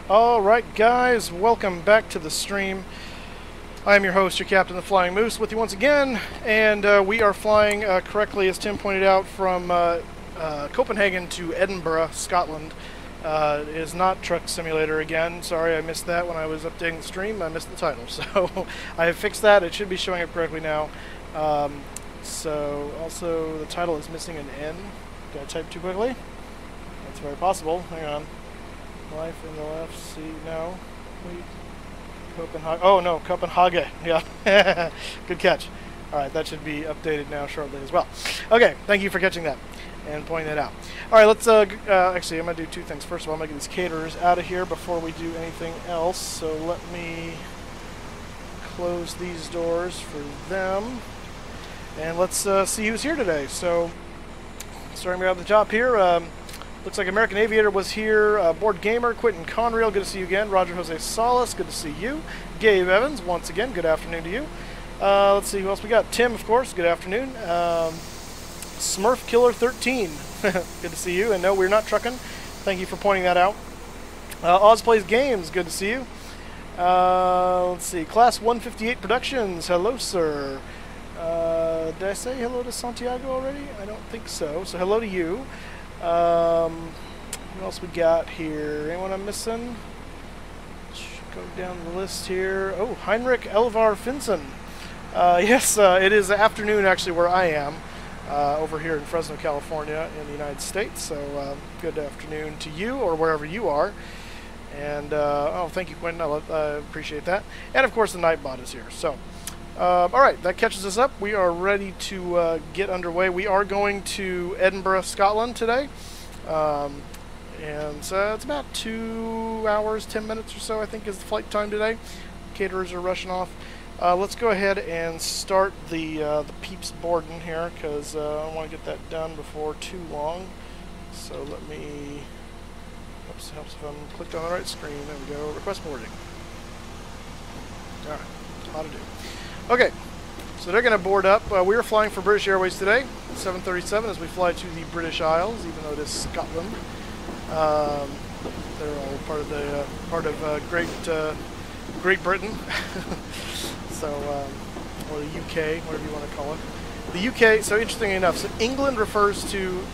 Alright guys, welcome back to the stream. I am your host, your captain, the Flying Moose, with you once again, and we are flying correctly, as Tim pointed out, from Copenhagen to Edinburgh, Scotland. It is not Truck Simulator again. Sorry, I missed that when I was updating the stream. I missed the title, so I have fixed that. It should be showing up correctly now. So, also, the title is missing an N. Did I type too quickly? That's very possible. Hang on. Life in the left, see, no. Wait. Copenhagen. Oh, no, Copenhagen. Yeah. Good catch. Alright, that should be updated now shortly as well. Okay, thank you for catching that and pointing that out. Alright, let's, actually, I'm going to do two things. First of all, I'm going to get these caterers out of here before we do anything else. So let me close these doors for them. And let's see who's here today. So, starting me out at the top here, looks like American Aviator was here. Board Gamer, Quentin Conrail, good to see you again. Roger Jose Salas, good to see you. Gabe Evans, once again, good afternoon to you. Let's see who else we got. Tim, of course, good afternoon. Smurf Killer 13, good to see you. And no, we're not trucking. Thank you for pointing that out. Oz Plays Games, good to see you. Let's see, Class 158 Productions, hello, sir. Did I say hello to Santiago already? I don't think so. So hello to you. What else we got here? Anyone I'm missing? Go down the list here. Oh, Heinrich Elvar Finson. Yes, it is afternoon actually where I am, over here in Fresno, California in the United States. So good afternoon to you or wherever you are. And oh, thank you, Quentin. I appreciate that. And of course, the NightBot is here. So. Alright, that catches us up. We are ready to get underway. We are going to Edinburgh, Scotland today. And so it's about 2 hours, 10 minutes or so, I think, is the flight time today. Caterers are rushing off. Let's go ahead and start the peeps boarding here, because I want to get that done before too long. So let me... Oops, helps if I'm clicked on the right screen. There we go. Request boarding. Alright, a lot to do. Okay, so they're going to board up. We are flying for British Airways today, 737, as we fly to the British Isles, even though it is Scotland. They're all part of Great Britain, so or the UK, whatever you want to call it. The UK. So interestingly enough, so England refers to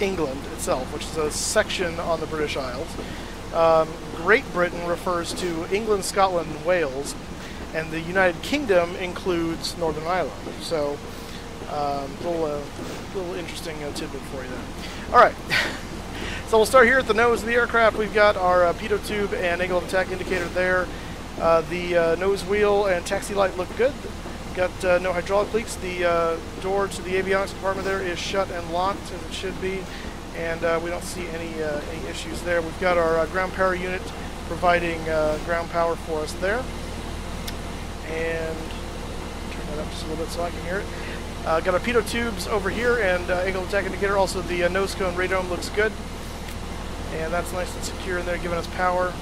England itself, which is a section on the British Isles. Great Britain refers to England, Scotland, and Wales. And the United Kingdom includes Northern Ireland. So, little interesting tidbit for you there. All right. So we'll start here at the nose of the aircraft. We've got our pitot tube and angle of attack indicator there. The nose wheel and taxi light look good. Got no hydraulic leaks. The door to the avionics compartment there is shut and locked, as it should be. And we don't see any issues there. We've got our ground power unit providing ground power for us there. And turn that up just a little bit so I can hear it. Got our pitot tubes over here and angle of attack indicator. Also, the nose cone radome looks good, and that's nice and secure in there, giving us power.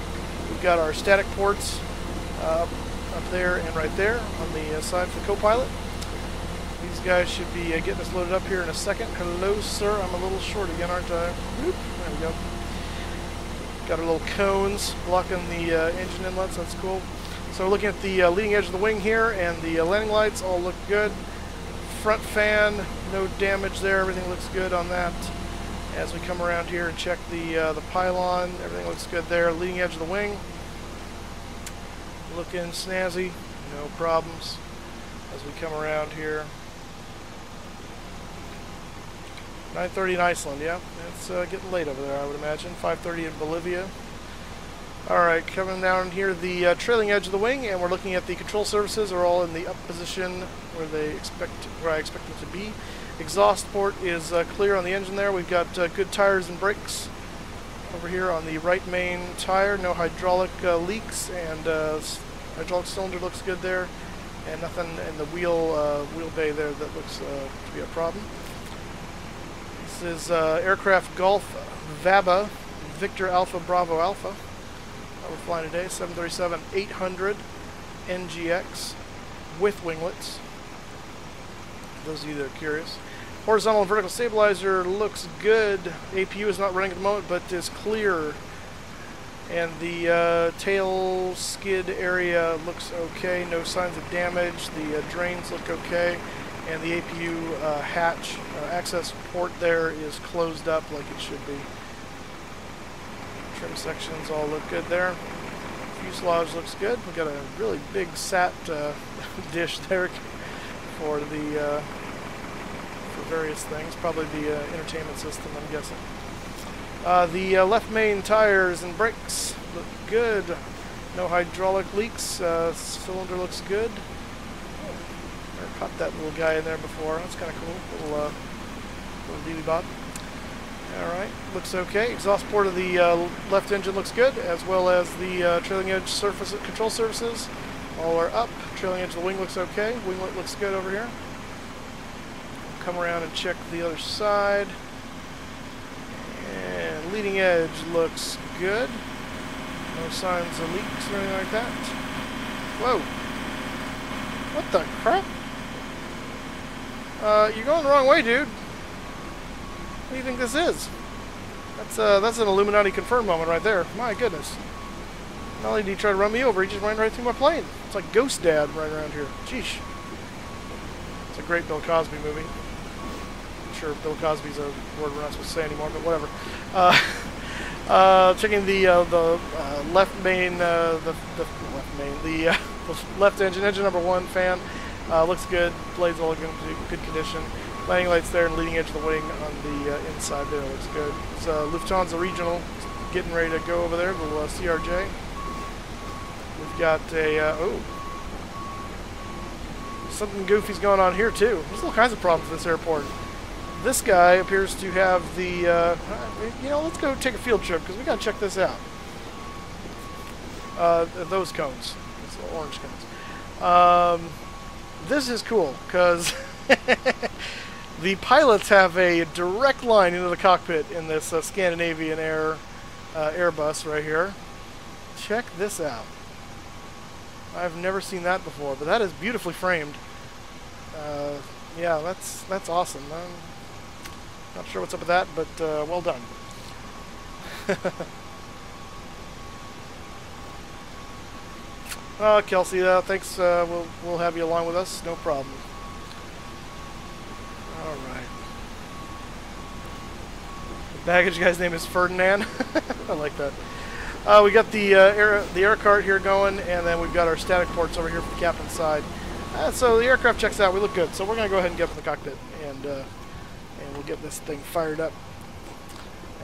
We've got our static ports up there and right there on the side for the co-pilot. These guys should be getting us loaded up here in a second. Hello, sir. I'm a little short again, aren't I? Whoop. There we go. Got our little cones blocking the engine inlets. That's cool. So we're looking at the leading edge of the wing here, and the landing lights all look good. Front fan, no damage there. Everything looks good on that. As we come around here and check the pylon, everything looks good there. Leading edge of the wing, looking snazzy, no problems. As we come around here, 9:30 in Iceland. Yeah, it's getting late over there, I would imagine. 5:30 in Bolivia. Alright, coming down here, the trailing edge of the wing, and we're looking at the control surfaces are all in the up position where I expect them to be. Exhaust port is clear on the engine there. We've got good tires and brakes over here on the right main tire. No hydraulic leaks, and hydraulic cylinder looks good there, and nothing in the wheel bay there that looks to be a problem. This is aircraft Golf VABA, Victor Alpha Bravo Alpha. We're flying today, 737-800 NGX with winglets. Those of you that are curious. Horizontal and vertical stabilizer looks good. APU is not running at the moment, but is clear. And the tail skid area looks okay. No signs of damage. The drains look okay. And the APU hatch access port there is closed up like it should be. Trim sections all look good there. Fuselage looks good. We've got a really big SAT dish there for the for various things. Probably the entertainment system, I'm guessing. The left main tires and brakes look good. No hydraulic leaks. Cylinder looks good. I caught that little guy in there before. That's kind of cool. Little DB-bot. Alright, looks okay. Exhaust port of the left engine looks good, as well as the trailing edge surface control surfaces. All are up. Trailing edge of the wing looks okay. Winglet looks good over here. Come around and check the other side. And leading edge looks good. No signs of leaks or anything like that. Whoa. What the crap? You're going the wrong way, dude. What do you think this is? That's an Illuminati confirmed moment right there. My goodness. Not only did he try to run me over, he just ran right through my plane. It's like Ghost Dad right around here. Sheesh. It's a great Bill Cosby movie. I'm sure Bill Cosby's a word we're not supposed to say anymore, but whatever. Checking the left main, the left engine number 1 fan. Looks good. Blades all in good condition. Landing lights there and leading edge of the wing on the inside there looks good. It's Lufthansa Regional getting ready to go over there, the little CRJ. We've got a, something goofy's going on here too. There's all kinds of problems with this airport. This guy appears to have the, you know, let's go take a field trip because we got to check this out. Those cones, those little orange cones. This is cool because the pilots have a direct line into the cockpit in this Scandinavian Air Airbus right here. Check this out. I've never seen that before, but that is beautifully framed. Yeah, that's awesome. I'm not sure what's up with that, but well done. Kelsey, thanks. We'll have you along with us. No problem. All right. The baggage guy's name is Ferdinand. I like that. We got the air cart here going, and then we've got our static ports over here for the captain's side. So the aircraft checks out. We look good. So we're going to go ahead and get up in the cockpit, and we'll get this thing fired up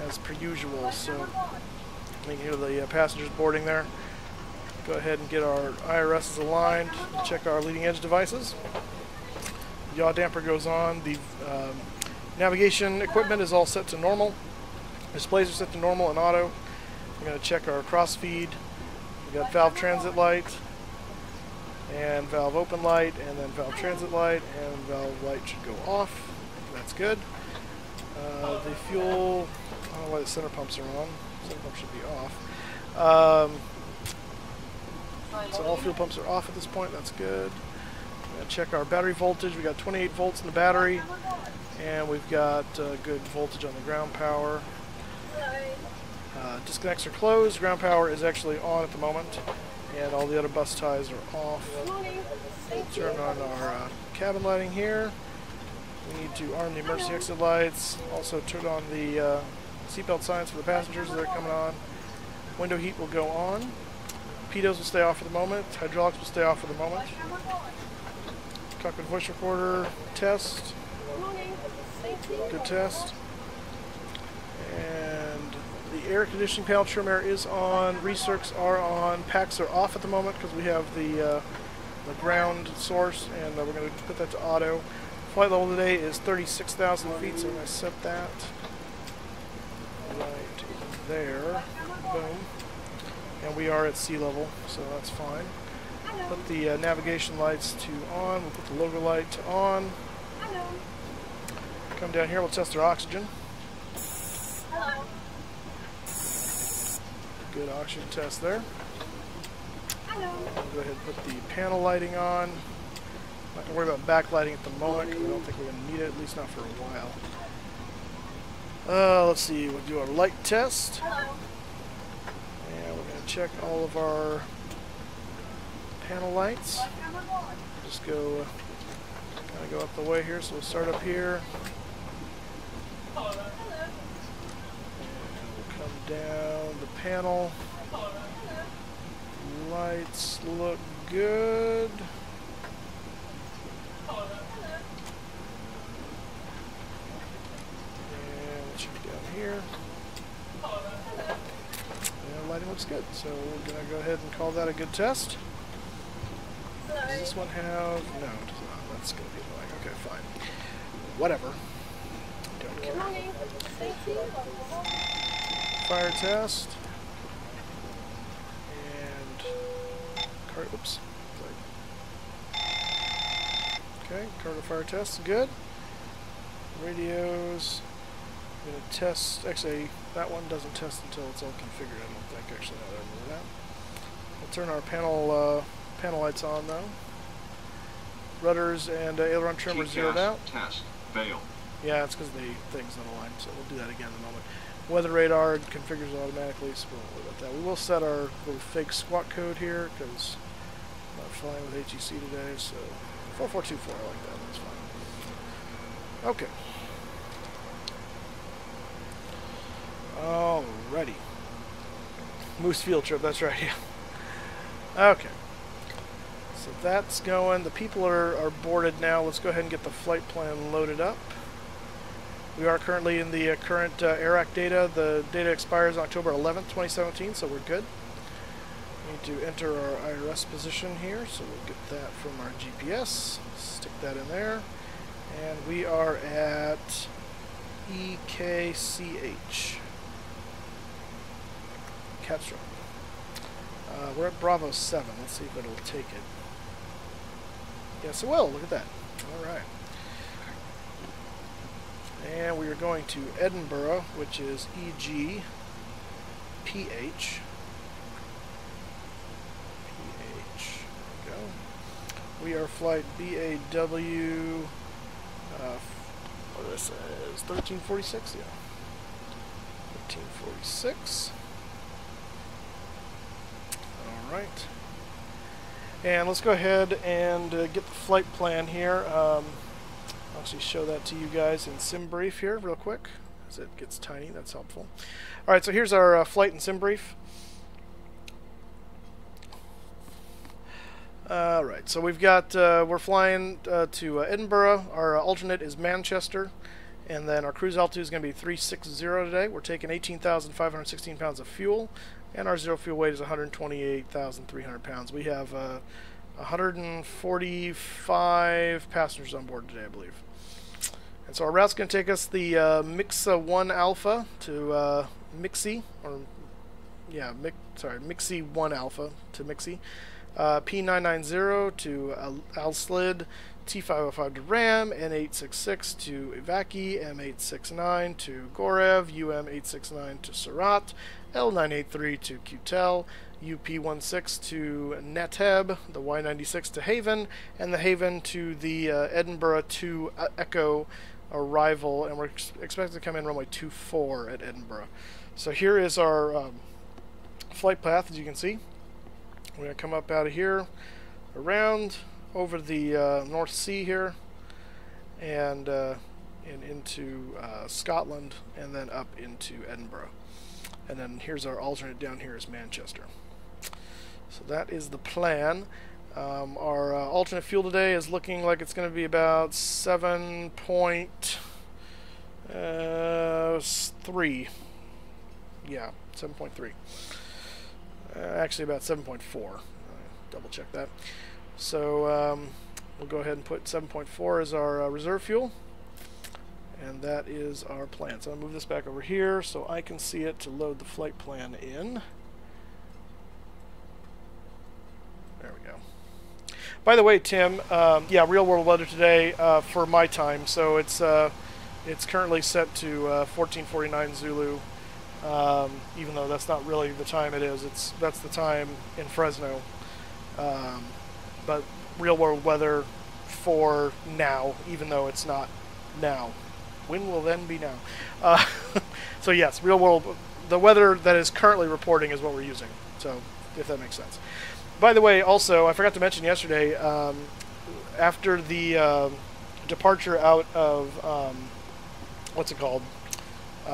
as per usual. So you can hear the passengers boarding there. Go ahead and get our IRSs aligned and check our leading edge devices. Yaw damper goes on. The navigation equipment is all set to normal. Displays are set to normal and auto. We're going to check our cross feed. We've got valve transit light and valve open light, and then valve transit light, and valve light should go off. That's good. The fuel, I don't know why the center pumps are on. Center pump should be off. So all fuel pumps are off at this point. That's good. We're going to check our battery voltage. We got 28 volts in the battery, and we've got good voltage on the ground power. Disconnects are closed. Ground power is actually on at the moment, and all the other bus ties are off. We'll turn on our cabin lighting here. We need to arm the emergency exit lights. Also turn on the seatbelt signs for the passengers that are coming on. Window heat will go on. Pitos will stay off for the moment. Hydraulics will stay off for the moment. Cockpit voice recorder test. Good test. And the air conditioning panel trim air is on. Recircs are on. Packs are off at the moment because we have the ground source, and we're going to put that to auto. Flight level today is 36,000 feet, so I'm going to set that right there. Boom. And we are at sea level, so that's fine. Put the navigation lights to on. We'll put the logo light to on. Come down here, we'll test our oxygen. Good oxygen test there. We'll go ahead and put the panel lighting on. Not going to worry about backlighting at the moment because I don't think we're going to need it, at least not for a while. Let's see, we'll do our light test. And we'll check all of our panel lights. Just go, kind of go up the way here, so we'll start up here. And we'll come down the panel. Lights look good. And we'll check down here. And lighting looks good, so we're going to go ahead and call that a good test. Does this one have... No, it does not. That's going to be annoying. Okay, fine. Whatever. Don't care. Fire test. And... Oops. Okay, cargo fire test. Good. Radios. I'm going to test... Actually, that one doesn't test until it's all configured, I don't think. Actually, no, I remember that. We'll turn our panel lights on, though. Rudders and aileron trim are zeroed out. Test. Fail. Yeah, it's because the thing's not aligned, so we'll do that again in a moment. Weather radar configures automatically, so we won't worry about that. We will set our little fake squawk code here, because I'm not flying with HEC today, so 4424, I like that, that's fine. Okay. Alrighty. Moose field trip, that's right, yeah. Okay. So that's going. The people are boarded now. Let's go ahead and get the flight plan loaded up. We are currently in the current AIRAC data. The data expires October 11th, 2017, so we're good. We need to enter our IRS position here, so we'll get that from our GPS. Stick that in there. And we are at EKCH. Catch. We're at Bravo 7. Let's see if it'll take it. Yes, it will. Look at that. All right. And we are going to Edinburgh, which is EGPH. PH. There we go. We are flight BAW. What did I say? It's 1346. Yeah. 1346. Alright. And let's go ahead and get the flight plan here. I'll actually show that to you guys in sim brief here real quick as it gets tiny. That's helpful. Alright, so here's our flight and sim brief. Alright, so we've got, we're flying to Edinburgh. Our alternate is Manchester. And then our cruise altitude is going to be 360 today. We're taking 18,516 pounds of fuel. And our zero fuel weight is 128,300 pounds. We have 145 passengers on board today, I believe. And so our route's going to take us the Mixa 1 Alpha to Mixie, or yeah, Mixie 1 Alpha to Mixie. P990 to Alslid, T505 to Ram, N866 to Ivaki, M869 to Gorev, UM869 to Surat, L983 to Qtel, UP16 to Neteb, the Y96 to Haven, and the Haven to the Edinburgh 2 Echo arrival, and we're expected to come in runway 24 at Edinburgh. So here is our flight path, as you can see. We're going to come up out of here, around, over the North Sea here, and into Scotland, and then up into Edinburgh. And then here's our alternate down here is Manchester. So that is the plan. Our alternate fuel today is looking like it's going to be about 7.3. Yeah, 7.3. Actually about 7.4. Double check that. So we'll go ahead and put 7.4 as our reserve fuel. And that is our plan. So I'll move this back over here so I can see it to load the flight plan in. There we go. By the way, Tim, yeah, real world weather today for my time. So it's currently set to 1449 Zulu. Even though that's not really the time it is, that's the time in Fresno. But real world weather for now, even though it's not now. When will then be now? So yes, real world, the weather that is currently reporting is what we're using. So, if that makes sense. By the way, also, I forgot to mention yesterday, after the departure out of, what's it called?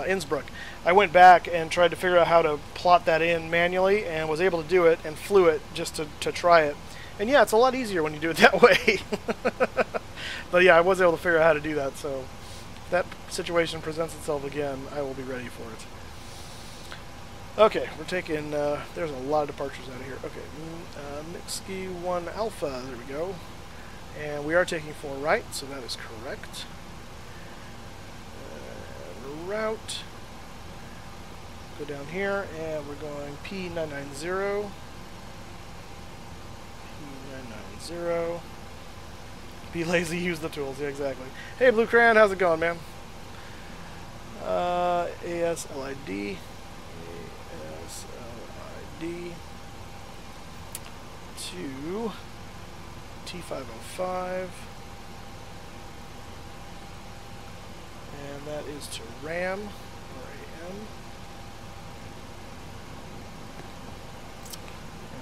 Innsbruck, I went back and tried to figure out how to plot that in manually, and was able to do it, and flew it just to try it. And yeah, it's a lot easier when you do it that way. But yeah, I was able to figure out how to do that, so if that situation presents itself again, I will be ready for it. Okay, we're taking, there's a lot of departures out of here. Okay, Nixky 1 Alpha, there we go. And we are taking 4 right, so that is correct. Route. Go down here, and we're going P990. P990. Be lazy, use the tools. Yeah, exactly. Hey, Blue Crayon, how's it going, man? ASLID. ASLID. To T505. And that is to RAM, or AM.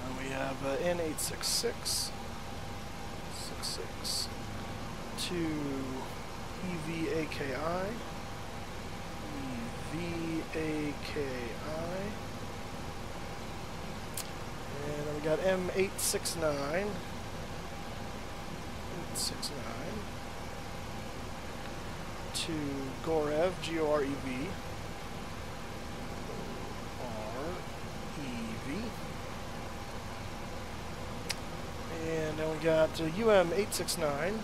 And we have N866. 66. To EVAKI. EVAKI. And then we got M869. 869. To Gorev, G-O-R-E-V. R-E-V. And then we got UM869.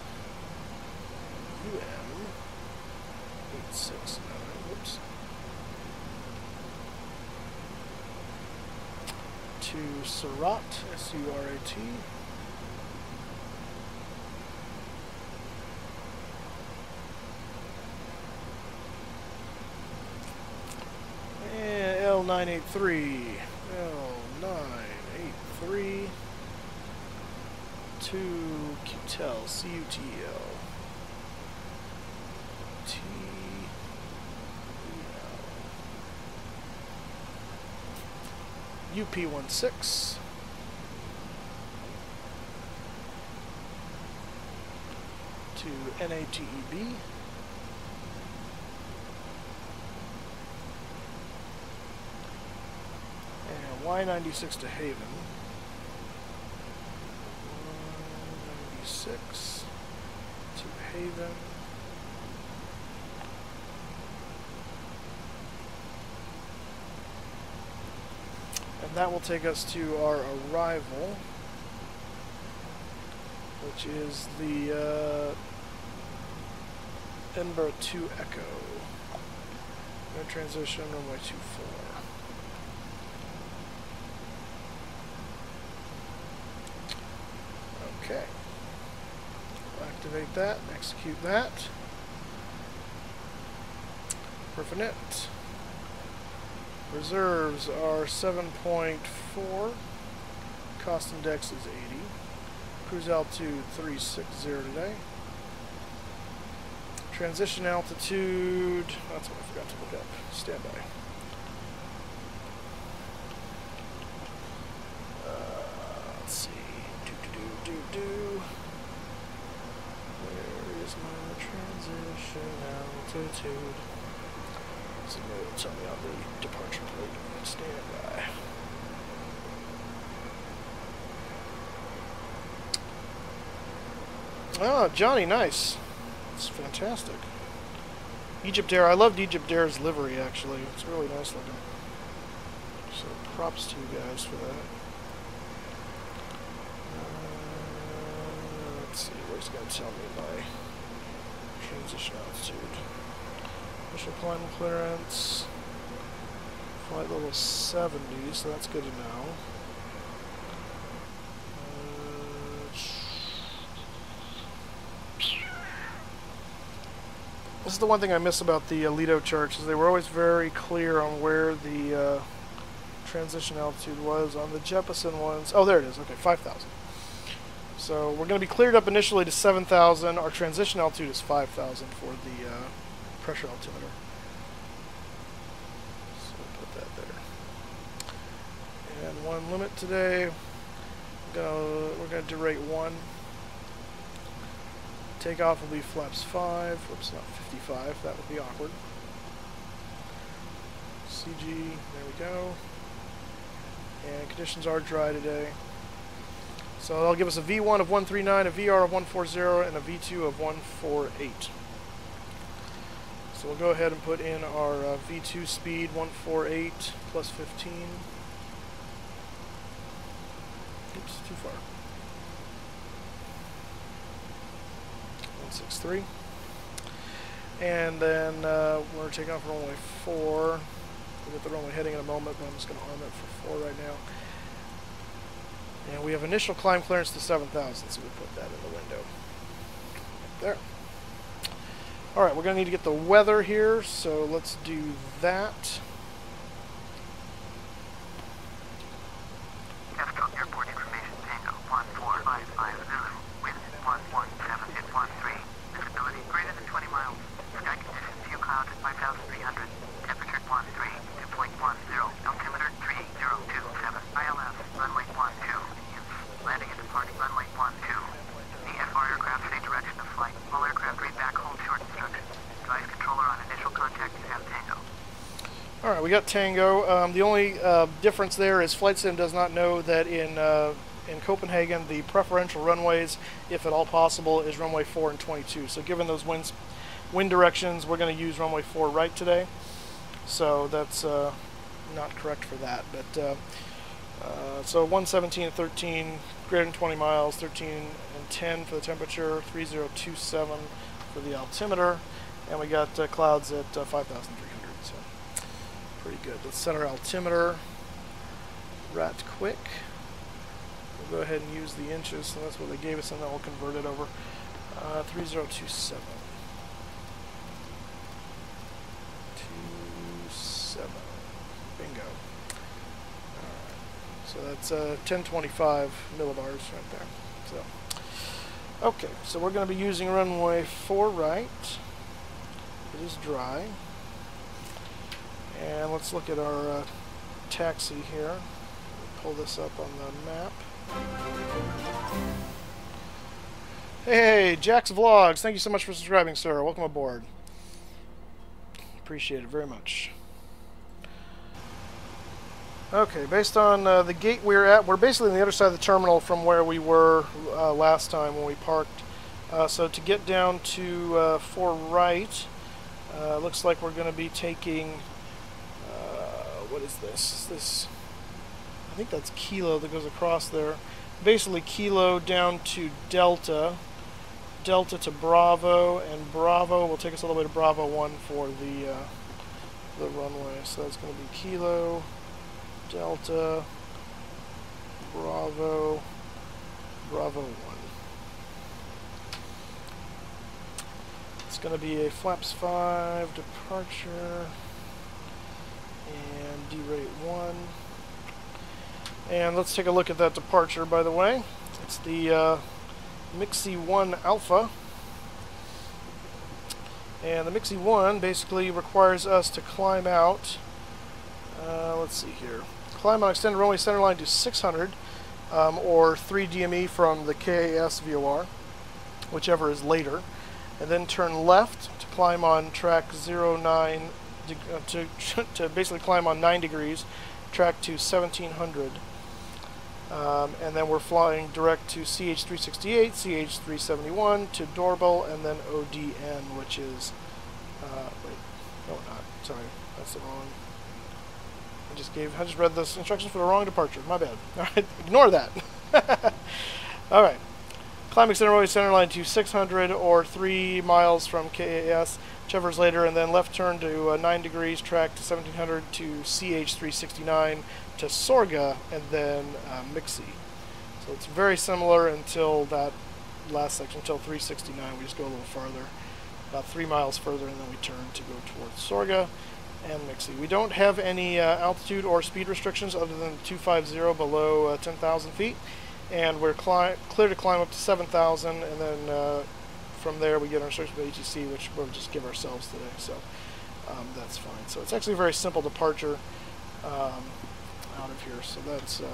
UM869. Whoops. To Surat, S-U-R-A-T. And L983. L983. To QTEL, C-U-T-E-L. T-E-L. UP16. To NATEB. And Y96 to Haven. 96 to Haven. And that will take us to our arrival, which is the Edinburgh 2 Echo. No transition, runway 24. Okay. We'll activate that, execute that. Perfinet. Reserves are 7.4. Cost index is 80. Cruise altitude 360 today. Transition altitude, that's what I forgot to look up. Standby. Let's see. Where is my transition altitude? So it'll tell me on the departure plate. Standby. Oh, Johnny, nice. It's fantastic. Egypt Air. I loved Egypt Air's livery, actually. It's really nice looking. So props to you guys for that. Let's see, where's it going to tell me my transition altitude? Initial climb clearance. Flight level 70, so that's good to know. This is the one thing I miss about the Lido charts, is they were always very clear on where the transition altitude was. On the Jeppesen ones, oh there it is, okay, 5,000. So we're going to be cleared up initially to 7,000. Our transition altitude is 5,000 for the pressure altimeter. So we'll put that there. And one limit today. We're gonna derate 1. Takeoff will be flaps 5. Whoops, not 55. That would be awkward. CG, there we go. And conditions are dry today. So that'll give us a V1 of 139, a VR of 140, and a V2 of 148. So we'll go ahead and put in our V2 speed, 148 plus 15. Oops, too far. 163. And then we're going to take off runway 4. We'll get the runway heading in a moment, but I'm just going to arm it for 4 right now. And we have initial climb clearance to 7,000, so we put that in the window. There. Alright, we're going to need to get the weather here, so let's do that. Airport information, Tango 14550, wind 117 at 13, visibility greater than 20 miles, sky conditions, few clouds at 5,300, temperature 13, 2.10, altimeter 3027, ILS, runway 12, landing and departing runway 12. The FR aircraft say direction of flight, all aircraft read back hold short instructions. Advise controller on initial contact you have Tango. Alright, we got Tango. The only difference there is Flight Sim does not know that in Copenhagen the preferential runways, if at all possible, is runway 4 and 22. So given those wind directions, we're going to use runway 4 right today. So that's not correct for that. But so 117 and 13, greater than 20 miles, 13 and 10 for the temperature, 3027 for the altimeter, and we got clouds at 5,300. So pretty good. Let's set our altimeter right quick. We'll go ahead and use the inches, so that's what they gave us, and then we'll convert it over. 3027. 27. Bingo. Alright. So that's 1025 millibars right there. So, okay, so we're going to be using runway 4 right. It is dry. And let's look at our taxi here. Pull this up on the map. Hey, Jack's Vlogs. Thank you so much for subscribing, sir. Welcome aboard. Appreciate it very much. Okay, based on the gate we're at, we're basically on the other side of the terminal from where we were last time when we parked. So to get down to 4 right, looks like we're going to be taking, what is this? I think that's Kilo that goes across there. Basically Kilo down to Delta, Delta to Bravo, and Bravo will take us all the way to Bravo 1 for the runway. So that's going to be Kilo, Delta, Bravo, Bravo 1. It's going to be a flaps 5 departure and derate 1. And let's take a look at that departure, by the way. It's the Mixie 1 Alpha. And the Mixie 1 basically requires us to climb out, let's see here, climb on extended runway centerline to 600, or 3 DME from the KAS VOR, whichever is later, and then turn left to climb on track 09, to basically climb on 9 degrees, track to 1700. And then we're flying direct to CH-368, CH-371, to Doorbell, and then ODN, which is, wait, no we're not, sorry, that's the wrong, I just read the instructions for the wrong departure, my bad. Alright, ignore that. Alright, climb extended runway centerline to 600, or 3 miles from KAS, whichever is later, and then left turn to 9 degrees, track to 1700 to CH-369, to Sorga, and then Mixie. So it's very similar until that last section, until 369. We just go a little farther, about 3 miles further, and then we turn to go towards Sorga and Mixie. We don't have any altitude or speed restrictions other than 250 below 10,000 feet, and we're clear to climb up to 7,000, and then from there we get our instructions by ATC, which we'll just give ourselves today. So that's fine. So it's actually a very simple departure. out of here. So that's the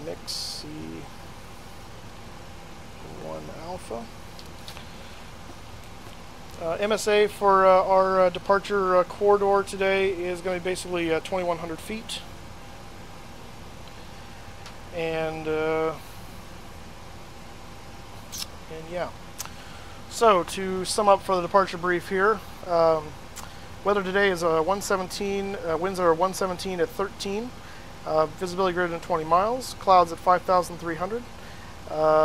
Mixi 1 Alpha. MSA for our departure corridor today is going to be basically 2,100 feet. And yeah. So to sum up for the departure brief here, weather today is 117, winds are 117 at 13, visibility greater than 20 miles, clouds at 5,300.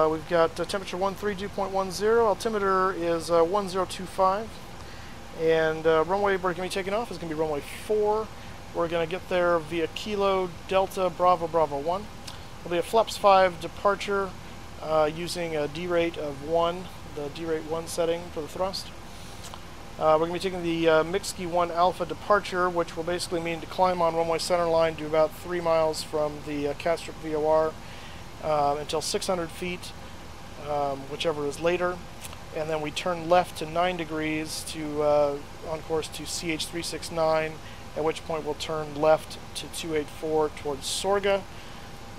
We've got temperature 132.10, altimeter is 1025, and runway we're going to be taking off is going to be runway 4. We're going to get there via Kilo Delta Bravo Bravo 1. It'll be a flaps 5 departure using a D rate of 1, the D rate 1 setting for the thrust. We're going to be taking the Mixi 1 Alpha departure, which will basically mean to climb on runway centerline to about 3 miles from the Castrip VOR until 600 feet, whichever is later. And then we turn left to 9 degrees to on course to CH 369, at which point we'll turn left to 284 towards Sorga.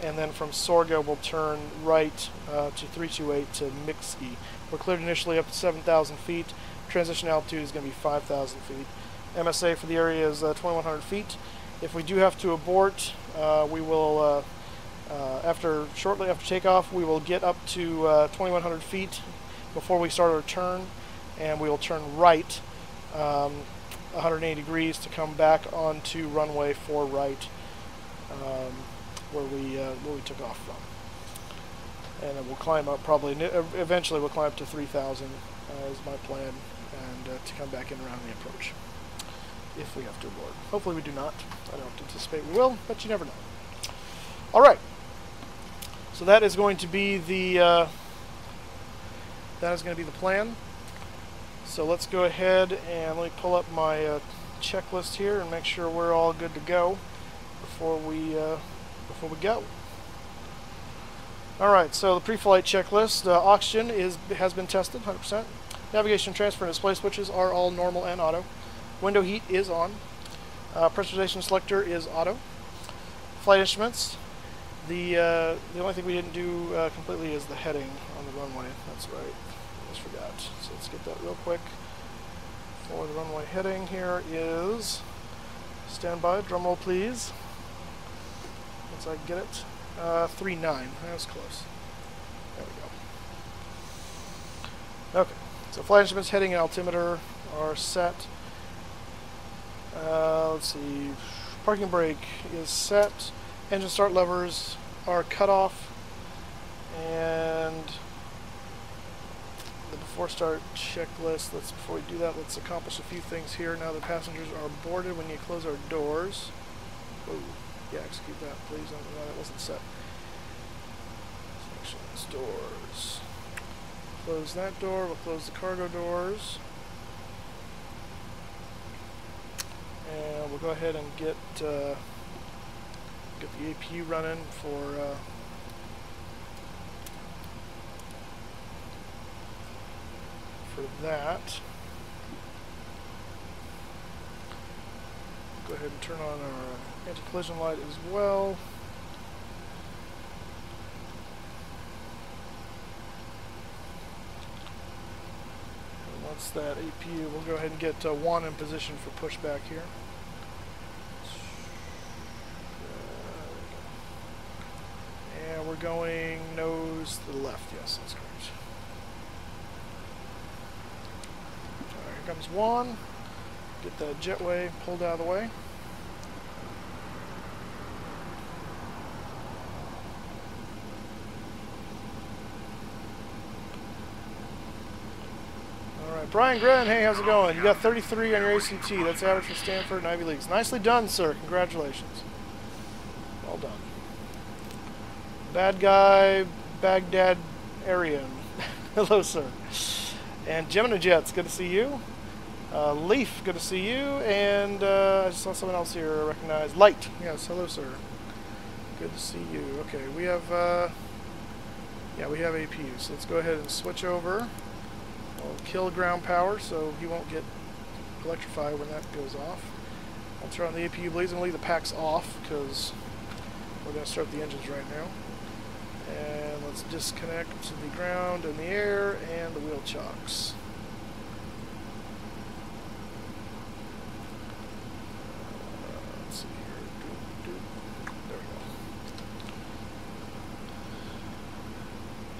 And then from Sorga we'll turn right to 328 to Mixi. We're cleared initially up to 7,000 feet. Transition altitude is going to be 5,000 feet. MSA for the area is 2,100 feet. If we do have to abort, we will, shortly after takeoff, we will get up to 2,100 feet before we start our turn, and we will turn right 180 degrees to come back onto runway 4 right, where we took off from. And then we'll climb up eventually we'll climb up to 3,000 is my plan, and to come back in around the approach if we have to abort. Hopefully we do not. I don't anticipate we will, but you never know. Alright, so that is going to be the plan. So let's go ahead and let me pull up my checklist here and make sure we're all good to go before we go. Alright, so the pre-flight checklist. Oxygen has been tested, 100%. Navigation, transfer, and display switches are all normal and auto. Window heat is on. Pressurization selector is auto. Flight instruments. The only thing we didn't do completely is the heading on the runway. That's right. I just forgot. So let's get that real quick. For the runway heading here is... Stand by. Drum roll, please. Once I get it. 3-9. That was close. There we go. Okay. So flight instruments, heading, and altimeter are set. Let's see. Parking brake is set. Engine start levers are cut off. And the before start checklist. Before we do that, let's accomplish a few things here. Now the passengers are boarded when you close our doors. Oh, yeah, execute that, please. I don't know why that wasn't set. Sections, doors. Close that door. We'll close the cargo doors. And we'll go ahead and get the APU running for that. Go ahead and turn on our anti-collision light as well. And once that APU, we'll go ahead and get 1 in position for pushback here. And we're going nose to the left. Yes, that's correct. Alright, here comes 1. Get the jetway pulled out of the way. Alright, Brian Gren, hey, how's it going? You got 33 on your ACT. That's average for Stanford and Ivy Leagues. Nicely done, sir. Congratulations. Well done. Bad guy, Baghdad Aryan. Hello, sir. And Gemini Jets, good to see you. Leaf, good to see you. And I just saw someone else here I recognize. Light, yes, hello, sir. Good to see you. Okay, we have, yeah, we have APU. So let's go ahead and switch over. We'll kill ground power so he won't get electrified when that goes off. I'll turn on the APU bleeds and leave the packs off because we're going to start the engines right now. And let's disconnect the ground and the air and the wheel chocks. Let's see here. There we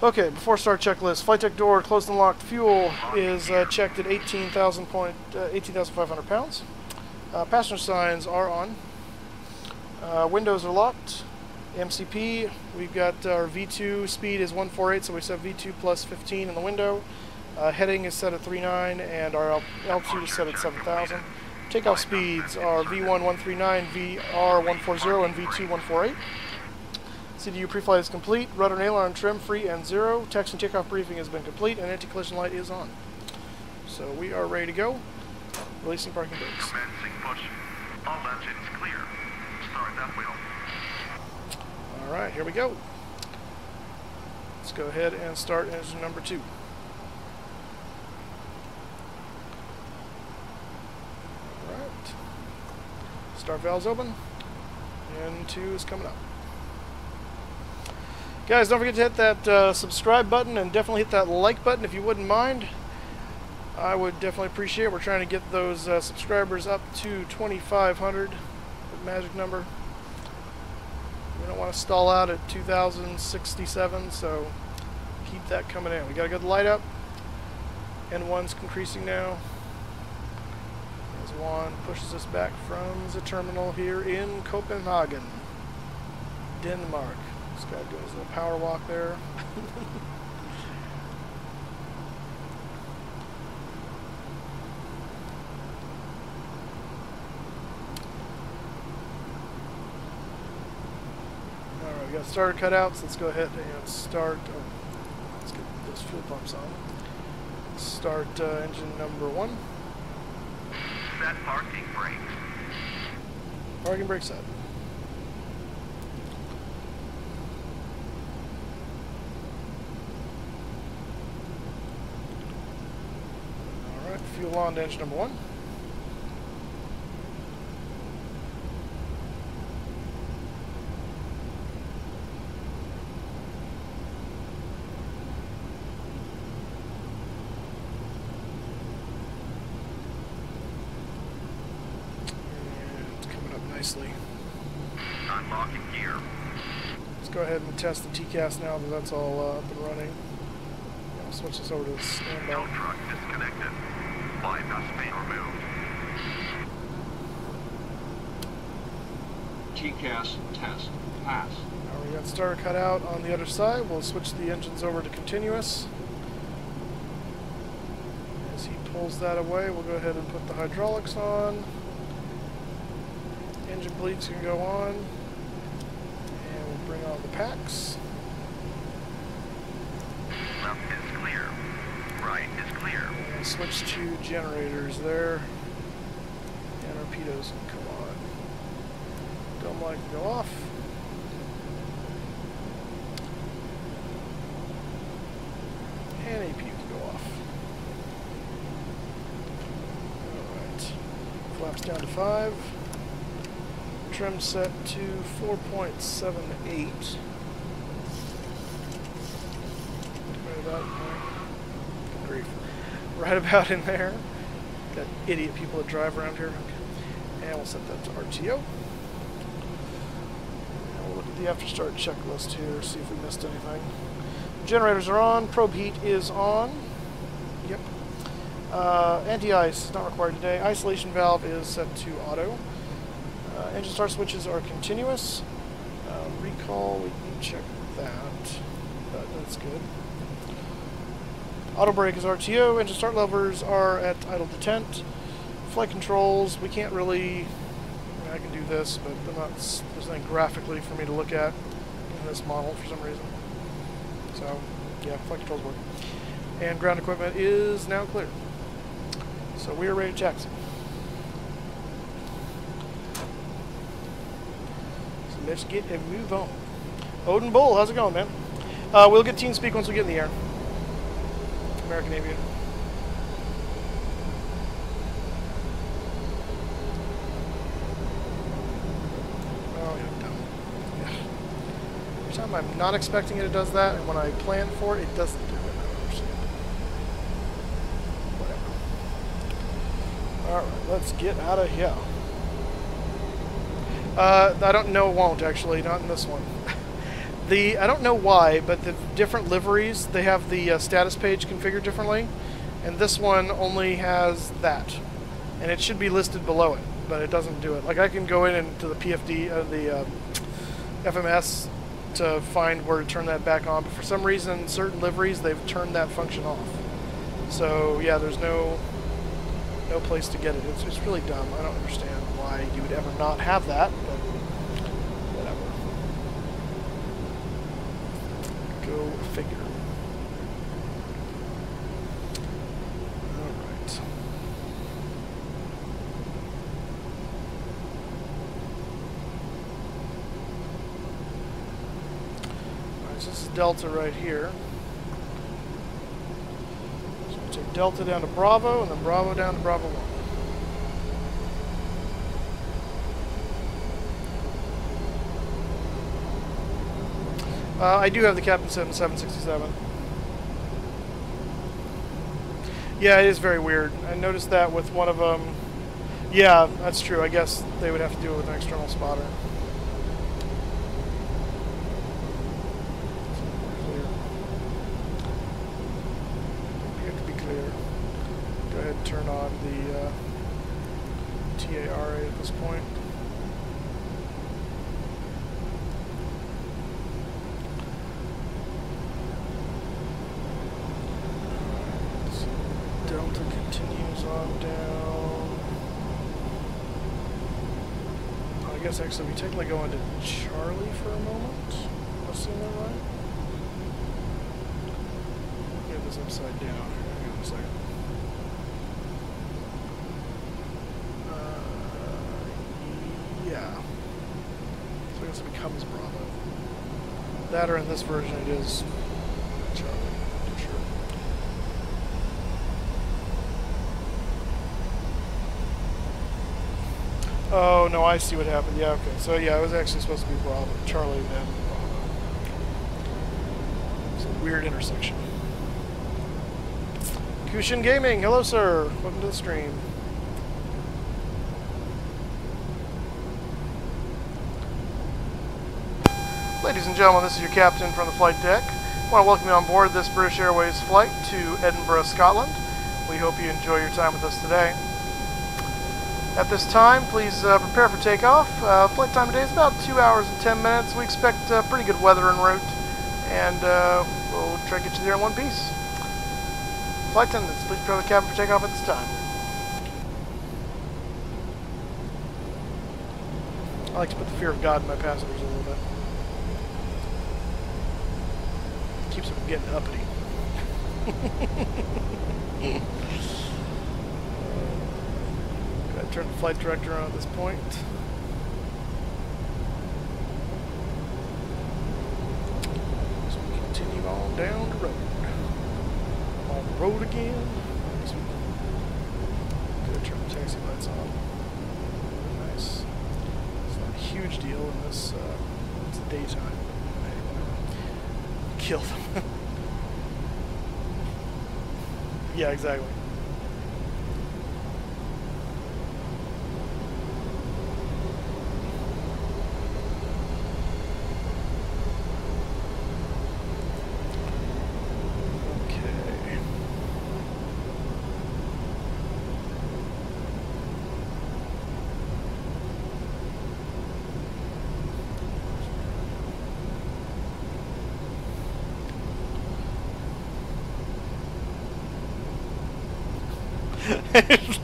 go. Okay, before start checklist, flight deck door closed and locked. Fuel is checked at 18,500 pounds. Passenger signs are on. Windows are locked. MCP, we've got our V2 speed is 148, so we set V2 plus 15 in the window. Heading is set at 39, and our altitude is set at 7,000. Takeoff speeds are V1 139, VR 140, and V2 148. CDU pre-flight is complete. Rudder and aileron trim free and 0. Taxi and takeoff briefing has been complete, and anti-collision light is on. So we are ready to go. Releasing parking brakes. Commencing push. All engines clear. Start that wheel. Alright, here we go. Let's go ahead and start engine number 2. Alright. Start valves open. And 2 is coming up. Guys, don't forget to hit that subscribe button and definitely hit that like button if you wouldn't mind. I would definitely appreciate it. We're trying to get those subscribers up to 2,500, the magic number. We don't want to stall out at 2,067, so keep that coming in. We got a good light up. N1's increasing now. As Juan pushes us back from the terminal here in Copenhagen, Denmark. This guy doing his little power walk there. Alright, we got starter cutouts. Let's go ahead and start. Oh, let's get those fuel pumps on. Start engine number 1. Set parking brakes. Parking brake set. Alright, fuel on to engine number 1. Nicely. Unlocking gear. Let's go ahead and test the TCAS now that that's all up and running. I'll switch this over to standby. Tow truck disconnected. Bypass pane removed. TCAS test pass. Now we got starter cut out on the other side. We'll switch the engines over to continuous. As he pulls that away, we'll go ahead and put the hydraulics on. Engine bleeds can go on, and we'll bring on the packs. Left is clear. Right is clear. And we'll switch to generators there, and our pitos can come on. Dome light can go off. And APU can go off. Alright. Flaps down to 5. Trim set to 4.78. Right about in there. Good grief. Right about in there. Got idiot people that drive around here. Okay. And we'll set that to RTO. And we'll look at the after start checklist here, see if we missed anything. Generators are on. Probe heat is on. Yep. Anti-ice is not required today. Isolation valve is set to auto. Engine start switches are continuous. Recall, we can check that. That's good. Auto brake is RTO. Engine start levers are at idle detent. Flight controls, we can't really. I mean, I can do this, but there's nothing graphically for me to look at in this model for some reason. So, yeah, flight controls work. And ground equipment is now clear. So we are ready to taxi. Let's get and move on. Odin Bull, how's it going, man? We'll get team speak once we get in the air. American Aviator. every time I'm not expecting it, it does that, and when I plan for it, it doesn't do it. I don't understand. Whatever. Alright, let's get out of here. I don't know, it won't actually, not in this one. I don't know why, but the different liveries, they have the status page configured differently, and this one only has that. And it should be listed below it, but it doesn't do it. Like, I can go in into the PFD, the FMS, to find where to turn that back on, but for some reason, certain liveries, they've turned that function off. So, yeah, there's no place to get it. It's really dumb. I don't understand why you would ever not have that, but whatever. Go figure. Alright. Alright, so this is Delta right here. So we take Delta down to Bravo, and then Bravo down to Bravo 1. I do have the Captain 767. Yeah, it is very weird. I noticed that with one of them. Yeah, that's true. I guess they would have to do it with an external spotter. Appear to be clear. Go ahead and turn on the TARA at this point. Delta continues on down. I guess actually we technically go into Charlie for a moment. Am I seeing that right? Get this upside down. Hang on a second. Yeah. So I guess it becomes Bravo. That, or in this version it is Charlie. Oh, no, I see what happened. Yeah, okay. So, yeah, it was actually supposed to be Bravo. Charlie, then Bravo. It's a weird intersection. Kushin Gaming, hello, sir. Welcome to the stream. Ladies and gentlemen, this is your captain from the flight deck. I want to welcome you on board this British Airways flight to Edinburgh, Scotland. We hope you enjoy your time with us today. At this time, please prepare for takeoff. Flight time today is about 2 hours and 10 minutes. We expect pretty good weather en route, and we'll try to get you there in one piece. Flight attendants, please prepare the cabin for takeoff at this time. I like to put the fear of God in my passengers a little bit. Keeps them from getting uppity. Turn the flight director on at this point. So we continue on down the road. On the road again. So good, turn the taxi lights on. Nice. It's not a huge deal in this it's daytime. Kill them. Yeah, exactly.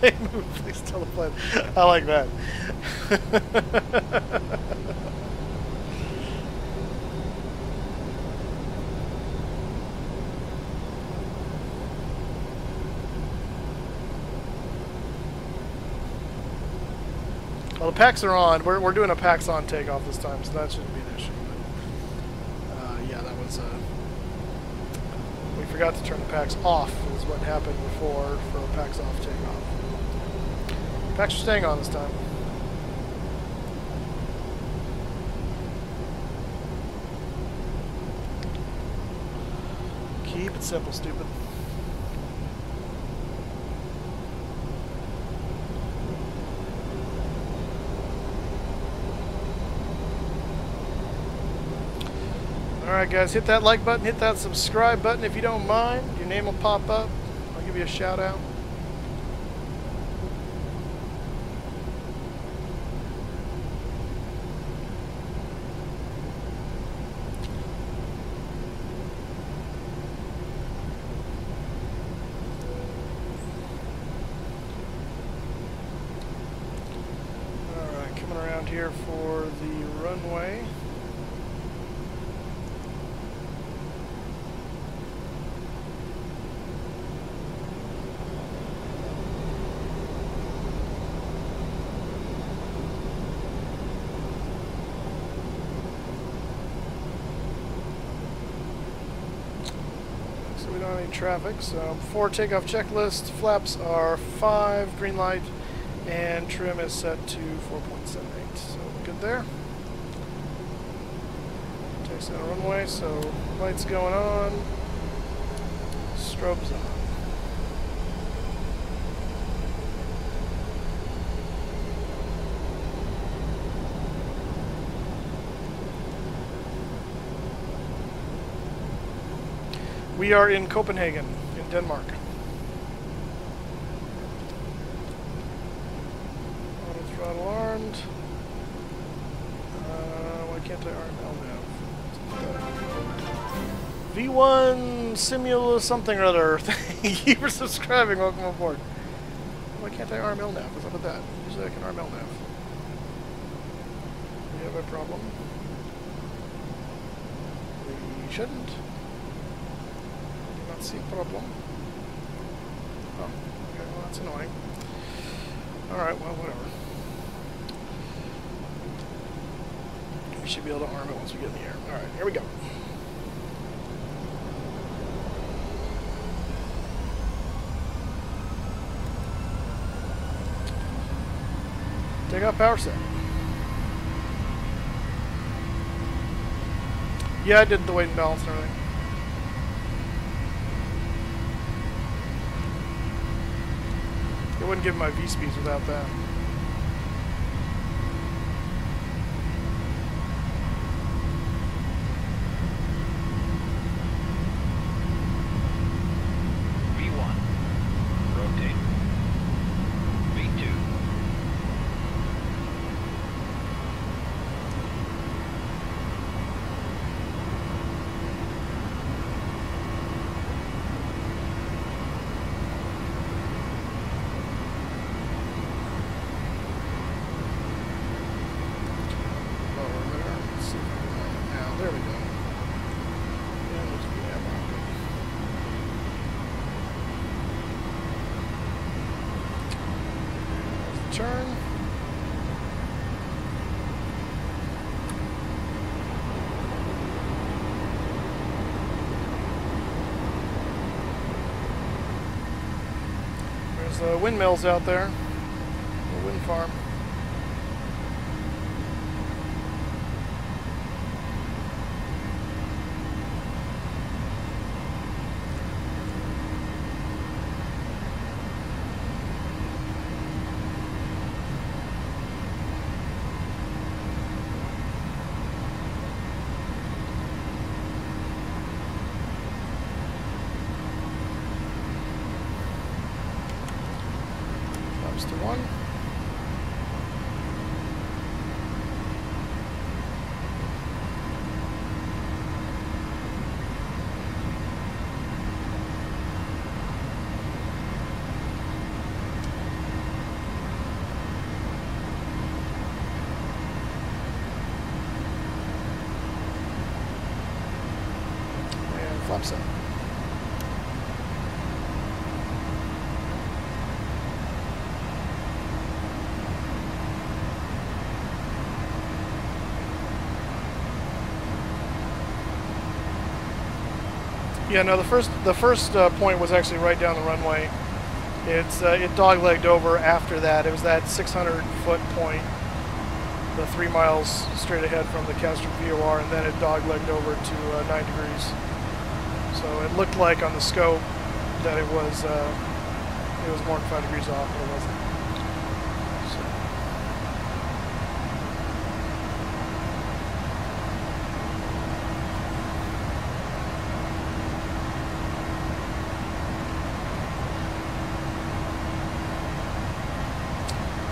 They move, please tell the flight. I like that. Well, the packs are on. We're doing a packs on takeoff this time, so that shouldn't be an issue. But, yeah, that was we forgot to turn the packs off. Is what happened before for a packs off takeoff. Packs are staying on this time. Keep it simple, stupid. Alright guys, hit that like button, hit that subscribe button if you don't mind. Your name will pop up. I'll give you a shout out. Alright, coming around here for the runway. We don't have any traffic, so before takeoff checklist, flaps are 5, green light, and trim is set to 4.78. So good there. Takes out a runway, so lights going on, strobes on. We are in Copenhagen, in Denmark. Auto throttle armed. Why can't I arm LNAV? V1 Simula something or other. Thank you for subscribing. Welcome aboard. Why can't I arm LNAV? What's up with that? Usually I can arm LNAV. We have a problem. We shouldn't. See a problem. Oh, okay, well that's annoying. Alright, well whatever. We should be able to arm it once we get in the air. Alright, here we go. Take out power set. Yeah, I did the weight and balance and everything. It wouldn't give my V-speeds without that. V1. Rotate. V2. There we go. Yeah, looks good. There's the turn. There's the windmills out there. The wind farm. To 1. And flaps up. Yeah, no, the first point was actually right down the runway. It dog-legged over after that. It was that 600-foot point, the 3 miles straight ahead from the Castro VOR, and then it dog-legged over to 9 degrees. So it looked like on the scope that it was more than 5 degrees off, but it wasn't. So.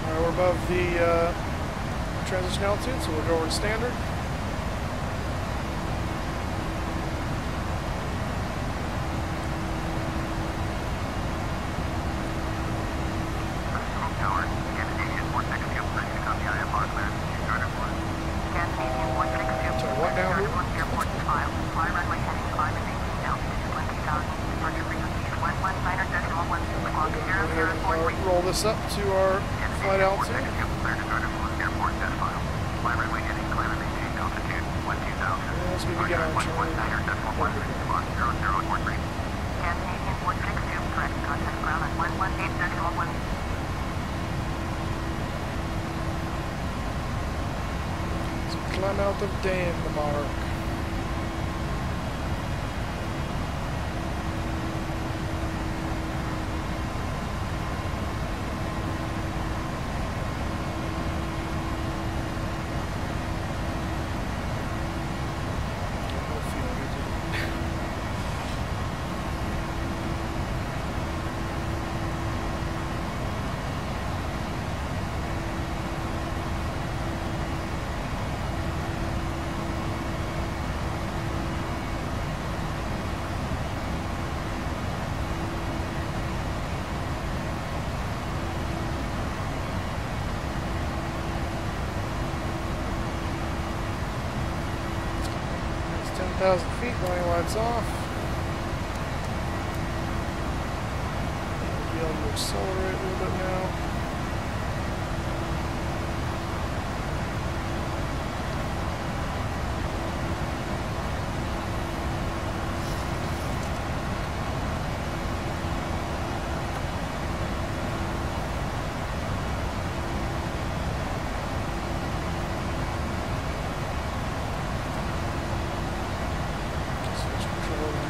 All right, we're above the transition altitude, so we'll go over to standard. Roll this up to our flight altitude. As we begin our journey. So climb out of Denmark. It's 10,000 feet, running lights off. We'll be able to accelerate a little bit now.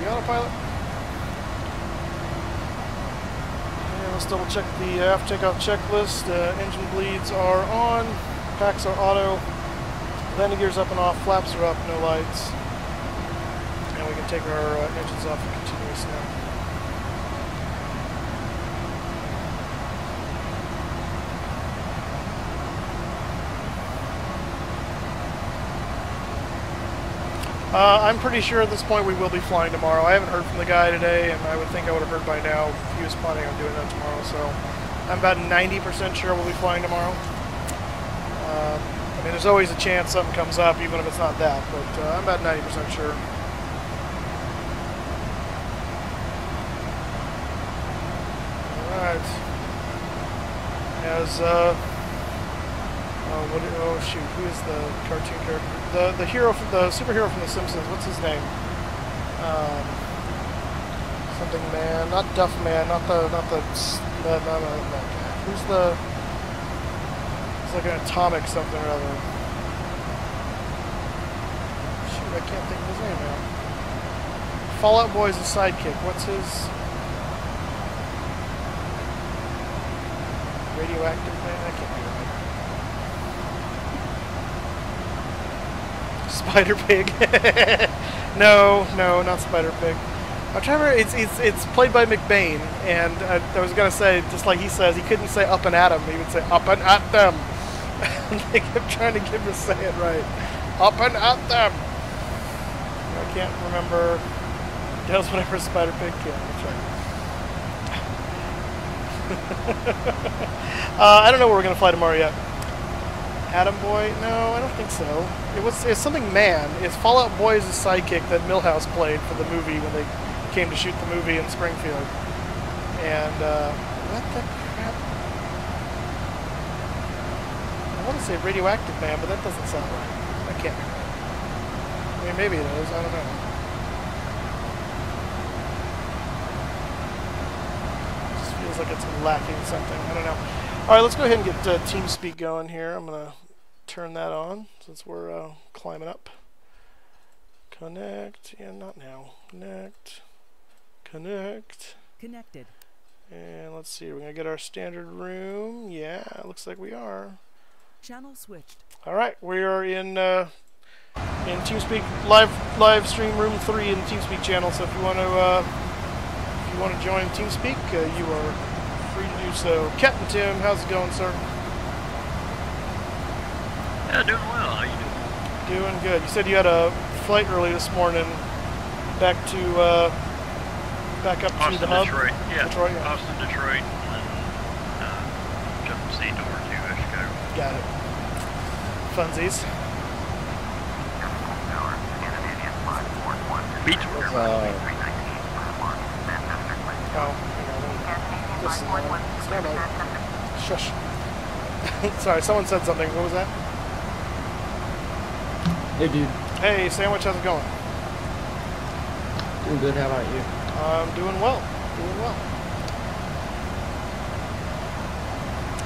Autopilot. And let's double check the after takeoff checklist. Engine bleeds are on, packs are auto, landing gears up and off, flaps are up, no lights. And we can take our engines off and continuous now. I'm pretty sure at this point we will be flying tomorrow. I haven't heard from the guy today, and I would think I would have heard by now if he was planning on doing that tomorrow. So I'm about 90% sure we'll be flying tomorrow. I mean, there's always a chance something comes up, even if it's not that, but I'm about 90% sure. Alright. As, oh shoot, who is the cartoon character? The hero, the superhero from The Simpsons. What's his name? Something Man, not Duff Man, not the guy. Who's the? It's like an atomic something or other. Shoot, I can't think of his name now. Fallout Boy's a sidekick. What's his? Radioactive Man? I can't think of it. Spider Pig. No, not Spider Pig. I'm trying to remember, it's played by McBain, and I was gonna say, just like he says, he couldn't say up and at him, he would say up and at them. They kept trying to get him to say it right. Up and at them. I can't remember. Does whatever Spider Pig can. I don't know where we're gonna fly tomorrow yet. Atom Boy? No, I don't think so. It's something Man. It's Fallout Boy's sidekick that Milhouse played for the movie when they came to shoot the movie in Springfield. And, what the crap? I want to say Radioactive Man, but that doesn't sound right. That can't be right. I mean, maybe it is. I don't know. It just feels like it's lacking something. I don't know. Alright, let's go ahead and get TeamSpeak going here. I'm going to turn that on since we're climbing up. Connect. Yeah, not now. Connect. Connect. Connected. And let's see. We're gonna get our standard room. Yeah, looks like we are. Channel switched. All right, we are in TeamSpeak live stream room 3 in the TeamSpeak channel. So if you want to join TeamSpeak, you are free to do so. Captain Tim, how's it going, sir? Yeah, doing well. How you doing? Doing good. You said you had a flight early this morning back up Austin, to the hub. Detroit. Yeah. Detroit, yeah. Austin, Detroit, and then jumped seat over to Chicago. Got it. Funsies. Beach Oh, stand by. Shush. Sorry, someone said something. What was that? Hey, dude. Hey, Sandwich, how's it going? Doing good. How about you? I'm doing well. Doing well.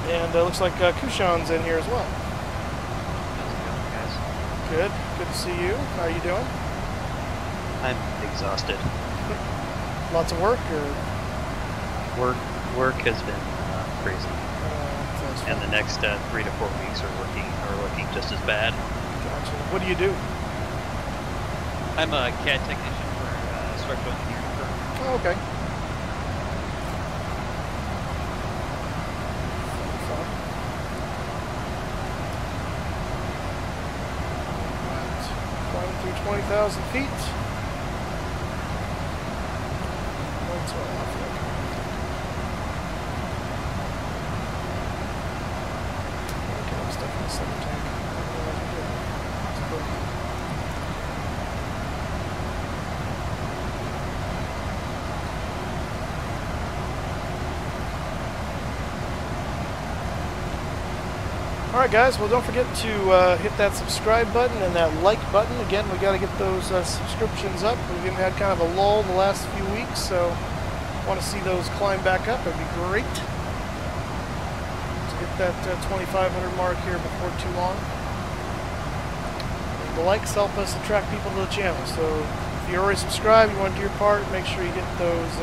And looks like Kushan's in here as well. How's it going, guys? Good. Good to see you. How are you doing? I'm exhausted. Lots of work, or? Work has been crazy, and the next 3 to 4 weeks are looking just as bad. Gotcha. What do you do? I'm a CAD technician for a structural engineering firm. Oh, okay. Climbing through 20,000 feet. Lights are off. Okay, I'm stuck in the center tank. I didn't realize we did. It's broken. Alright guys, well don't forget to hit that subscribe button and that like button. Again, we got to get those subscriptions up. We've had kind of a lull the last few weeks, so want to see those climb back up. It'd be great to get that 2,500 mark here before too long. And the likes help us attract people to the channel, so if you're already subscribed, you want to do your part, make sure you hit those,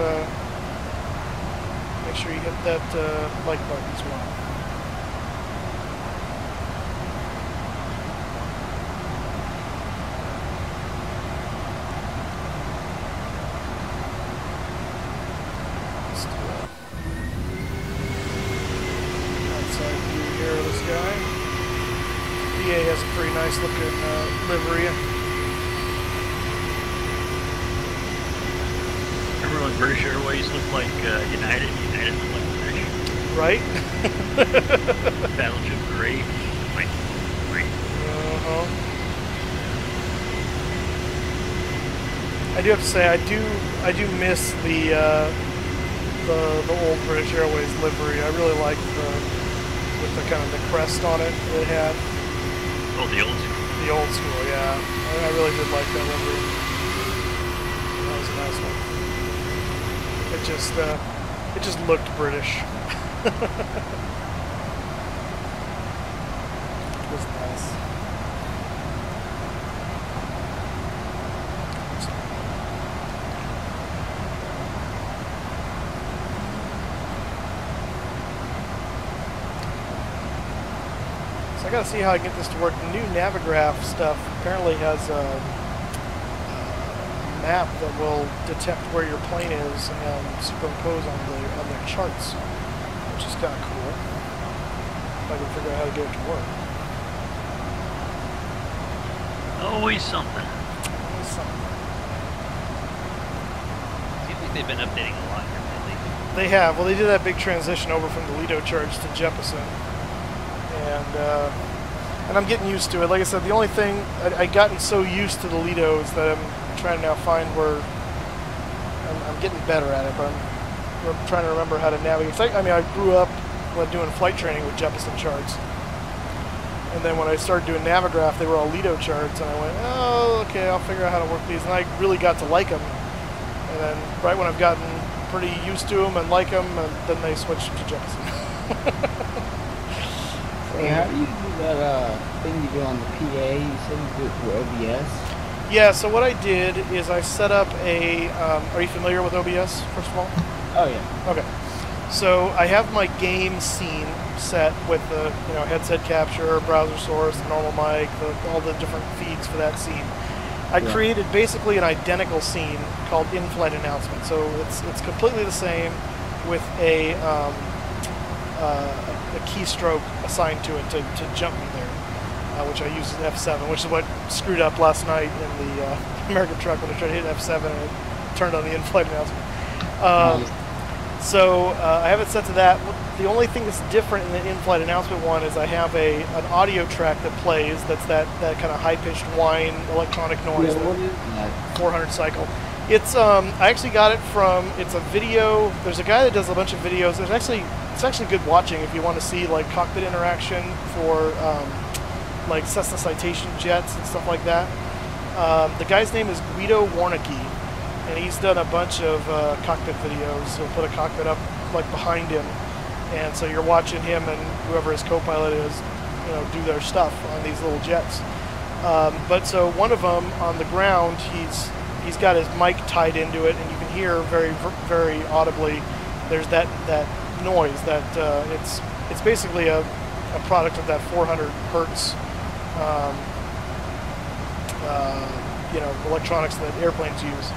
make sure you hit that like button as well. Has a pretty nice looking livery. Remember when British Airways looked like United? United looked like British. Right? Battleship Gray. Like, uh-huh. I do have to say, I do miss the old British Airways livery. I really like with the kind of the crest on it that it had. Oh, the old school. The old school, yeah. I really did like that livery. That was a nice one. It just looked British. It was nice. I gotta see how I get this to work. The new Navigraph stuff apparently has a map that will detect where your plane is and superimpose on the charts, which is kind of cool. If I can figure out how to get it to work. Always something. Always something. Seems like they've been updating a lot here lately. They have. Well, they did that big transition over from the Lido charge to Jeppesen. And I'm getting used to it. Like I said, the only thing I've gotten so used to the Lido is that I'm trying to now find where I'm getting better at it. But I'm trying to remember how to navigate. I mean, I grew up doing flight training with Jeppesen charts, and then when I started doing Navigraph, they were all Lido charts, and I went, oh, okay, I'll figure out how to work these. And I really got to like them. And then right when I've gotten pretty used to them and like them, and then they switched to Jeppesen. Hey, how do you do that thing you do on the PA? You said you do it through OBS? Yeah, so what I did is I set up a, are you familiar with OBS, first of all? Oh, yeah. Okay. So I have my game scene set with the, you know, headset capture, browser source, the normal mic, all the different feeds for that scene. I created basically an identical scene called in-flight announcement. So it's completely the same with a keystroke assigned to it to jump me there. Which I used as F7, which is what screwed up last night in the American truck when I tried to hit F7 and it turned on the in-flight announcement. So I have it set to that. The only thing that's different in the in-flight announcement one is I have an audio track that plays. That's that kind of high-pitched whine electronic noise. Yeah, what is that? 400 cycle. It's I actually got it from. It's a video. There's a guy that does a bunch of videos. It's actually good watching if you want to see like cockpit interaction for. Like Cessna Citation jets and stuff like that. The guy's name is Guido Warnicki, and he's done a bunch of cockpit videos. He'll put a cockpit up like behind him, and so you're watching him and whoever his co-pilot is, you know, do their stuff on these little jets. But so one of them on the ground, he's got his mic tied into it, and you can hear very audibly. There's that noise that it's basically a product of that 400 hertz. You know, electronics that airplanes use,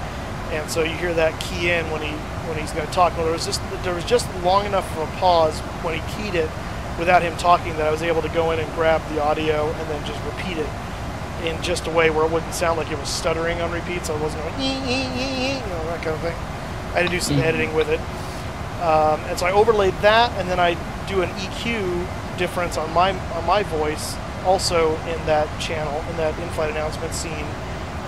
and so you hear that key in when he's going to talk. Well, there was just long enough of a pause when he keyed it without him talking that I was able to go in and grab the audio and then just repeat it in just a way where it wouldn't sound like it was stuttering on repeat, so it wasn't going you know, that kind of thing. I had to do some editing with it, and so I overlaid that, and then I do an EQ difference on my voice. Also in that channel, in that in-flight announcement scene,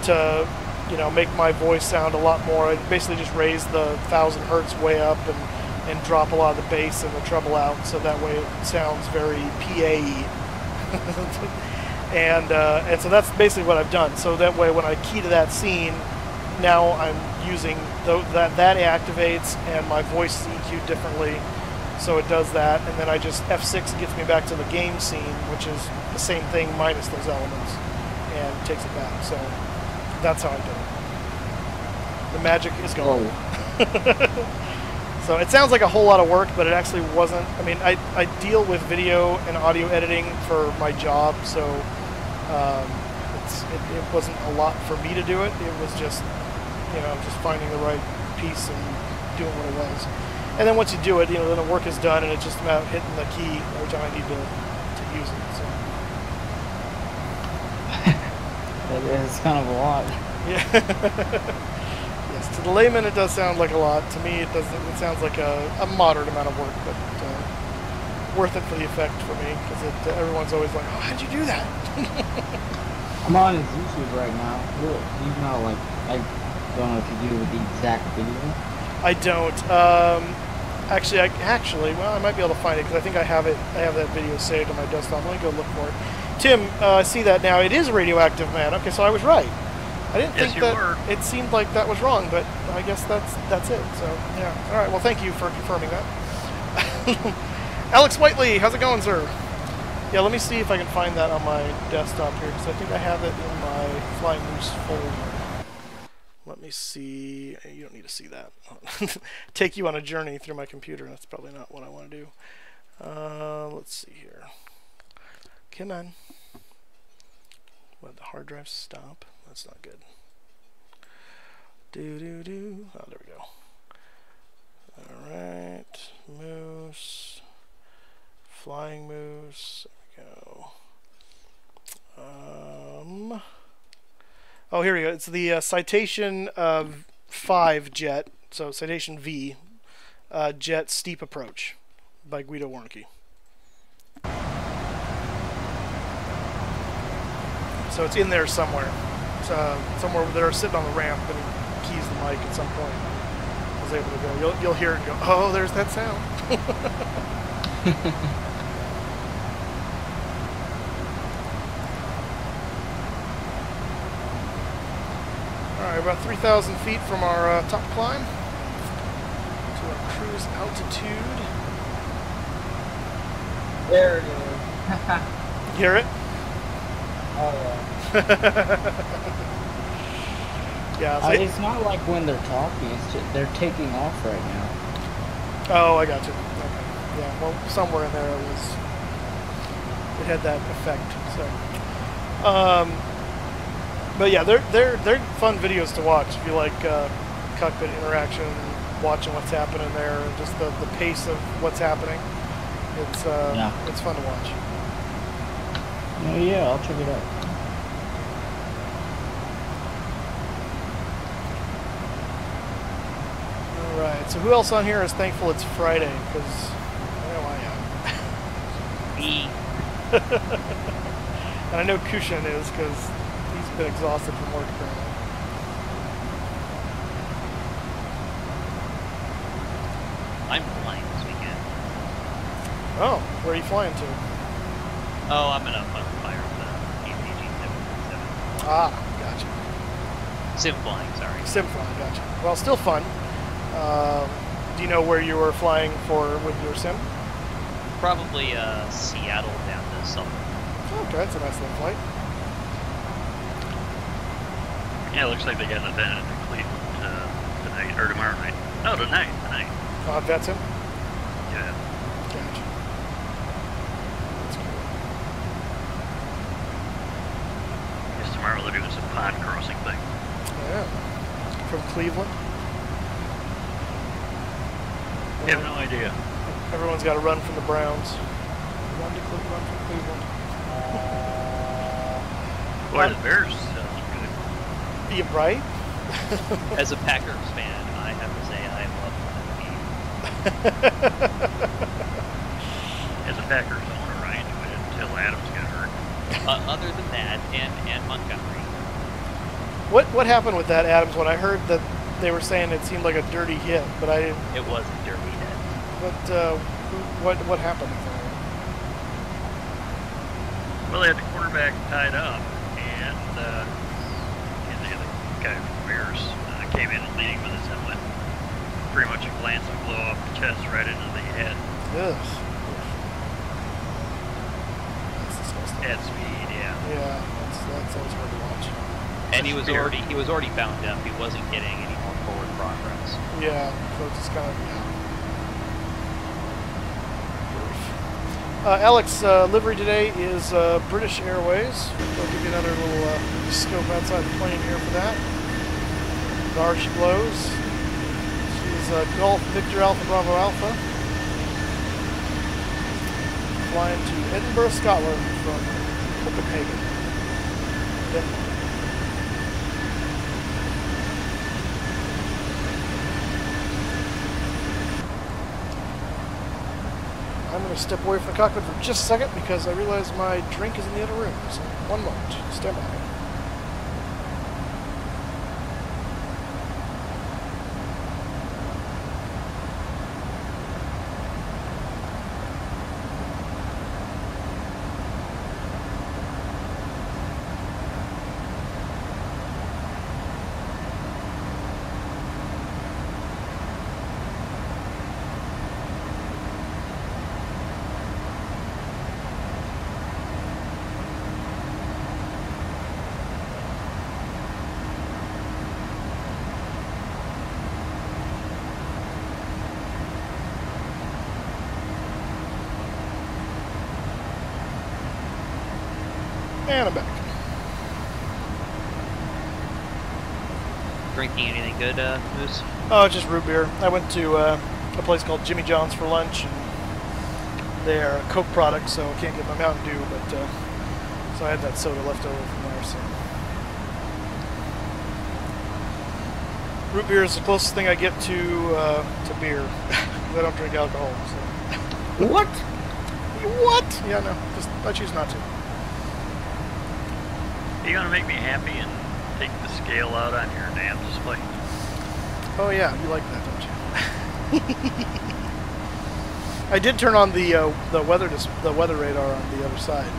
to, you know, make my voice sound a lot more. I basically just raise the 1000 hertz way up and drop a lot of the bass and the treble out, so that way it sounds very PA-y. and so that's basically what I've done. So that way when I key to that scene, now I'm using that activates, and my voice is EQ'd differently. So it does that, and then I just F6 gets me back to the game scene, which is the same thing minus those elements, and takes it back. So that's how I do it. The magic is gone. So it sounds like a whole lot of work, but it actually wasn't. I mean, I deal with video and audio editing for my job, so it wasn't a lot for me to do it. It was just, you know, just finding the right piece and doing what it was. And then once you do it, you know, then the work is done, and it's just about hitting the key every time I need to use it. So. It's kind of a lot. Yeah. Yes, to the layman it does sound like a lot. To me, it doesn't. It sounds like a moderate amount of work, but worth it for the effect for me, because everyone's always like, "Oh, how'd you do that?" I'm on his YouTube right now. Look, he's not like, I don't know if you do with the exact video. I don't. Actually, well, I might be able to find it because I think I have it. I have that video saved on my desktop. Let me go look for it. Tim, I see that now. It is Radioactive Man. Okay, so I was right. I didn't think that. It seemed like that was wrong, but I guess that's it. So yeah. All right. Well, thank you for confirming that. Alex Whiteley, how's it going, sir? Yeah, let me see if I can find that on my desktop here, because I think I have it in my Flying Moose folder. Let me see. You don't need to see that. Take you on a journey through my computer. That's probably not what I want to do. Let's see here. Come on. What, the hard drive stop? That's not good. Do. Oh, there we go. Alright. Moose. Flying Moose. There we go. Oh, here we go. It's the Citation 5 jet, so Citation V jet steep approach by Guido Warnicki. So it's in there somewhere. It's somewhere they're sitting on the ramp, and he keys the mic at some point. I was able to go. You'll hear it and go, oh, there's that sound. Alright, about 3,000 feet from our top climb to our cruise altitude. There it is. Hear it? Oh, yeah. Yeah, so it's not like when they're talking. It's just they're taking off right now. oh, I got you. Okay. Yeah, well, somewhere in there it had that effect. So, but yeah, they're fun videos to watch if you like cockpit interaction, watching what's happening there, and just the pace of what's happening. It's fun to watch. Yeah, I'll check it out. All right. So who else on here is thankful it's Friday? Because I know I am. Me. And I know Kushan is because he's been exhausted from work apparently. I'm flying this weekend. Oh, where are you flying to? Oh, I'm gonna fire the EKCH 737. Ah, gotcha. Sim flying, sorry. Sim flying, gotcha. Well, still fun. Do you know where you were flying for with your sim? Probably Seattle down to Suffolk. Okay, that's a nice little flight. Yeah, it looks like they got an event in Cleveland tonight, or tomorrow night. No, tonight. That's him? Yeah. Gotcha. That's cool. I guess tomorrow they're doing some pond crossing thing. Yeah. From Cleveland? I have no idea. Everyone's got to run from the Browns. Run from Cleveland. Boy, the Bears sound good. Yeah, right? As a Packers fan, I have to say I love that game. As a Packers owner, I enjoyed it until Adams got hurt. Other than that, and Montgomery. What happened with that, Adams? When I heard that they were saying it seemed like a dirty hit, but I didn't. It was a dirty hit. But what happened with that? Well, they had the quarterback tied up, and the guy from the Bears came in leading with his helmet. Pretty much a glance and blow off the chest right into the head. Ugh. That's disgusting. At speed, yeah. Yeah, that's always hard to watch. And he was already bound up. He wasn't getting any more forward progress. Yeah, so it's just kind of, yeah. Alex, livery today is British Airways. I'll give you another little scope outside the plane here for that. There she blows. She's Golf Victor Alpha Bravo Alpha. Flying to Edinburgh, Scotland from Copenhagen, Denmark. I'm going to step away from the cockpit for just a second because I realize my drink is in the other room. So, one moment. Stand by. And I'm back. Drinking anything good, Moose? Oh, just root beer. I went to a place called Jimmy John's for lunch, and they are a Coke product, so I can't get my Mountain Dew, but so I had that soda left over from there. So root beer is the closest thing I get to beer. I don't drink alcohol. So. What? What? Yeah, no. Just I choose not to. Are you going to make me happy and take the scale out on your damn display? Oh yeah, you like that, don't you? I did turn on the weather radar on the other side.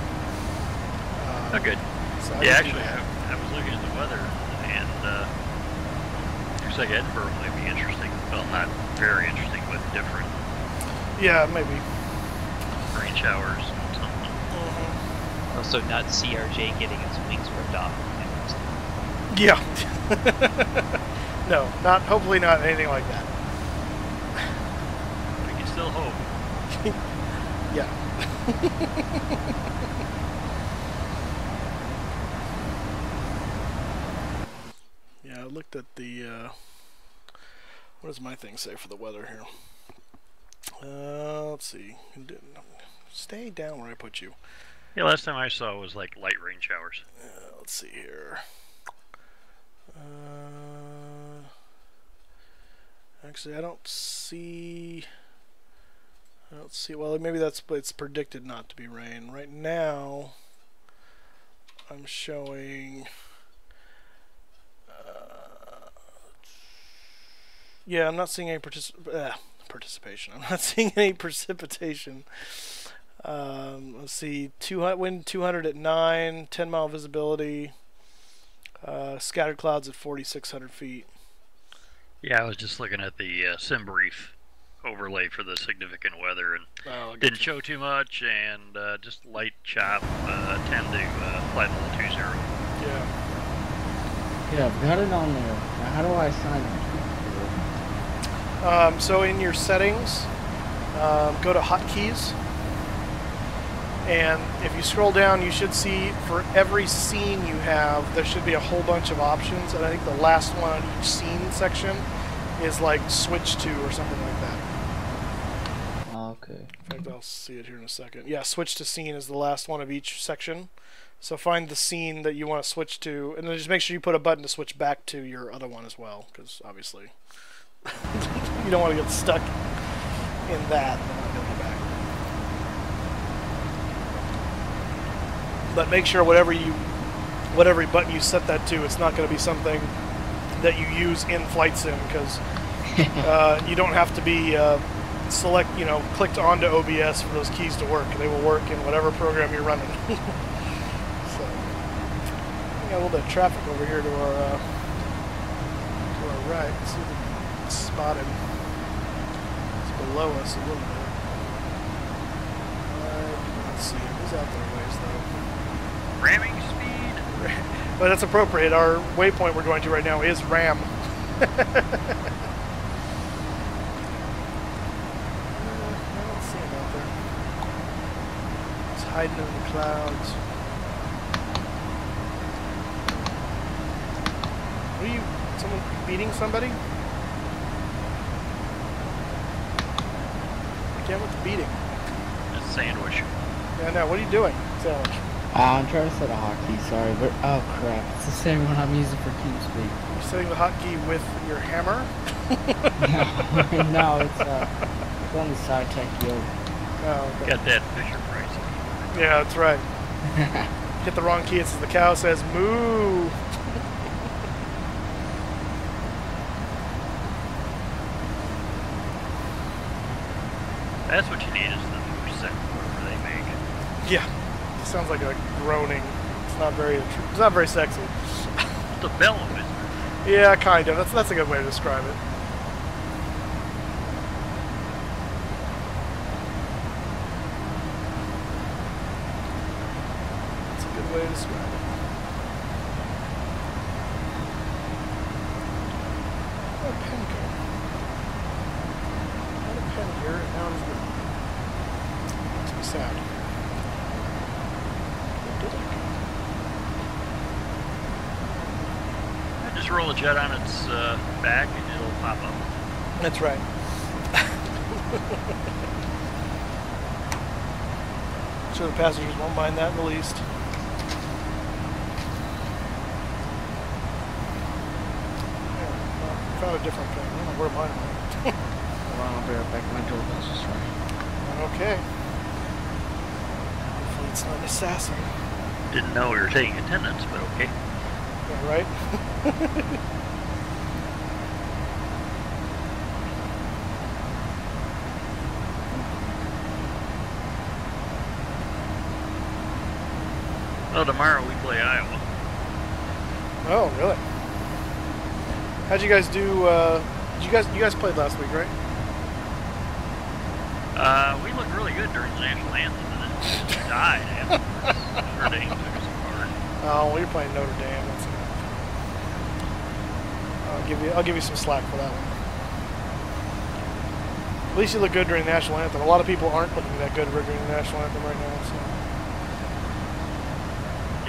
Oh, good. So Yeah, actually, I was looking at the weather, and looks like Edinburgh might be interesting. Well, not very interesting, but different. Yeah, maybe. Rain showers and something. Also, not CRJ getting his wings ripped off. Yeah. No, not. Hopefully not anything like that. We can still hope. Yeah. Yeah, I looked at the. What does my thing say for the weather here? Let's see. Stay down where I put you. Yeah, last time I saw it was like light rain showers. Let's see here. Actually, I don't see. Well, maybe it's predicted not to be rain. Right now, I'm showing. Yeah, I'm not seeing any participation. I'm not seeing any precipitation. Let's see. Wind 200 at 9, 10-mile visibility. Scattered clouds at 4,600 feet. Yeah, I was just looking at the sim brief overlay for the significant weather, and didn't show too much, and just light chop, 10 to flight level 20. Yeah. Yeah, I've got it on there. Now, how do I assign it? So in your settings, go to hotkeys, and if you scroll down, you should see for every scene you have, there should be a whole bunch of options, and I think the last one on each scene section is like switch to or something like that. Okay. In fact, I'll see it here in a second. Yeah, switch to scene is the last one of each section. So find the scene that you want to switch to, and then just make sure you put a button to switch back to your other one as well, because obviously you don't want to get stuck in that and not be able to get back. But make sure whatever button you set that to, it's not going to be something that you use in Flight Sim, because you don't have to be clicked onto OBS for those keys to work. They will work in whatever program you're running. So, we got a little bit of traffic over here to our right. Let's see if we can spot him. It's below us a little bit. Let's see him. He's out there a ways though. Ramming speed. But that's appropriate. Our waypoint we're going to right now is Ram. I don't see him out there. He's hiding in the clouds. What are you? Someone beating somebody? Again with the beating. A sandwich. Yeah, no. What are you doing? Sandwich. I'm trying to set a hotkey, sorry, but oh crap, it's the same one I'm using for TeamSpeak. You're setting the hotkey with your hammer? No, it's on the side tech yoke. Oh, okay. Got that Fisher Price. Yeah, that's right. Hit the wrong key, it says the cow says moo. That's what you need is the moose set, whatever they make. Yeah. Sounds like a groaning. It's not very sexy. The bellow, isn't it? Yeah, kind of. That's a good way to describe it. That's a good way to describe it. Where'd a pen go? I had a pen here and now it's gone. Makes me sad. Just roll a jet on its back and it'll pop up. That's right. I'm sure the passengers won't mind that in the least. Yeah, well, found a different pen. I don't know where mine went. Hold on, I'll be right back. My doorbell's just ringing. Okay. Hopefully it's not an assassin. Didn't know we were taking attendance, but okay. Yeah, right? Well, tomorrow we play Iowa. Oh, really? How'd you guys do? You guys played last week, right? We looked really good during the national anthem, and then just died afterwards. Notre Dame took us apart. Oh, well, you're playing Notre Dame. That's enough. I'll give you some slack for that one. At least you look good during the national anthem. A lot of people aren't looking that good during the national anthem right now. So.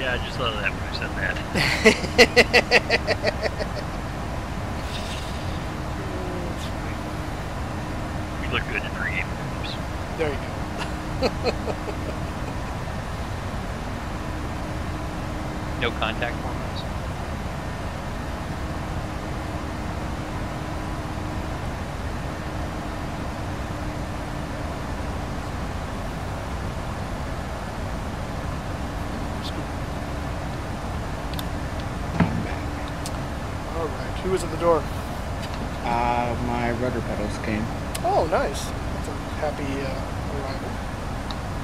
Yeah, I just thought of that when you said that. You look good in pregame groups. There you go. No contact formats. Alright, who was at the door? My rudder pedals came. Oh, nice. That's a happy arrival.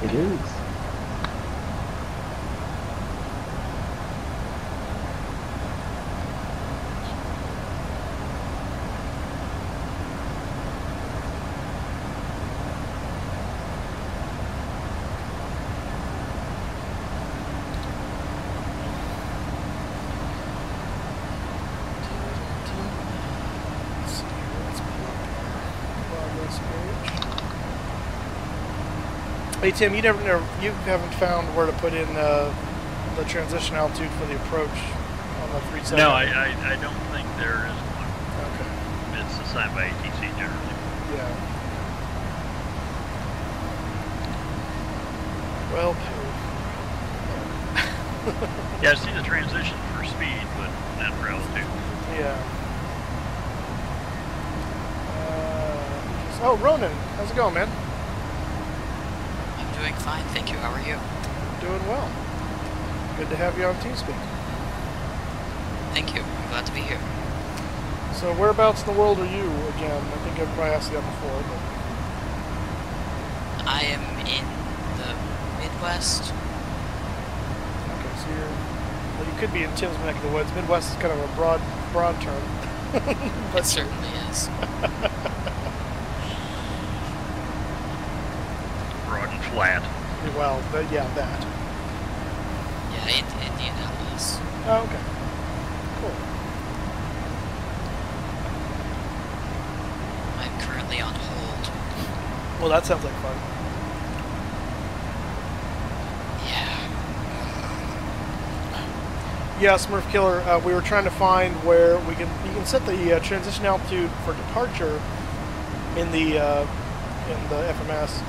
It is. Hey Tim, you haven't found where to put in the transition altitude for the approach on the 37? No, I don't think there is one. Okay. It's assigned by ATC generally. Yeah. Well. Yeah, I see the transition for speed, but not for altitude. Yeah. Oh, Ronan, how's it going, man? Doing fine, thank you. How are you? Doing well. Good to have you on TeamSpeak. Thank you. I'm glad to be here. So whereabouts in the world are you again? I think I've probably asked you that before. But... I am in the Midwest. Okay, so well, you could be in Tim's neck of the woods. Midwest is kind of a broad term. It certainly is. Flat. Well, yeah, that. Yeah, Indianapolis. Oh, okay. Cool. I'm currently on hold. Well, that sounds like fun. Yeah. Yeah, Smurf Killer, we were trying to find where you can set the transition altitude for departure in the FMS.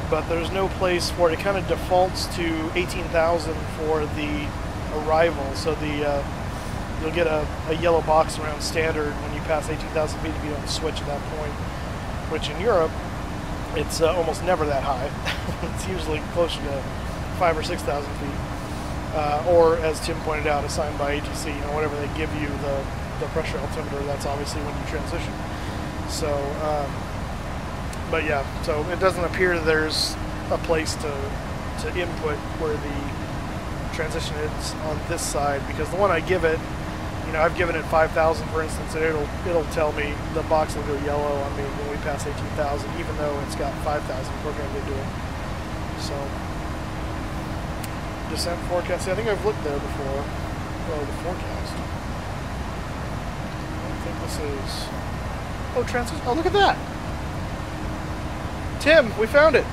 But there's no place for it. It kind of defaults to 18,000 for the arrival. So you'll get a yellow box around standard when you pass 18,000 feet if you don't switch at that point. Which in Europe, it's almost never that high. It's usually closer to 5,000 or 6,000 feet. Or as Tim pointed out, assigned by ATC. Whatever they give you the pressure altimeter, that's obviously when you transition. So. But yeah, so it doesn't appear there's a place to input where the transition is on this side, because the one I give it, I've given it 5,000 for instance, and it'll tell me, the box will go yellow on me when we pass 18,000, even though it's got 5,000 programmed into it. So, descent forecast. See, I think I've looked there before. Oh, the forecast. I think this is. Oh, transition. Oh, look at that. Tim, we found it.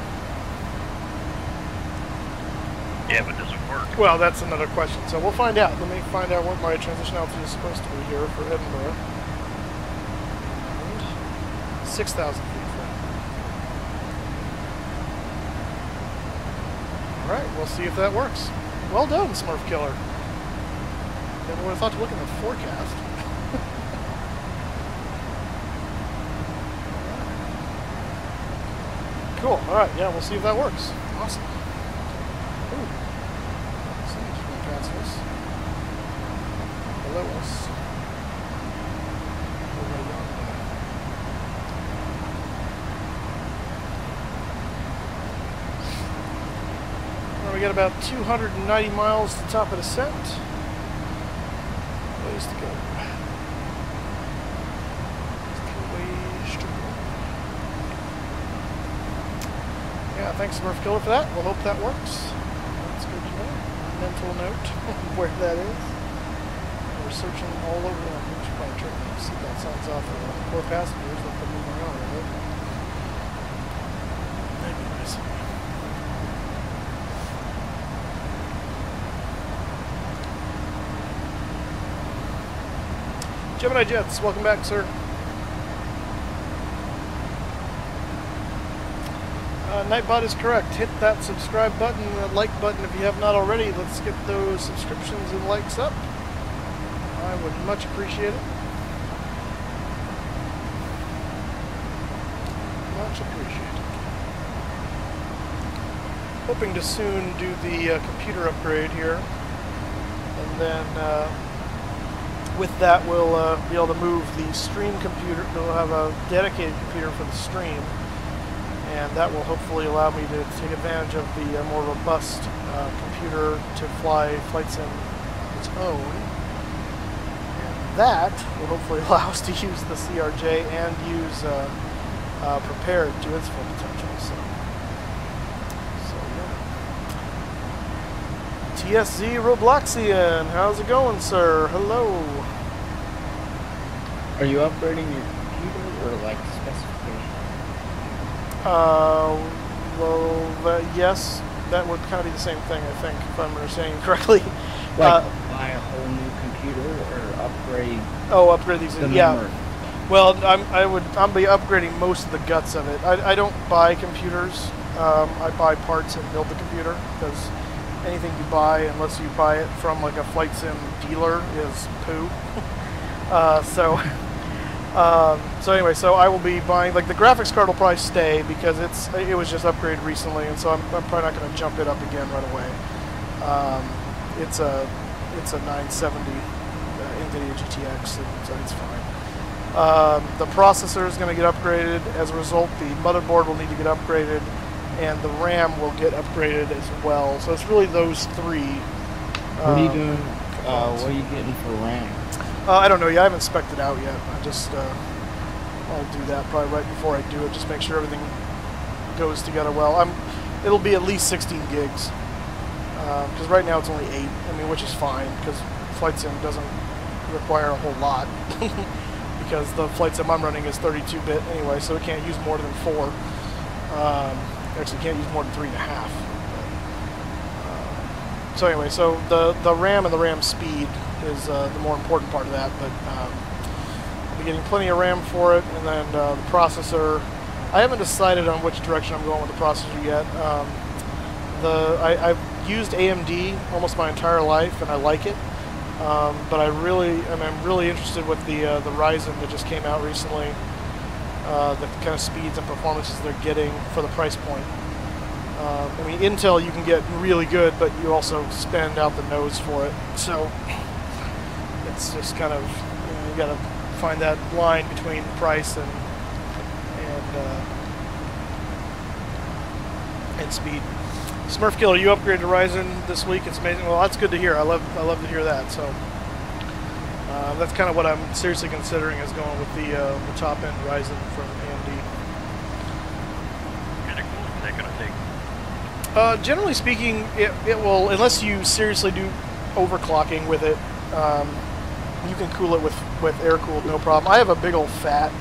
Yeah, but does it work? Well, that's another question. So we'll find out. Let me find out what my transition altitude is supposed to be here for Edinburgh. And 6,000 feet from. All right, we'll see if that works. Well done, Smurf Killer. Never would have thought to look at the forecast. Cool. All right. Yeah, we'll see if that works. Awesome. Ooh. So just going past us. Below us. Over yonder. Well, we got about 290 miles to the top of the descent. Ways to go. Yeah, thanks Smurf Killer for that. We'll hope that works. That's good to know. Mental note where that is. We're searching all over the language. Probably try to see Sounds awful. Poor passengers with them moving around a bit. That'd be nice. Gemini Jets, welcome back, sir. NightBot is correct. Hit that subscribe button, that like button if you have not already. Let's get those subscriptions and likes up. I would much appreciate it. Much appreciated. Hoping to soon do the computer upgrade here. And then with that we'll be able to move the stream computer. We'll have a dedicated computer for the stream. And that will hopefully allow me to take advantage of the more robust computer to fly Flight Sim on its own. And that will hopefully allow us to use the CRJ and use Prepared to its full potential. So yeah. TSZ Robloxian, how's it going, sir? Hello. Are you upgrading your computer or like specifications? Well, yes, that would kind of be the same thing, I think, if I'm understanding correctly. Like buy a whole new computer or upgrade? Oh, upgrade these. Yeah. Memory. Well, I'll be upgrading most of the guts of it. I don't buy computers. I buy parts and build the computer because anything you buy, unless you buy it from like a Flight Sim dealer, is poo. So anyway, so I will be buying, like, the graphics card will probably stay because it was just upgraded recently, and so I'm probably not going to jump it up again right away. It's a 970 NVIDIA GTX, so it's fine. The processor is going to get upgraded. As a result, the motherboard will need to get upgraded, and the RAM will get upgraded as well. So it's really those three. What are you doing? What are you getting for RAM? I don't know yet. I haven't spec'd it out yet. I'll do that probably right before I do it. Just make sure everything goes together well. It'll be at least 16 gigs. Because right now it's only 8. I mean, which is fine because Flight Sim doesn't require a whole lot. Because the Flight Sim I'm running is 32-bit anyway, so it can't use more than 4. Actually, can't use more than 3.5. So anyway, so the RAM and the RAM speed is the more important part of that, but I'll be getting plenty of RAM for it, and then the processor. I haven't decided on which direction I'm going with the processor yet. I've used AMD almost my entire life, and I like it, but I'm really interested with the Ryzen that just came out recently. The kind of speeds and performances they're getting for the price point. I mean, Intel you can get really good, but you also spend out the nose for it. So it's just kind of, you got to find that line between price and speed. Smurf Killer, you upgraded to Ryzen this week. It's amazing. Well, that's good to hear. I love to hear that. So that's kind of what I'm seriously considering, is going with the top end Ryzen from AMD. Kind of cool. What's that going to take? Generally speaking, it will, unless you seriously do overclocking with it, you can cool it with air cooled, no problem. I have a big old fat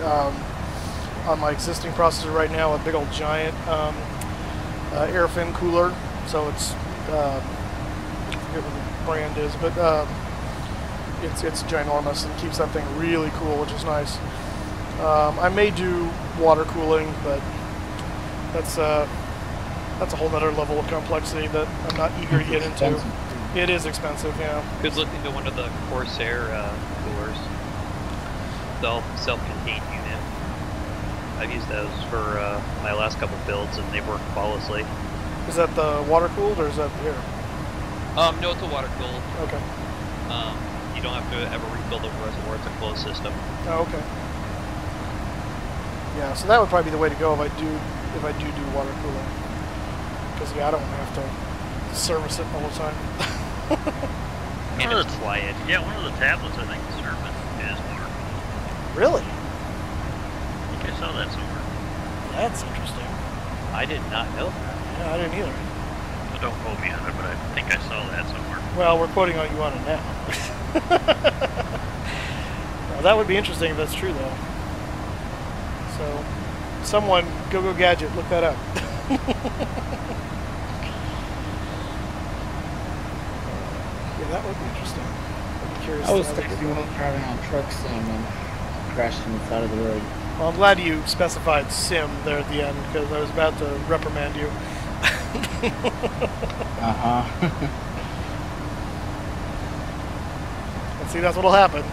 on my existing processor right now, a big old giant air fin cooler. So it's I forget what the brand is, but it's ginormous and keeps that thing really cool, which is nice. I may do water cooling, but that's a whole other level of complexity that I'm not eager to get into. It is expensive, yeah. Could look into one of the Corsair coolers. Self-contained unit. I've used those for my last couple builds, and they've worked flawlessly. Is that the water cooled or is that the air? No, it's a water cooled. Okay. You don't have to ever refill the reservoir. It's a closed system. Oh, okay. Yeah, so that would probably be the way to go if I do water cooling. Because yeah, I don't have to service it all the time. And it's quiet. Yeah, one of the tablets I think the service is water. Really? I think I saw that somewhere. That's interesting. I did not know that. Yeah, I didn't either. Well, don't quote me on it, but I think I saw that somewhere. Well, we're quoting on you on it now. Well, that would be interesting if that's true, though. So, someone, Go Gadget, look that up. Yeah, that would be interesting. I'd be curious. I was texting while driving on truck sim and crashed on the side of the road. Well, I'm glad you specified sim there at the end, because I was about to reprimand you. And see, that's what'll happen.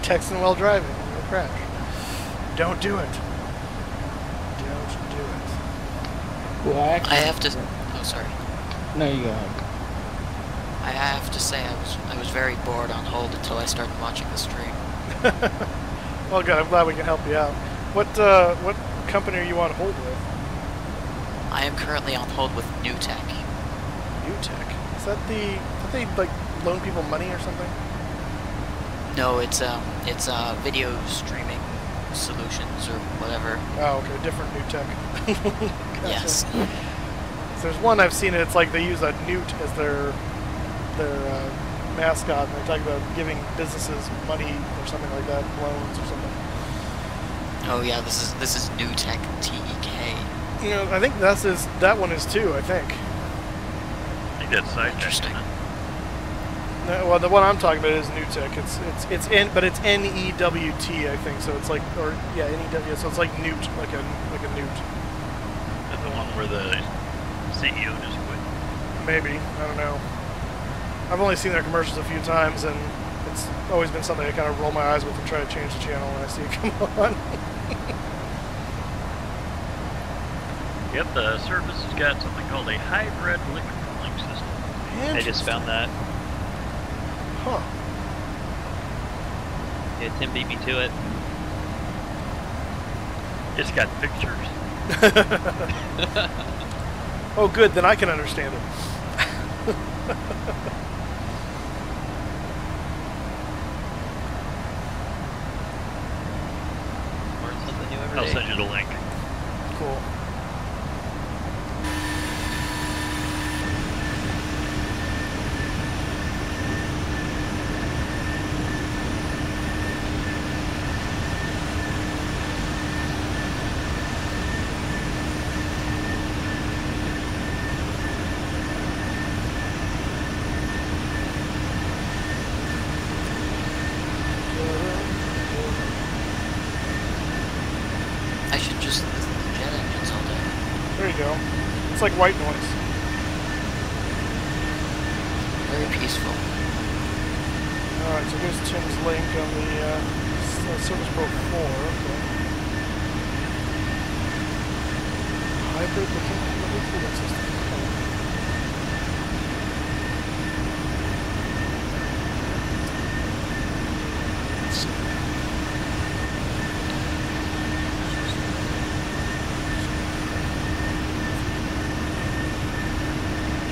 Texting while driving, you'll crash. Don't do it. Don't do it. Well, I have to. Oh, sorry. No, you go ahead. I have to say I was very bored on hold until I started watching the stream. Well, good. I'm glad we can help you out. What company are you on hold with? I am currently on hold with New Tech. New Tech? Is that the? Did they like loan people money or something? No, it's video streaming solutions or whatever. Oh, okay, different New Tech. Gotcha. Yes. So there's one I've seen. It's like they use a newt as their mascot, and they're talking about giving businesses money or something like that, loans or something. Oh yeah, this is New Tech TEK. You know, I think that one is too. I think. I think that's side Interesting. No, well, the one I'm talking about is New Tech. But it's NEWT, I think. So it's like, or yeah, NEW. So it's like newt, like a newt. That's the one where the CEO just quit. Maybe, I don't know. I've only seen their commercials a few times, and it's always been something I kind of roll my eyes with and try to change the channel when I see it come on. Yep, the Surface has got something called a hybrid liquid cooling system. I just found that. Huh. Yeah, Tim beat me to it. It's got pictures. Oh, good. Then I can understand it. Learn something new every I'll day. send you the link. Cool. I should just listen to jet engines all day. There you go. It's like white noise. Very peaceful. Alright, so here's Tim's link on the Surface Pro 4. Okay. Hybrid liquid cooling system. Okay. Let's see.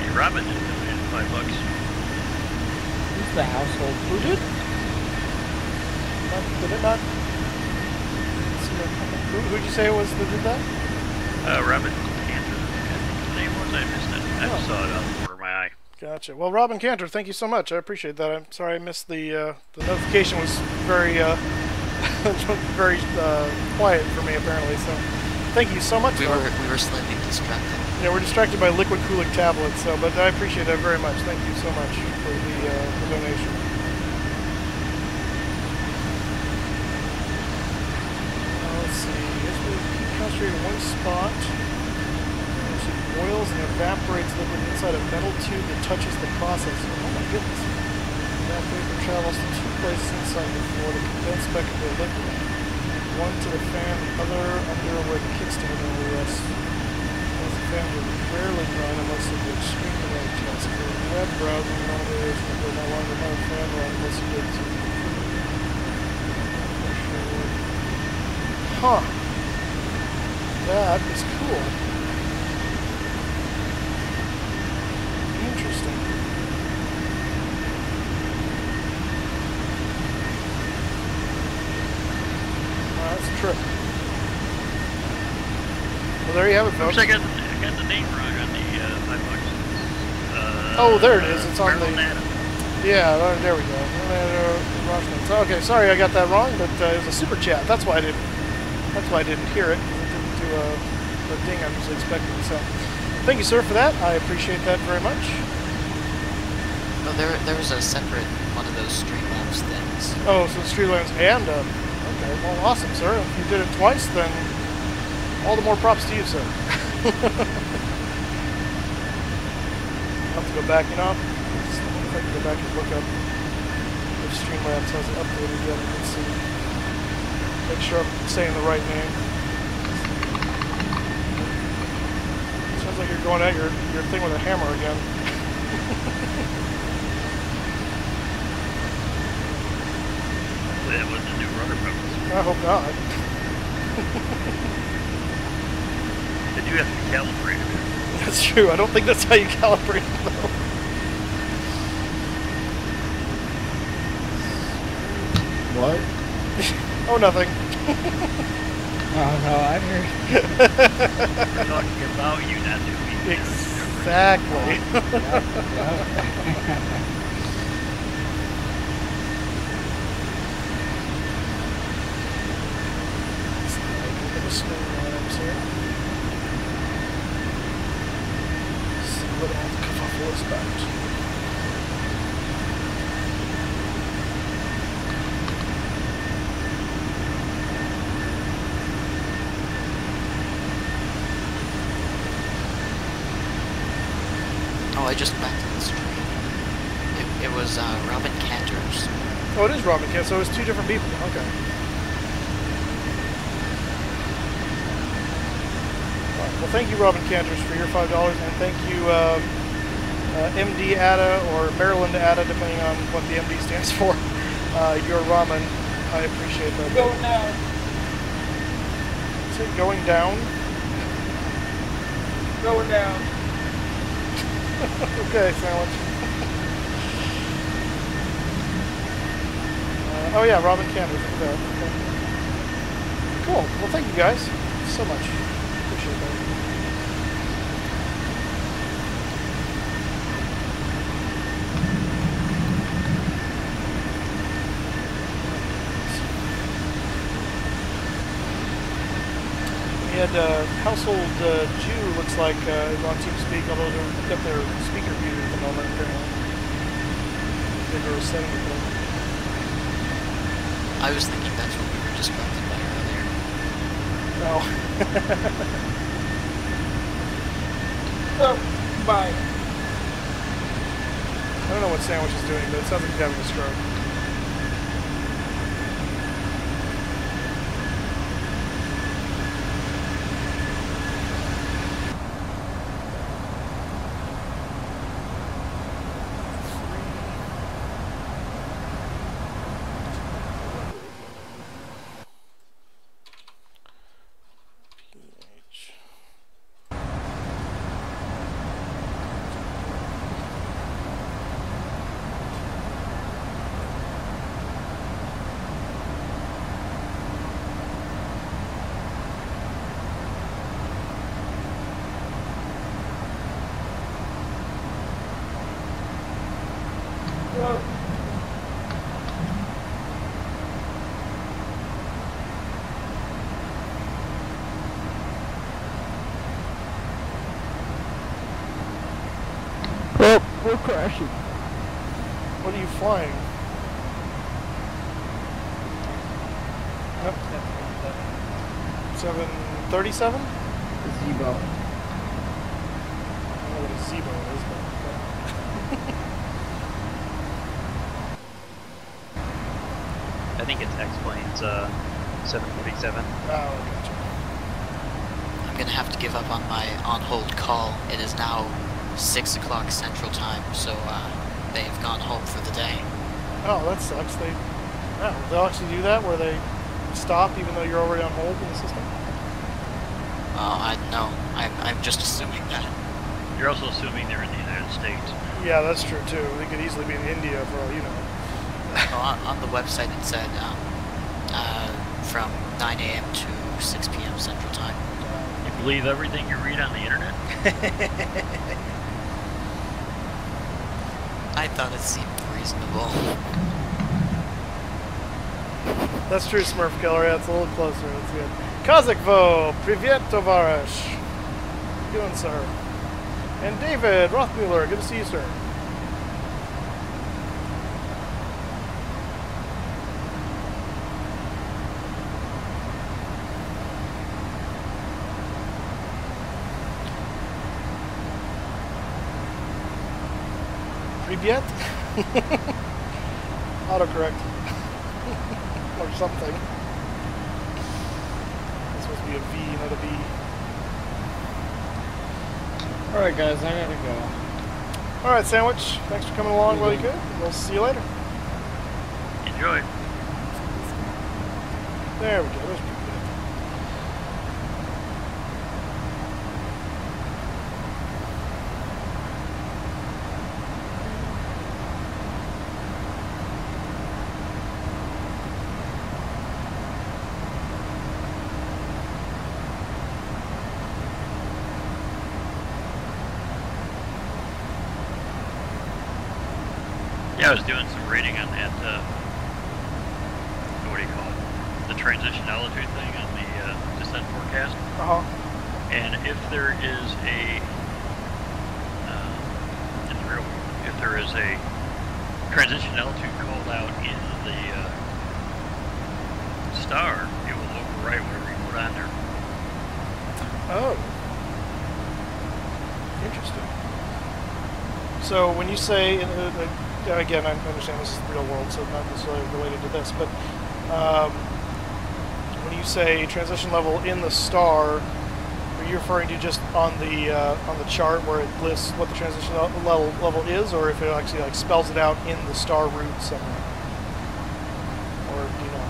Hey, Robin just donated $5. Who's the household? Who did? Did it not? Who'd you say it was that did that? Robin Cantor. His name was, I missed it. I just saw it out of the corner of my eye. Gotcha. Well, Robin Cantor, thank you so much. I appreciate that. I'm sorry I missed the notification was very very quiet for me apparently. So thank you so much. We were slightly distracted. Yeah, we're distracted by liquid cooling tablets. So, but I appreciate that very much. Thank you so much for the donation. Let's see. Concentrated in one spot. It boils and evaporates liquid inside a metal tube that touches the processor. Oh my goodness. That vapor travels to two places inside the floor to condense back into a liquid. One to the fan, the other under where the kickstand normally rests. As the fan would rarely run unless it would extremely low test. For web browsing, monitors would no longer have a fan run unless you did to. Huh. That is cool. Interesting. That's a trip. Well, there you have it, folks. Oops, I got the name wrong on the $5. Oh, there it is. It's on Maryland the. Addon. Yeah, there we go. Okay, sorry I got that wrong, but it was a super chat. That's why I didn't hear it. It didn't do the ding I'm usually expecting. So, thank you, sir, for that. I appreciate that very much. Oh, there was a separate one of those Streamlabs things. Oh, so Streamlabs and okay, well, awesome, sir. If you did it twice, then all the more props to you, sir. I'll have to go back, you know. If I can go back and look up if Streamlabs hasn't updated yet. Let's see. Make sure I'm saying the right name. Sounds like you're going at your thing with a hammer again. That wasn't a new rudder pumps. I hope not. They do have to be calibrated. That's true. I don't think that's how you calibrate it, though. What? Oh, nothing. Oh no, I heard. We're talking about you, not doing it. Exactly. Oh, I just back to the stream. It was Robin Cantor's. Oh, it is Robin Cantor, so it was two different people. Okay. Right. Well, thank you, Robin Cantors, for your $5, and thank you, MD Addon or Maryland Addon, depending on what the MD stands for. Your ramen, I appreciate that. Going down. Is it going down? Going down. Okay, sandwich. Oh yeah, Robin Cantor. Okay. Cool. Well, thank you guys so much. Appreciate that. We had Household Jew, looks like, is on TeamSpeak, although they've got their speaker muted at the moment, apparently. They were setting it though. I was thinking that's what we were distracted by earlier. No. Oh, bye. I don't know what Sandwich is doing, but it sounds like he's having a stroke. Oh, we're crashing. What are you flying? Nope. 737? Zebo. I don't know what a Zebo is, but... I think it's X-Plane's 747. Oh, gotcha. I'm gonna have to give up on my on-hold call. It is now 6 o'clock Central Time, so they've gone home for the day. Oh, that sucks. They'll actually do that where they stop even though you're already on hold in the system? I don't know. I'm just assuming that. You're also assuming they're in the United States. Yeah, that's true too. They could easily be in India for all you know. Well, on the website it said from 9 a.m. to 6 p.m. Central Time. You believe everything you read on the internet? I thought it seemed reasonable. That's true, Smurf Killer. Yeah, it's a little closer. That's good. Kazakvo, Privyet Tovarish. How you doing, sir? And David Rothmuller, good to see you, sir. Privyet? Autocorrect. Or something. It's supposed to be a V, not a B. Alright guys, I gotta go. Alright, Sandwich. Thanks for coming along while you could. We'll see you later. Enjoy. There we go. There's pretty good. Yeah, I was doing some reading on that, what do you call it? The transition altitude thing on the descent forecast. Uh-huh. And if there is a, in the real world, if there is a transition altitude called out in the star, it will overwrite whatever you put on there. Oh. Interesting. So when you say, again, I understand this is the real world, so not necessarily related to this, but when you say transition level in the star, are you referring to just on the chart where it lists what the transition level is, or if it actually like spells it out in the star route somewhere? Or do you know?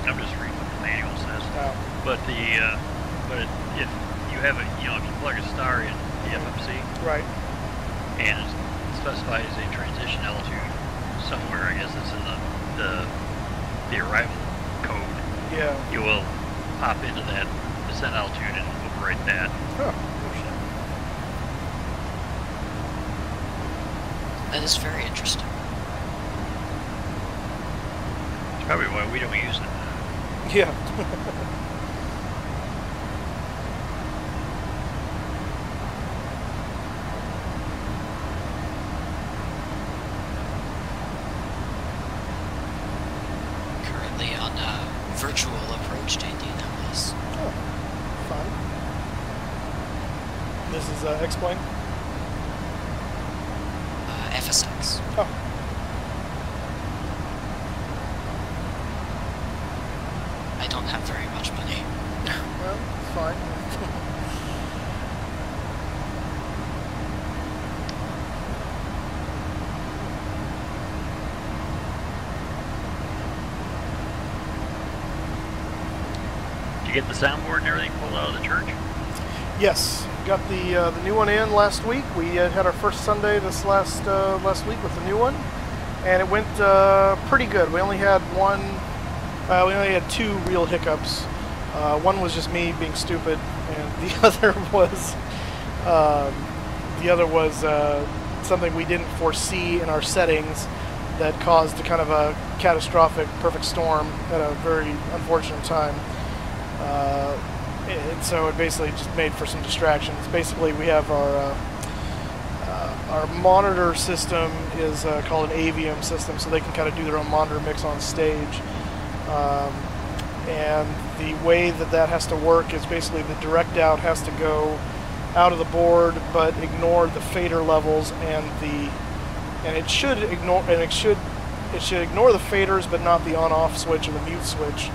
I'm just reading what the manual says. Oh. But if you have a, if you plug a star in the FMC, Right. and it specifies a transition altitude somewhere, I guess it's in the arrival code. Yeah. You will hop into that descent altitude and overwrite that. Huh. That is very interesting. It's probably why we don't use it. Yeah. Currently on virtual approach to Indianapolis. Oh, fun. This is X-Plane? FSX. Oh. I don't have very much money. Well, it's fine. Did you get the soundboard and everything pulled out of the church? Yes, got the new one in last week. We had our first Sunday this last week with the new one, and it went pretty good. We only had two real hiccups. One was just me being stupid, and the other was something we didn't foresee in our settings that caused a kind of a catastrophic perfect storm at a very unfortunate time. And so it basically just made for some distractions. Basically, we have our monitor system is called an Avium system, so they can kind of do their own monitor mix on stage. And the way that has to work is basically the direct out has to go out of the board, but ignore the fader levels it should ignore the faders, but not the on-off switch or the mute switch.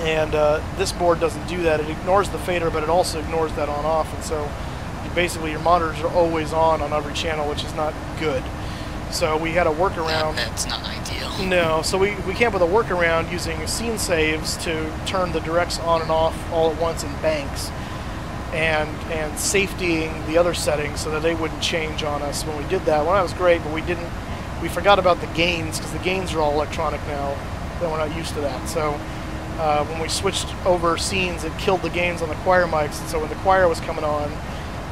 And this board doesn't do that. It ignores the fader, but it also ignores that on-off, and so basically your monitors are always on every channel, which is not good. So we had a workaround. That's not ideal. No, so we came up with a workaround using scene saves to turn the directs on and off all at once in banks, and safetying the other settings so that they wouldn't change on us when we did that. Well, that was great, but we forgot about the gains, because the gains are all electronic now, and we're not used to that. So when we switched over scenes, it killed the gains on the choir mics, and so when the choir was coming on,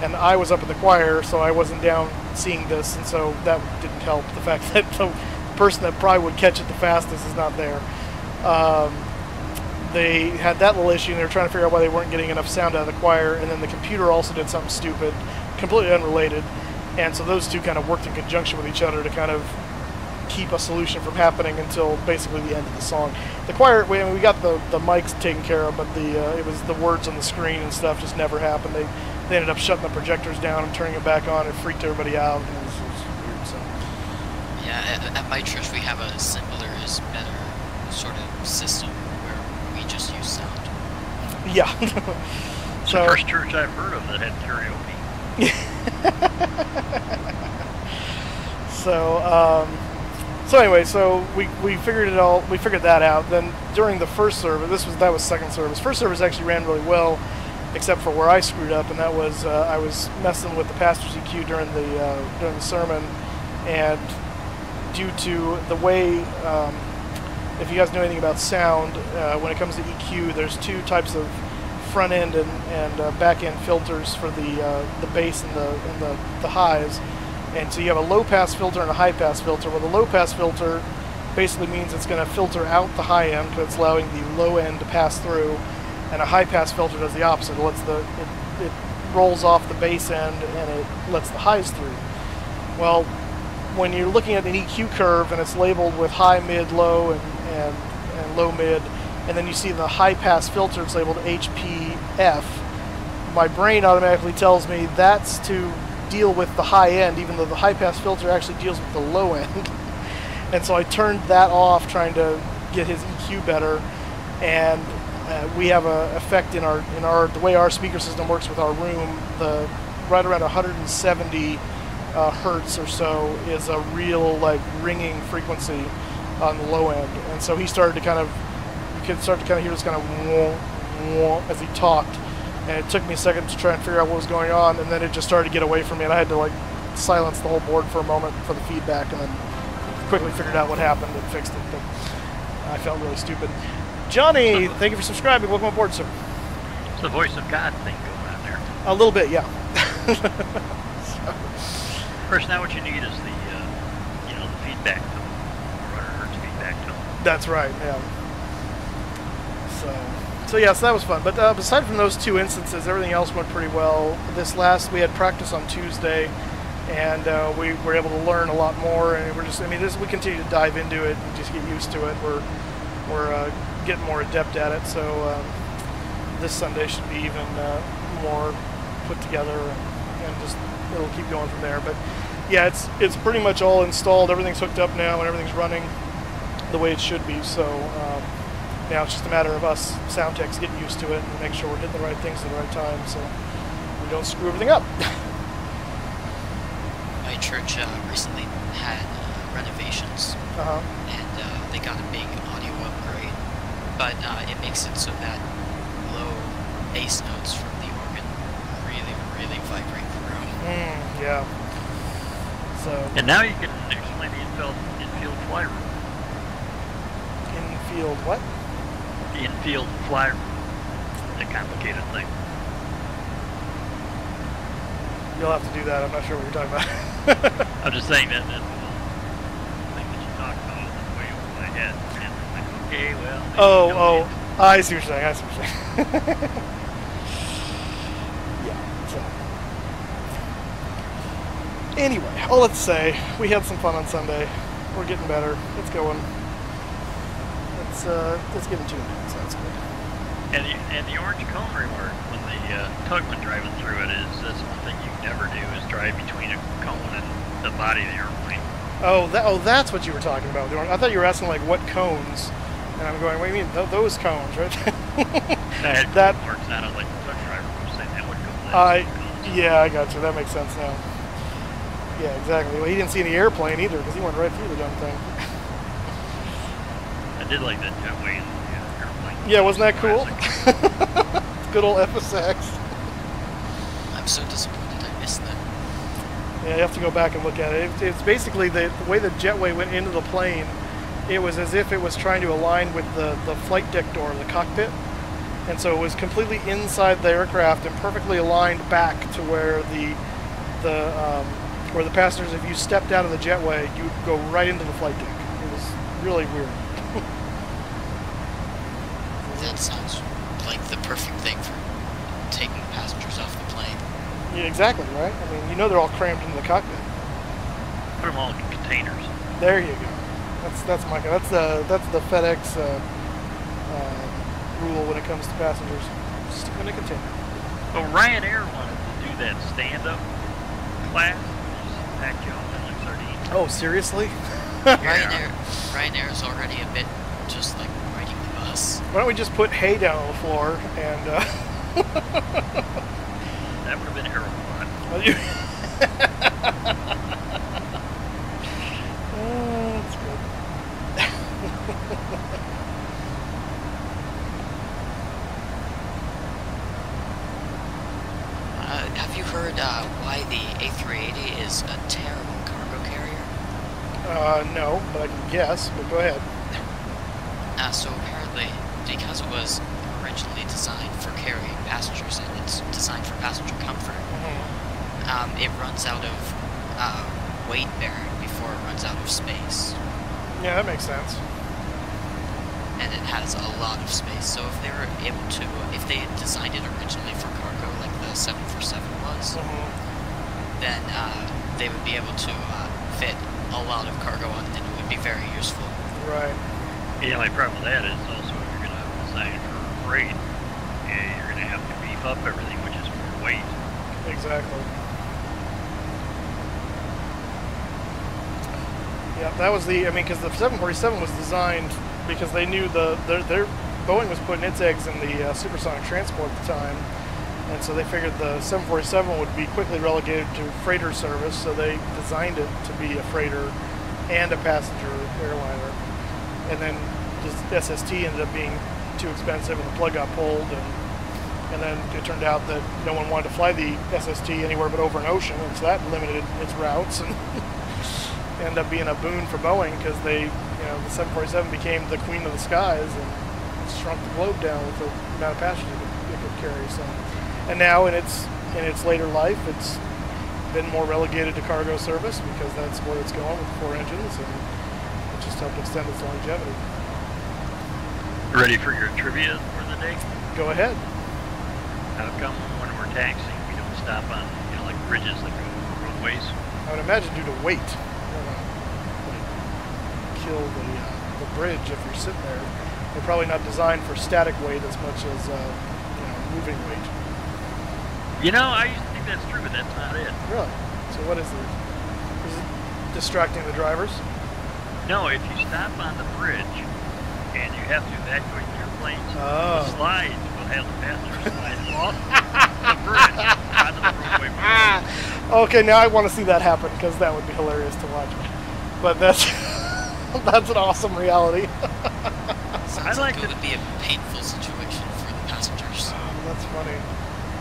and I was up in the choir, so I wasn't down seeing this, and so that didn't help. The fact that the person that probably would catch it the fastest is not there. They had that little issue, and they were trying to figure out why they weren't getting enough sound out of the choir, and then the computer also did something stupid, completely unrelated, and so those two kind of worked in conjunction with each other to kind of keep a solution from happening until basically the end of the song. The choir, we got the mics taken care of, but it was the words on the screen and stuff just never happened. They ended up shutting the projectors down and turning it back on. It freaked everybody out. And it was weird. So. Yeah, at my church we have a simpler is better sort of system where we just use sound. Yeah. It's the first church I've heard of that had karaoke. So anyway, so we figured it all. We figured that out. Then during the first service, that was second service. First service actually ran really well, except for where I screwed up, and that was I was messing with the pastor's EQ during the sermon, and due to the way, if you guys know anything about sound, when it comes to EQ, there's two types of front end and back end filters for the bass and the highs. And so you have a low-pass filter and a high-pass filter. Well, the low-pass filter basically means it's going to filter out the high end because it's allowing the low end to pass through, and a high-pass filter does the opposite. It rolls off the bass end and it lets the highs through. Well, when you're looking at an EQ curve and it's labeled with high, mid, low, and low, mid, and then you see the high-pass filter, it's labeled HPF, my brain automatically tells me that's to deal with the high end, even though the high pass filter actually deals with the low end. And so I turned that off, trying to get his EQ better. And we have a effect in the way our speaker system works with our room. The right around 170 hertz or so is a real like ringing frequency on the low end. And so he started to you could start to kind of hear this kind of wah, wah as he talked. And it took me a second to try and figure out what was going on, and then it just started to get away from me, and I had to like silence the whole board for a moment for the feedback, and then quickly figured out what happened and fixed it. But I felt really stupid. Johnny, thank you for subscribing. Welcome aboard, sir. It's the voice of God thing going on there. A little bit, yeah. Of course, now what you need is the feedback tone, 100 hertz feedback tone. That's right, yeah. So yeah, so that was fun. But aside from those two instances, everything else went pretty well. We had practice on Tuesday, and we were able to learn a lot more. And we continue to dive into it and just get used to it. We're getting more adept at it. So this Sunday should be even more put together, and just it'll keep going from there. But yeah, it's pretty much all installed. Everything's hooked up now, and everything's running the way it should be. So. Now it's just a matter of us sound techs getting used to it and make sure we're hitting the right things at the right time so we don't screw everything up. My church recently had renovations, and they got a big audio upgrade, but it makes it so that low bass notes from the organ really, really vibrate the room. Yeah. So. And now you can explain the infield fly room. Infield what? The infield fly room. A complicated thing. You'll have to do that. I'm not sure what you're talking about. I'm just saying that thing that you talked about is way over my head. And I'm like, okay, well. I see what you're saying. Yeah. So. Anyway, all let's say we had some fun on Sunday. We're getting better. It's going. Let's get into it. So that's good. And the orange cone remark when the tugman driving through it that's one thing you never do is drive between a cone and the body of the airplane. That's what you were talking about. I thought you were asking like what cones, and I'm going, what do you mean those cones, right? I had that marks out. I was like, the truck driver was saying that would go. Yeah, I got you. That makes sense now. Yeah, exactly. Well, he didn't see any airplane either because he went right through the damn thing. I did like that jetway in the airplane. Yeah, wasn't that cool? Good old FSX. I'm so disappointed I missed that. Yeah, you have to go back and look at it. It's basically the way the jetway went into the plane. It was as if it was trying to align with the flight deck door, the cockpit. and so it was completely inside the aircraft and perfectly aligned back to where where the passengers, if you stepped out of the jetway, you would go right into the flight deck. It was really weird. That sounds like the perfect thing for taking passengers off the plane. Yeah, exactly, right? I mean, you know they're all crammed into the cockpit. Put them all in containers. There you go. That's the FedEx rule when it comes to passengers. Stick them in a container. Well, Ryanair wanted to do that stand-up class. Just pack you all in like sardines. Oh, seriously? Ryanair is already a bit just like riding the bus. Why don't we just put hay down on the floor and That would have been Aeroflot. Oh, that's good. Have you heard why the A380 is a terrible cargo carrier? No, but I can guess, but go ahead. So apparently, because it was originally designed for carrying passengers and it's designed for passenger comfort, it runs out of weight bearing before it runs out of space. Yeah, that makes sense. And it has a lot of space, so if they were able to, if they had designed it originally for cargo like the 747 was, then they would be able to fit a lot of cargo on it and it would be very useful. Right. Yeah, my problem with that is also if you're going to design it for freight, you're going to have to beef up everything, which is more weight. Exactly. Yeah, that was the, I mean, because the 747 was designed because they knew their Boeing was putting its eggs in the supersonic transport at the time, and so they figured the 747 would be quickly relegated to freighter service, so they designed it to be a freighter and a passenger airliner. And then just SST ended up being too expensive and the plug got pulled, and then it turned out that no one wanted to fly the SST anywhere but over an ocean, and so that limited its routes and ended up being a boon for Boeing because they, the 747 became the queen of the skies and shrunk the globe down with the amount of passengers it could carry. So, and now in its later life, it's been more relegated to cargo service because that's where it's going with 4 engines, and it just helped extend its longevity. Ready for your trivia for the day? Go ahead. How come when we're taxiing we don't stop on, like bridges that go over roadways? I would imagine due to weight. Kill the bridge if you're sitting there. They're probably not designed for static weight as much as moving weight. I used to think that's true, but that's not it. Really? So what is it? Is it distracting the drivers? No, if you stop on the bridge and you have to evacuate the airplanes, the slides will have the passengers slide off the bridge onto the roadway. Okay, now I want to see that happen because that would be hilarious to watch. But that's that's an awesome reality. Sounds like it would be a painful situation for the passengers. That's funny.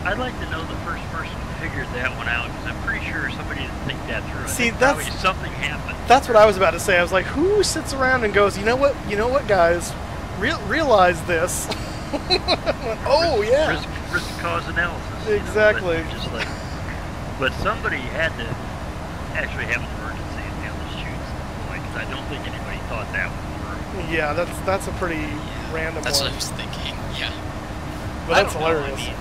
I'd like to know the first person who figured that one out because I'm pretty sure somebody didn't think that through. See, probably something happened. That's what I was about to say. I was like, who sits around and goes, you know what, guys, realize this. Risk cause analysis. Exactly. Just like, but somebody had to actually have an emergency and down the chutes, because I don't think anybody thought that was through. Yeah, that's a pretty random that's one. what I was thinking. Yeah. But that's hilarious. I mean,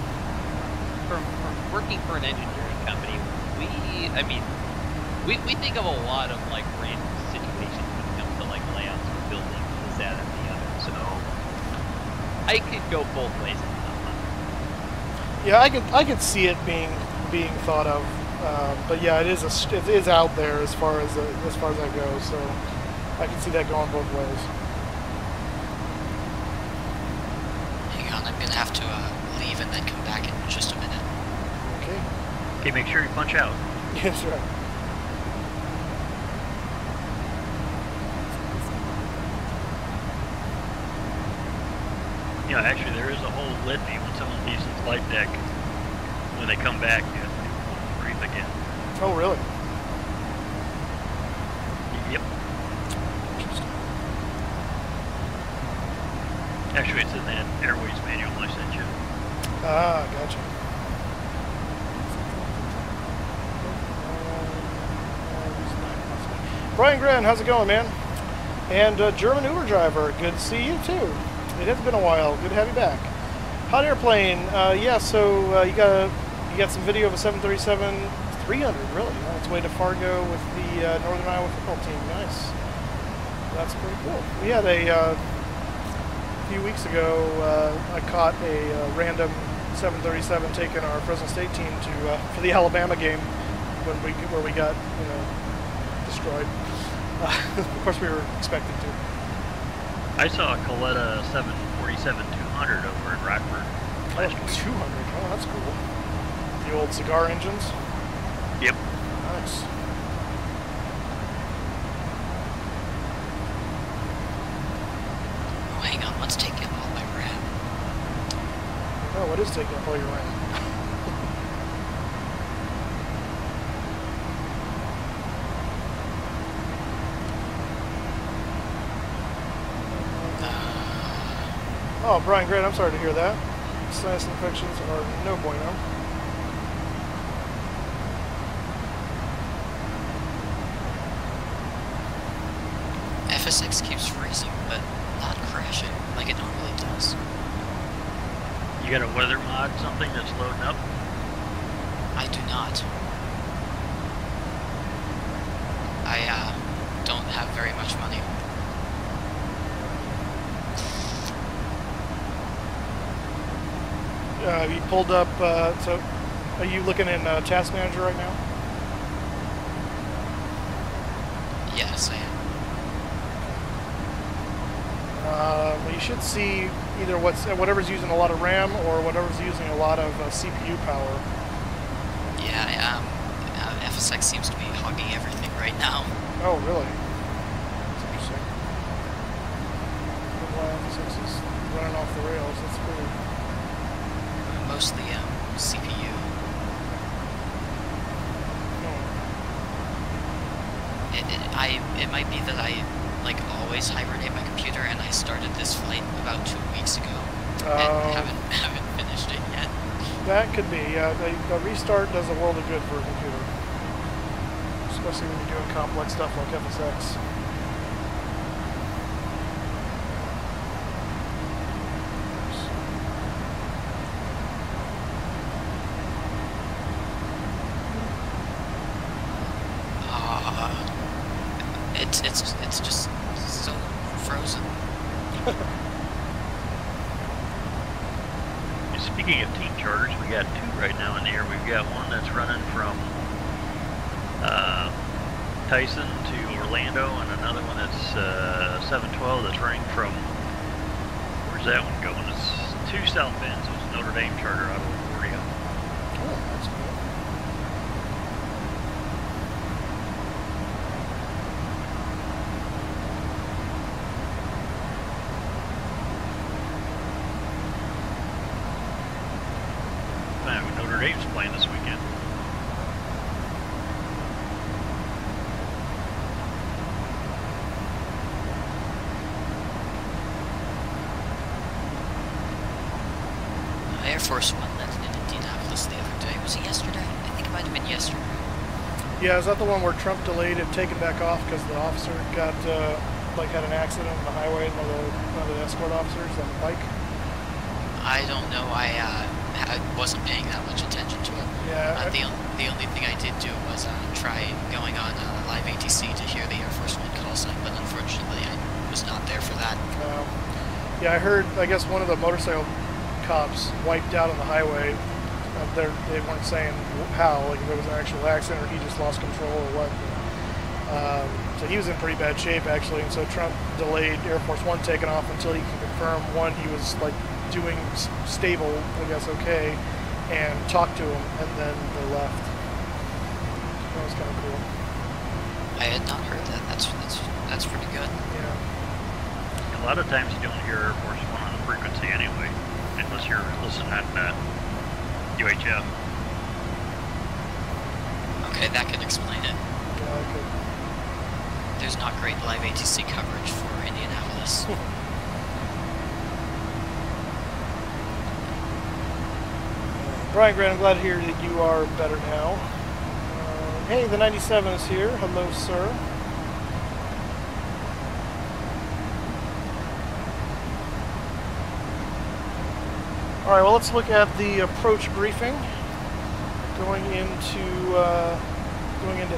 from working for an engineering company, we think of a lot of like random situations when it comes to like layouts of buildings, this, that, and the other. So I could go both ways. Yeah, I could see it being thought of, but yeah, it is out there as far as that goes. So I can see that going both ways. Hang on, I'm gonna have to leave and then come back in just a minute. Okay. Okay, make sure you punch out. Yes, right. Actually, there is a whole litany when someone leaves the flight deck. When they come back, you have to breathe again. Oh, really? Yep. Actually, it's in that Airways manual I sent you. Ah, gotcha. Brian Gren, how's it going, man? And German Uber driver, good to see you too. It has been a while. Good to have you back. Hot airplane. Yeah. So you got some video of a 737-300, really, on its way to Fargo with the Northern Iowa football team. Nice. That's pretty cool. We had a few weeks ago. I caught a random 737 taking our Fresno State team to for the Alabama game where we got destroyed. Of course, we were expecting to. I saw a Coletta 747-200 over in Rockford last week. 200. Oh, that's cool. The old cigar engines. Yep. Nice. Oh, hang on. Let's take in all my RAM. Oh, what is taking up all your RAM? Oh, Brian Grant, I'm sorry to hear that. Sinus infections are no bueno. FSX keeps freezing, but not crashing like it normally does. You got a weather mod, something that's loading up? I do not. I don't have very much money. You pulled up, so are you looking in Task Manager right now? Yes, I am. You should see either whatever's using a lot of RAM or whatever's using a lot of CPU power. Yeah, FSX seems to be hogging everything right now. Oh, really? That's interesting. Why FSX is running off the rails, that's weird. Mostly CPU. It might be that I like always hibernate my computer, and I started this flight about 2 weeks ago and haven't finished it yet. That could be. The restart does a world of good for a computer, especially when you're doing complex stuff like FSX. It's just so frozen. Speaking of team charters, we got two right now in the air. We've got one that's running from Tyson to Orlando, and another one that's 712 that's running from, where's that one going? It's to South Bend, so it's Notre Dame charter out of LaGuardia. Oh, that's cool. Notre Dame's playing this weekend. Air Force One landed in Indianapolis the other day. Was it yesterday? I think it might have been yesterday. Yeah, is that the one where Trump delayed it, taken back off because the officer got had an accident on the highway? One of the escort officers on the bike. I don't know. I wasn't paying that much attention to it. Yeah. The only thing I did do was try going on live ATC to hear the Air Force One call sign, but unfortunately I was not there for that. Yeah, I heard. I guess one of the motorcycle cops wiped out on the highway. They weren't saying how, like if it was an actual accident or he just lost control or what. So he was in pretty bad shape actually, and so Trump delayed Air Force One taking off until he can confirm one, he was like doing stable, I guess, okay, and talked to him, and then they left. That was kind of cool. I had not heard that. That's pretty good. Yeah. A lot of times you don't hear Air Force One on the frequency anyway, unless you're listening at UHF. Okay, that could explain it. Yeah, I could. There's not great live ATC coverage for Indianapolis. Brian Grant, I'm glad to hear that you are better now. Hey, the 97 is here. Hello, sir. Alright, well, let's look at the approach briefing. Going into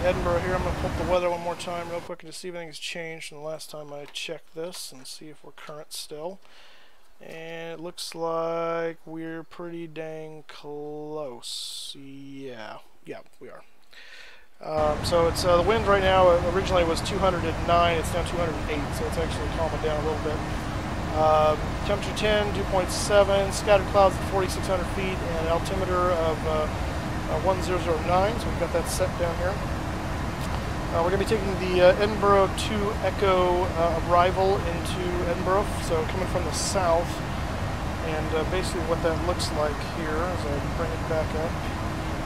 Edinburgh here. I'm going to pull up the weather one more time real quick and just see if anything's changed from the last time I checked this and see if we're current still. And it looks like we're pretty dang close. Yeah, we are. So it's the wind right now originally was 209, it's now 208, so it's actually calming down a little bit. Temperature 10, dew point 7, scattered clouds at 4,600 feet, and altimeter of 1009, so we've got that set down here. We're going to be taking the Edinburgh 2 Echo arrival into Edinburgh, so coming from the south, and basically what that looks like here, as I bring it back up,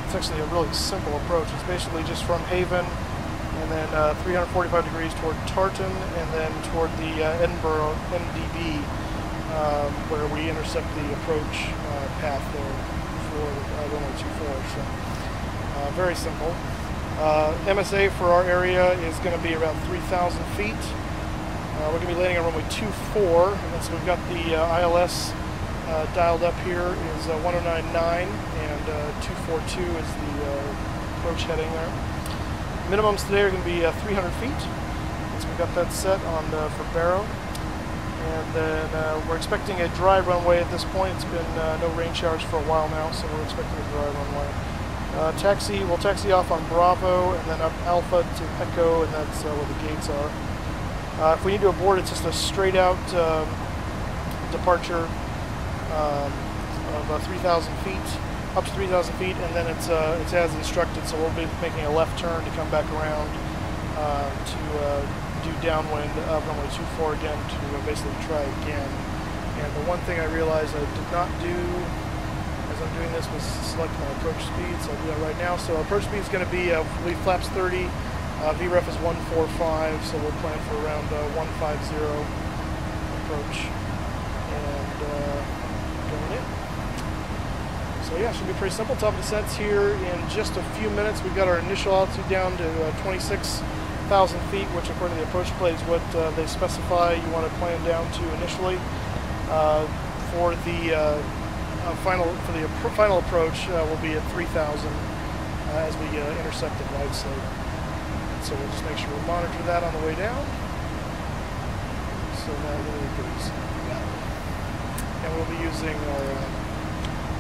it's actually a really simple approach. It's basically just from Haven, and then 345 degrees toward Tartan, and then toward the Edinburgh MDB, where we intercept the approach path there for runway 24, so very simple. MSA for our area is going to be around 3,000 feet. We're going to be landing on runway 24, and so we've got the ILS dialed up here is 1099, and 242 is the approach heading there. Minimums today are going to be 300 feet, so we've got that set on for Barrow. And then we're expecting a dry runway at this point. It's been no rain showers for a while now, so we're expecting a dry runway. We'll taxi off on Bravo and then up Alpha to Echo, and that's where the gates are. If we need to abort, it's just a straight out departure of 3,000 feet, up to 3,000 feet, and then it's as instructed, so we'll be making a left turn to come back around to do downwind of runway 24 again to basically try again. And the one thing I realized I did not do as I'm doing this was select my approach speed, so I'll do that right now. So approach speed is going to be lead flaps 30, VREF is 145, so we'll plan for around 150 approach, and going in. So yeah, it should be pretty simple. Top of descents here in just a few minutes. We've got our initial altitude down to 26,000 feet, which according to the approach plate is what they specify you want to plan down to initially. For the final approach, we'll be at 3,000 as we intercept the right slope. So we'll just make sure we monitor that on the way down. So that will be pretty simple. And we'll be using our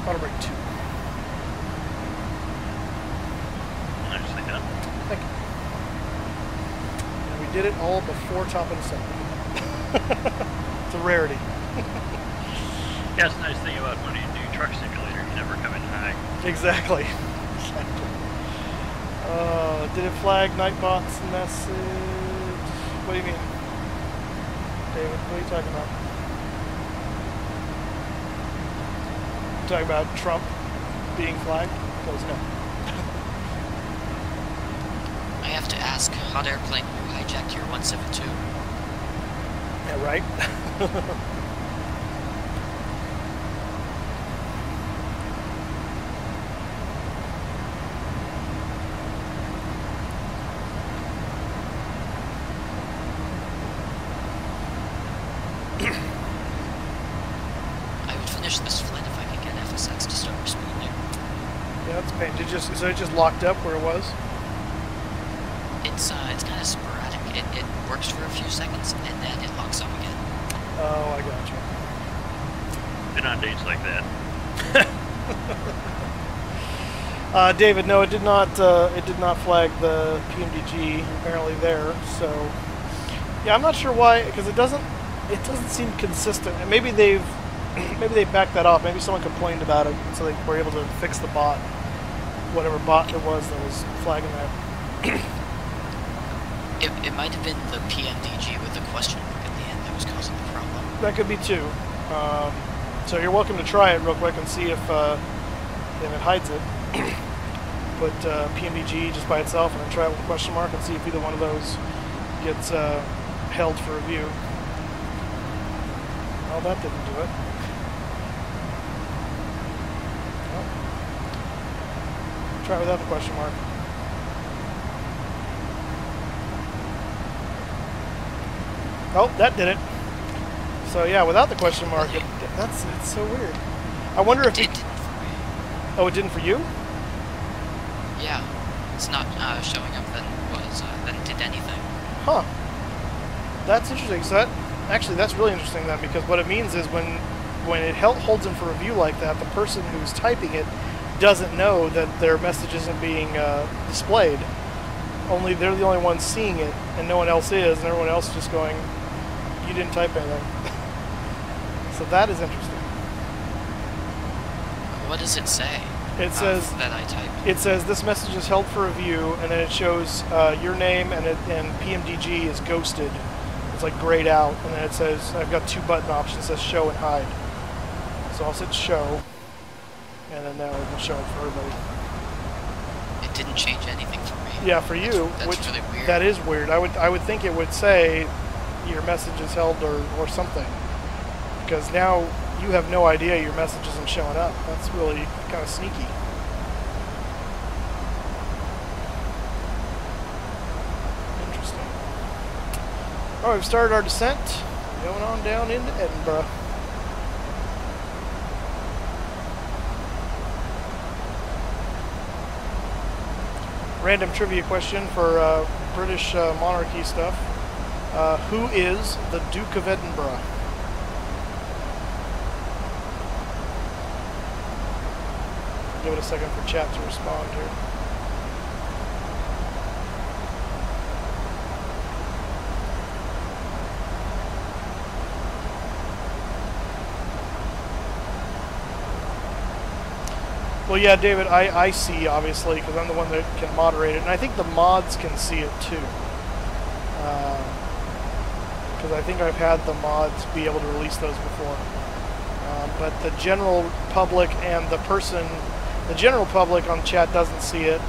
auto brake 2. Nicely done. Thank you. And we did it all before top and descent. It's a rarity. Yeah, it's a nice thing about when you do truck simulator, you never come in high. Exactly. Did it flag NightBot's message? What do you mean? David, what are you talking about? You talking about Trump being flagged? Because no. I have to ask, hot airplane, you hijacked your 172? Yeah, right? This flight if I could get FSX to start responding. Yeah, that's a pain. So it just locked up where it was? It's kind of sporadic. It works for a few seconds and then it locks up again. Oh, I gotcha. Been on dates like that. David, no, it did not flag the PMDG apparently there. So yeah, I'm not sure why, because it doesn't seem consistent. And maybe they backed that off. Maybe someone complained about it, so they were able to fix the bot, whatever bot it was that was flagging that. It might have been the PMDG with the question mark at the end that was causing the problem. That could be too. So you're welcome to try it real quick and see if it hides it. Put PMDG just by itself and then try it with a question mark and see if either one of those gets held for review. Well, that didn't do it. Try without the question mark. Oh, that did it. So yeah, without the question mark, it's so weird. I wonder if it didn't for me. Oh, it didn't for you? Yeah, it's not showing up that it did anything. Huh. That's interesting. So that's really interesting then, because what it means is when it holds in for review like that, the person who's typing it doesn't know that their message isn't being displayed. They're the only ones seeing it, and no one else is, and everyone else is just going, "You didn't type anything." So that is interesting. What does it say? It says that I typed. It says this message is held for review, and then it shows your name and PMDG is ghosted. It's like grayed out, and then it says I've got 2 button options. It says show and hide. So I'll hit show, and then now it will show it for everybody. It didn't change anything for me. Yeah, for you, that's really weird. That is weird. I would think it would say your message is held or something, because now you have no idea your message isn't showing up. That's really kind of sneaky. Interesting. All right, we've started our descent. Going on down into Edinburgh. Random trivia question for British monarchy stuff. Who is the Duke of Edinburgh? Give it a second for chat to respond here. Well, yeah, David, I see, obviously, because I'm the one that can moderate it. And I think the mods can see it, too. Because I think I've had the mods be able to release those before. But the general public and the general public on chat doesn't see it.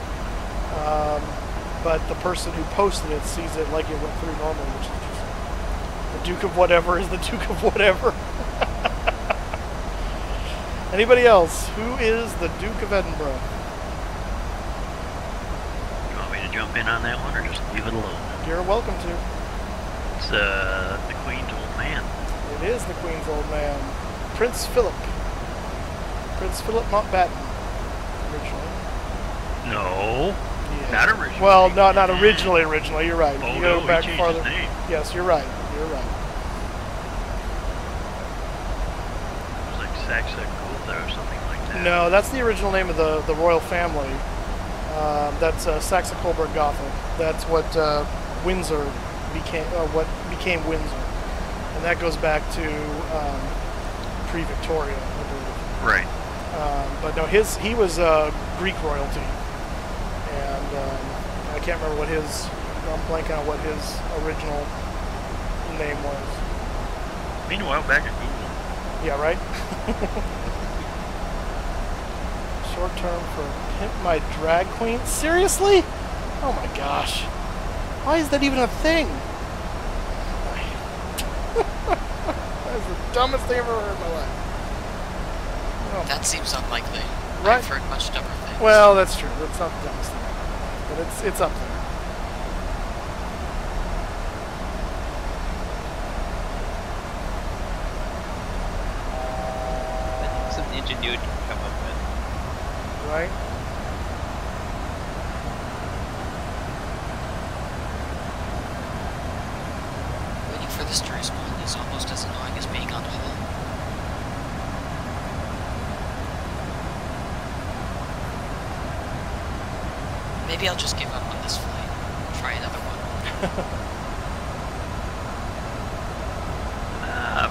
But the person who posted it sees it like it went through normally, which is just the Duke of whatever is the Duke of whatever. Anybody else? Who is the Duke of Edinburgh? You want me to jump in on that one, or just leave it alone? You're welcome to. It's the Queen's old man. It is the Queen's old man. Prince Philip. Prince Philip Mountbatten, originally. No. Yeah. Not originally. Well, not originally. You're right. Oh, you go no, back he changed farther. his name. Yes, you're right. You're right. It was like Saxe-Gotha or something like that. No, that's the original name of the royal family. That's Saxe-Coburg-Gotha. That's what Windsor became. What became Windsor, and that goes back to pre-Victoria, I believe. Right. But no, he was Greek royalty, and I can't remember what his. I'm blanking on what his original name was. Meanwhile, back at Google. Yeah, right. Short term for Pimp My Drag Queen. Seriously? Oh my gosh. Why is that even a thing? That's the dumbest thing I've ever heard in my life. Oh. That seems unlikely. Right. I've heard much dumber things. Well, that's true. That's not the dumbest thing. But it's up there. That's some ingenuity to come up with. Right? Waiting for this to respond is almost as annoying as being on hold. Maybe I'll just give up on this flight. Try another one.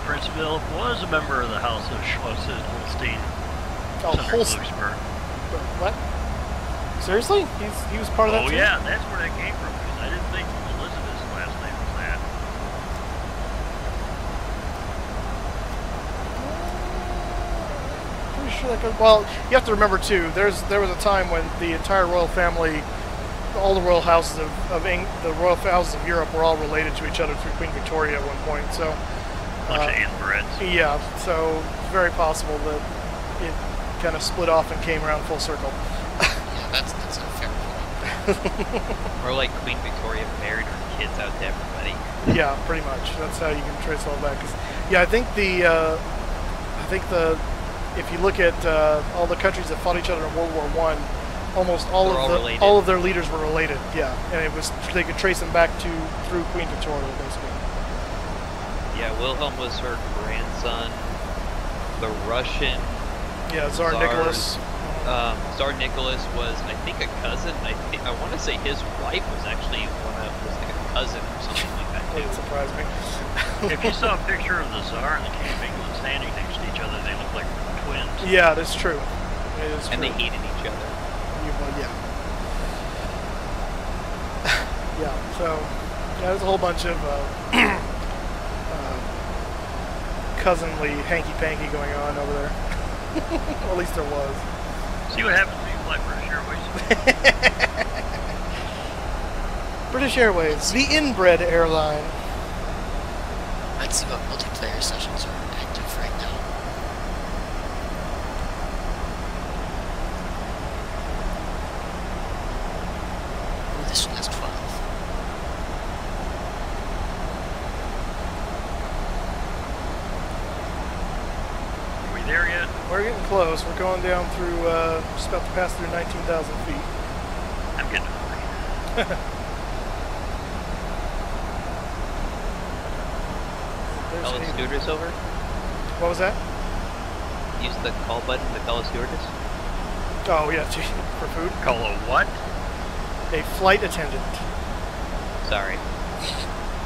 Prince Philip was a member of the House of Schleswig-Holstein. Oh, Holstein. What? Seriously? He was part of that too? Oh yeah, that's where that came from. Because I didn't think Elizabeth's last name was that. Pretty sure that goes. Well, you have to remember too. There was a time when the entire royal family, all the royal houses the royal houses of Europe were all related to each other through Queen Victoria at one point. So. Bunch of inbreds. Yeah, so it's very possible that it kind of split off and came around full circle. Yeah, That's a fair point. Or like Queen Victoria married her kids out to everybody. Yeah, pretty much. That's how you can trace all that. 'Cause, yeah, I think if you look at all the countries that fought each other in World War I, almost all of their leaders were related. Yeah, and they could trace them back through Queen Victoria, basically. Yeah, Wilhelm was her grandson. The Russian. Yeah, Tsar Nicholas. Tsar Nicholas was, I think, a cousin. I want to say his wife was actually was like a cousin or something like that too. Wouldn't surprise me. If you saw a picture of the Tsar and the King of England standing next to each other, they look like twins. Yeah, that's true. It is true. And they hated each other. Yeah. Yeah. So, yeah, there's a whole bunch of cousinly hanky-panky going on over there. Well, at least there was. See what happens when you fly British Airways? British Airways, the inbred airline. Let's see what multiplayer sessions are active right now. Ooh, this one has 12. Are we there yet? We're getting close. We're going down through, just about to pass through 19,000 feet. I'm getting hungry. Call a stewardess over? What was that? Use the call button to call a stewardess? Oh, yeah, gee, for food. Call a what? A flight attendant. Sorry.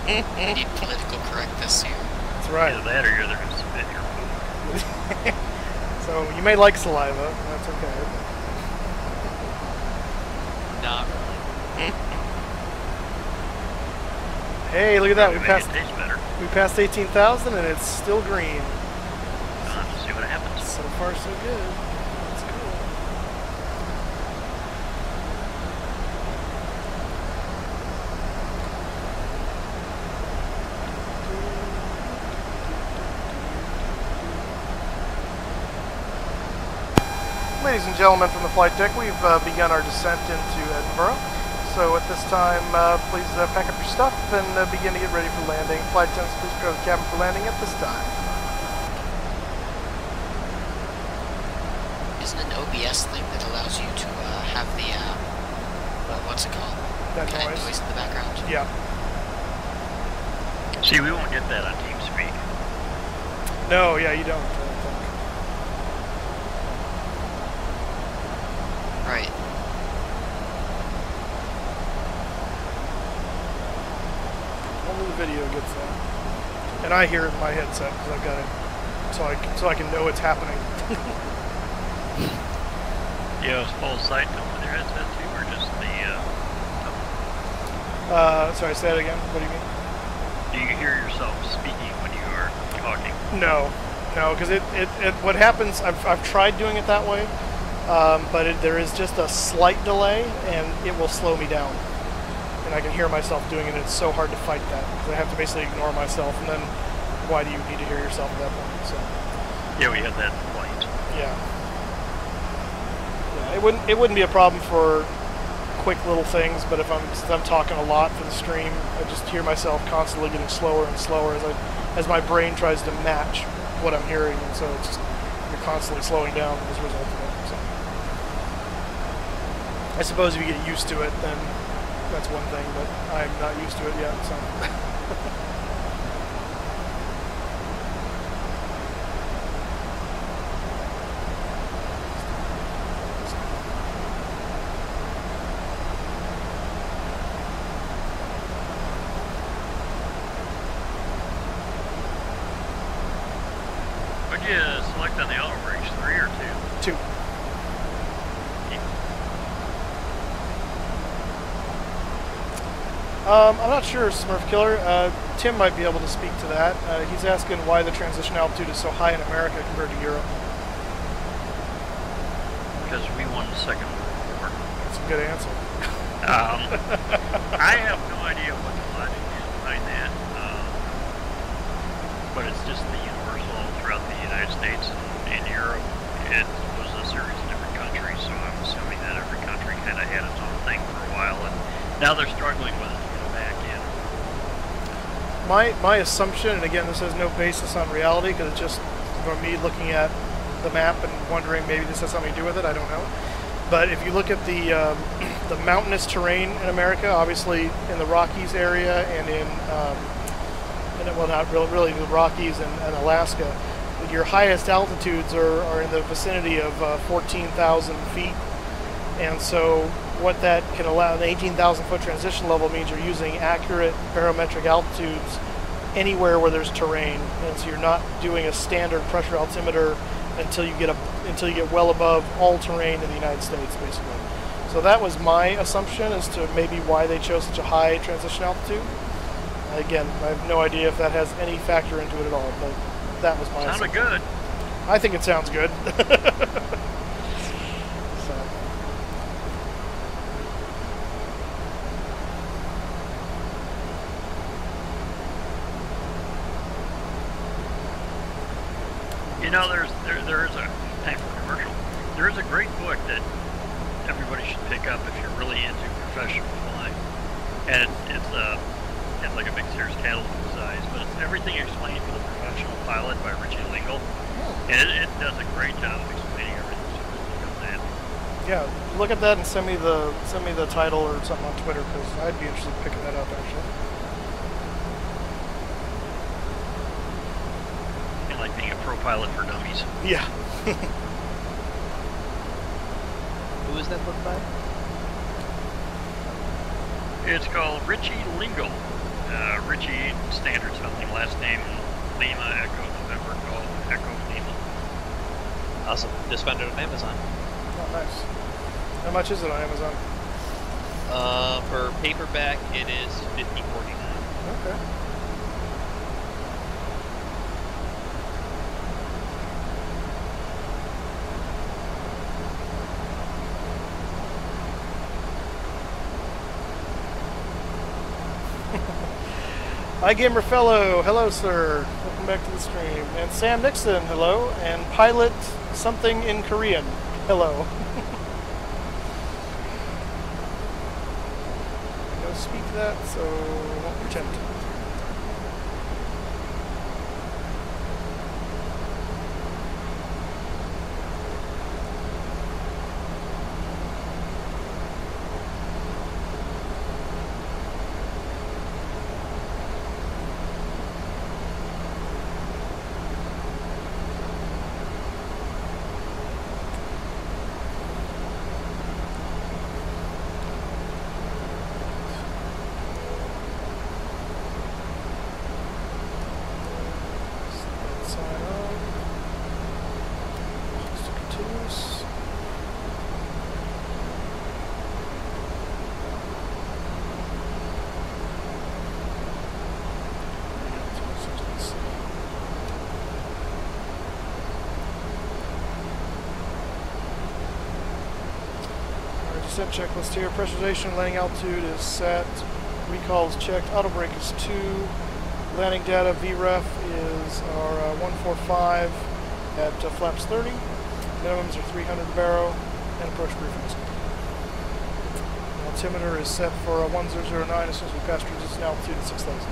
We need political correctness here. That's right. Either that or you're going to spit your food. So, you may like saliva. That's okay. Not really. Hey, look at that. We We passed 18,000 and it's still green. Let's see what happens. So far, so good. That's cool. Ladies and gentlemen from the flight deck, we've begun our descent into Edinburgh. So at this time, please pack up your stuff and begin to get ready for landing. Flight attendants, please prepare the cabin for landing at this time. Isn't an OBS thing that allows you to have the, what's it called? That kind of noise. noise in the background? Yeah. See, we won't get that on TeamSpeak. No, yeah, you don't. I don't think. Right. Only the video gets that. And I hear it in my headset because I've got it, so I can know it's happening. Yeah, is full sight tone with your headset too, or just the Sorry, say that again. What do you mean? do you hear yourself speaking when you are talking? No, because what happens, I've tried doing it that way, but there is just a slight delay, and it will slow me down. And I can hear myself doing it, and it's so hard to fight that, because I have to basically ignore myself, and then why do you need to hear yourself at that point? So. Yeah, we had that flight. Yeah. Yeah, it wouldn't be a problem for quick little things, but since I'm talking a lot for the stream, I just hear myself constantly getting slower and slower as my brain tries to match what I'm hearing, and so you're constantly slowing down as a result of it. So. I suppose if you get used to it, then that's one thing, but I'm not used to it yet, so. What'd you select on the auto brakes, 3 or 2? 2. I'm not sure, Smurf Killer. Tim might be able to speak to that. He's asking why the transition altitude is so high in America compared to Europe. Because we won the Second World War. That's a good answer. I have no idea what the logic is behind that, but it's just the universal throughout the United States and in Europe. It was a series of different countries, so I'm assuming that every country Now they're struggling with it to get it back in. My assumption, and again, this has no basis on reality because it's just from me looking at the map and wondering maybe this has something to do with it. I don't know. But if you look at the mountainous terrain in America, obviously in the Rockies area and well, not really the Rockies and Alaska, your highest altitudes are in the vicinity of 14,000 feet. And so what that can allow, an 18,000 foot transition level means you're using accurate barometric altitudes anywhere where there's terrain. And so you're not doing a standard pressure altimeter until you get well above all terrain in the United States, basically. So that was my assumption as to maybe why they chose such a high transition altitude. Again, I have no idea if that has any factor into it at all, but that was my assumption. Sounded good. I think it sounds good. So. You know, there is a time for commercial. There is a great book that everybody should pick up if you're really into professional flying, and it's like a big Sears catalog size, but it's Everything Explained for the Professional Pilot by Richie Lingle, and it does a great job of explaining everything so that you know that. Yeah, look at that and send me the title or something on Twitter because I'd be interested in picking that up actually. And like being a pro pilot for dummies. Yeah. Who is that book by? It's called Richie Lingle. Richie standard spelling, last name Lima Echo November Golf Echo Lima. Awesome. Just found it on Amazon. Oh, nice. How much is it on Amazon? For paperback, it is $50.49. Okay. Hi Gamer Fellow, hello sir, welcome back to the stream. And Sam Nixon, hello. And Pilot something in Korean, hello. I don't speak that, so I won't pretend. Descent checklist here. Pressurization, landing altitude is set. Recalls checked. Auto brake is 2. Landing data VREF is our 145 at flaps 30. Minimums are 300 baro and approach briefing is complete. Altimeter is set for 1009 as soon as we pass resistance altitude at 6,000.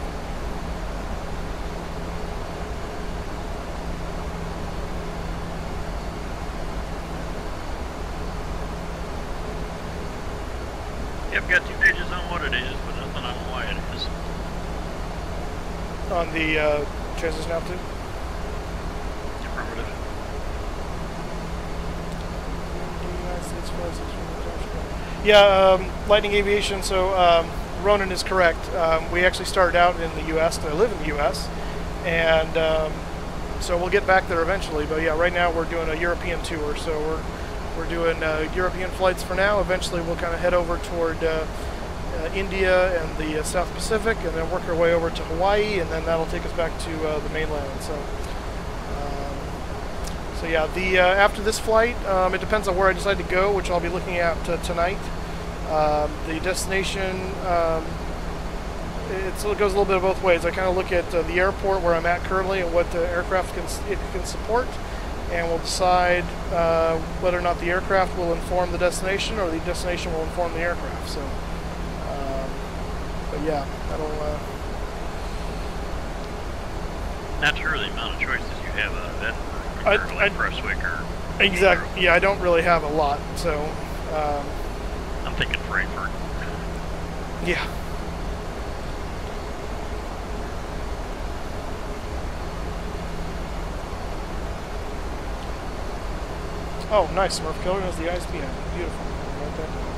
I've got 2 pages on what it is, but nothing on why it is. On the transition altitude? Affirmative. Yeah, Lightning Aviation, so Ronan is correct. We actually started out in the U.S., I live in the U.S., and so we'll get back there eventually, but yeah, right now we're doing a European tour, so we're doing European flights for now. Eventually we'll kind of head over toward India and the South Pacific, and then work our way over to Hawaii, and then that'll take us back to the mainland. So yeah, the after this flight, it depends on where I decide to go, which I'll be looking at tonight. The destination, it goes a little bit of both ways. I kind of look at the airport where I'm at currently and what the aircraft it can support, and we'll decide whether or not the aircraft will inform the destination or the destination will inform the aircraft. So yeah, that'll. Not sure the amount of choices you have out of Edinburgh compared to like Prestwick or. Exactly. Yeah, I don't really have a lot, so. I'm thinking Frankfurt. Yeah. Oh, nice. Smurf Killer knows the ISBN. Beautiful. Write that down.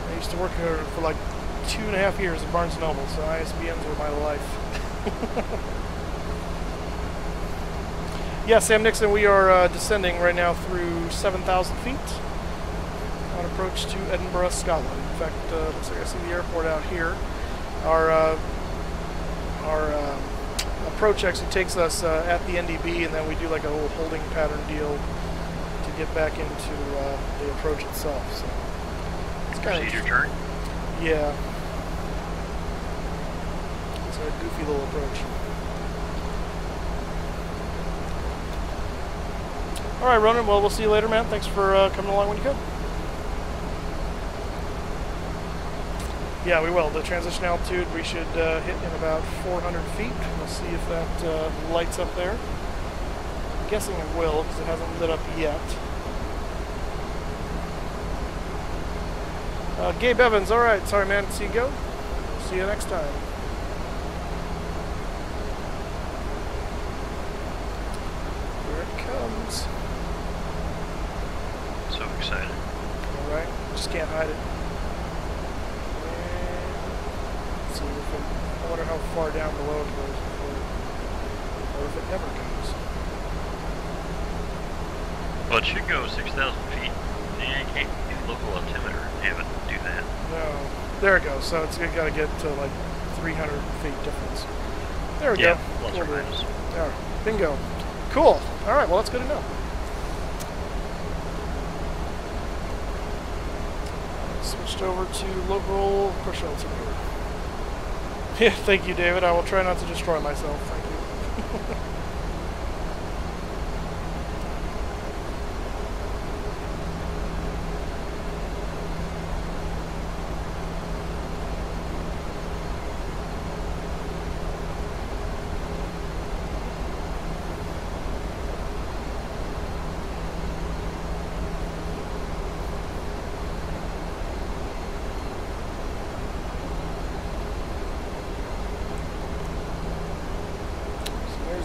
I used to work here for like 2.5 years at Barnes & Noble, so ISBNs were my life. Yeah, Sam Nixon, we are descending right now through 7,000 feet on approach to Edinburgh, Scotland. In fact, looks like I see the airport out here. Our approach actually takes us at the NDB, and then we do like a little holding pattern deal to get back into the approach itself. So it's kind of procedure turn. Yeah. It's a goofy little approach. All right, Ronan. Well, we'll see you later, man. Thanks for coming along when you could. Yeah, we will. The transition altitude we should hit in about 400 feet. We'll see if that lights up there. I'm guessing it will because it hasn't lit up yet. Gabe Evans, all right. Sorry, man, to see you go. See you next time. Here it comes. So excited. All right, just can't hide it. Let's see if it, I wonder how far down below it goes before, or if it ever goes. Well, it should go 6,000 feet. Yeah, you can't do local altimeter and have it do that. No, there it goes. So it's got to get to like 300 feet difference. There we go. Plus cool. or minus. All right, bingo. Cool. All right, well, that's good to know. Switched over to local push altimeter. Yeah, thank you, David. I will try not to destroy myself. Thank you.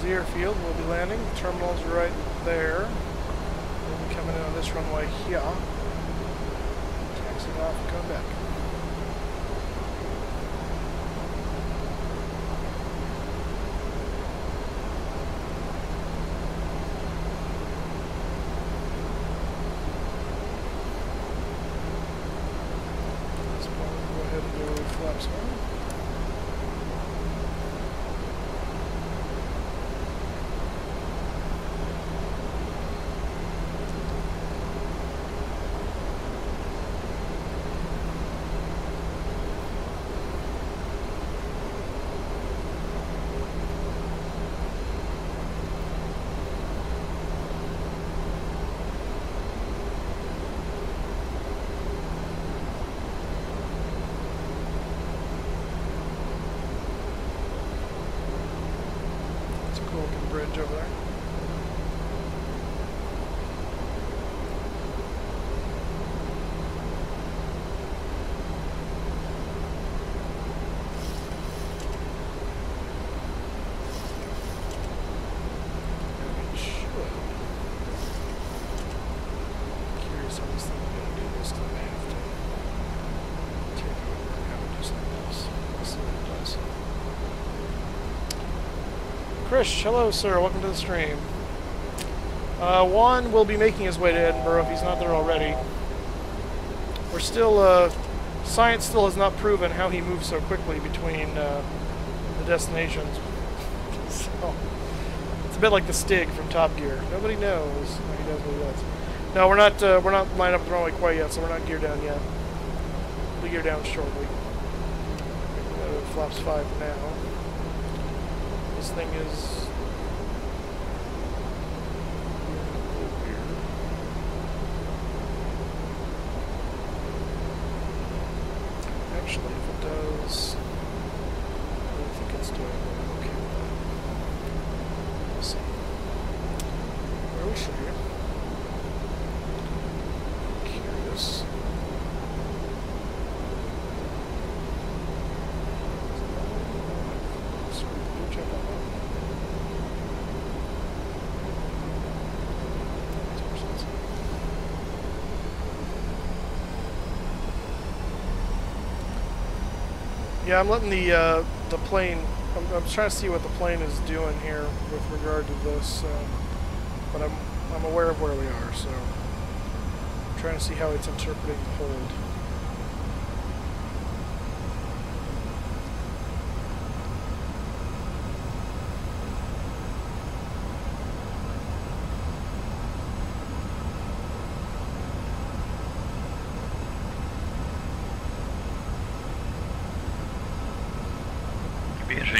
The airfield we'll be landing. The terminal's right there. We'll be coming in on this runway here. Taxiing off and coming back. At this point, we'll go ahead and go flaps on. Bridge over there. Curious how this thing is going to do this. I may have to take over and have it do something else. We'll see what it does. Krish, hello sir, welcome to the stream. Juan will be making his way to Edinburgh if he's not there already. We're still, science still has not proven how he moves so quickly between the destinations. So, it's a bit like the Stig from Top Gear. Nobody knows how he does what he does. No, we're not lined up the runway quite yet, so we're not geared down yet. We'll gear down shortly. Flaps 5 now. This thing is weird. Actually, if it does, I don't think it's doing okay with that. Let's see. Where are we sure here? Curious. Yeah, I'm letting the plane. I'm trying to see what the plane is doing here with regard to this, but I'm aware of where we are, so I'm trying to see how it's interpreting the hold.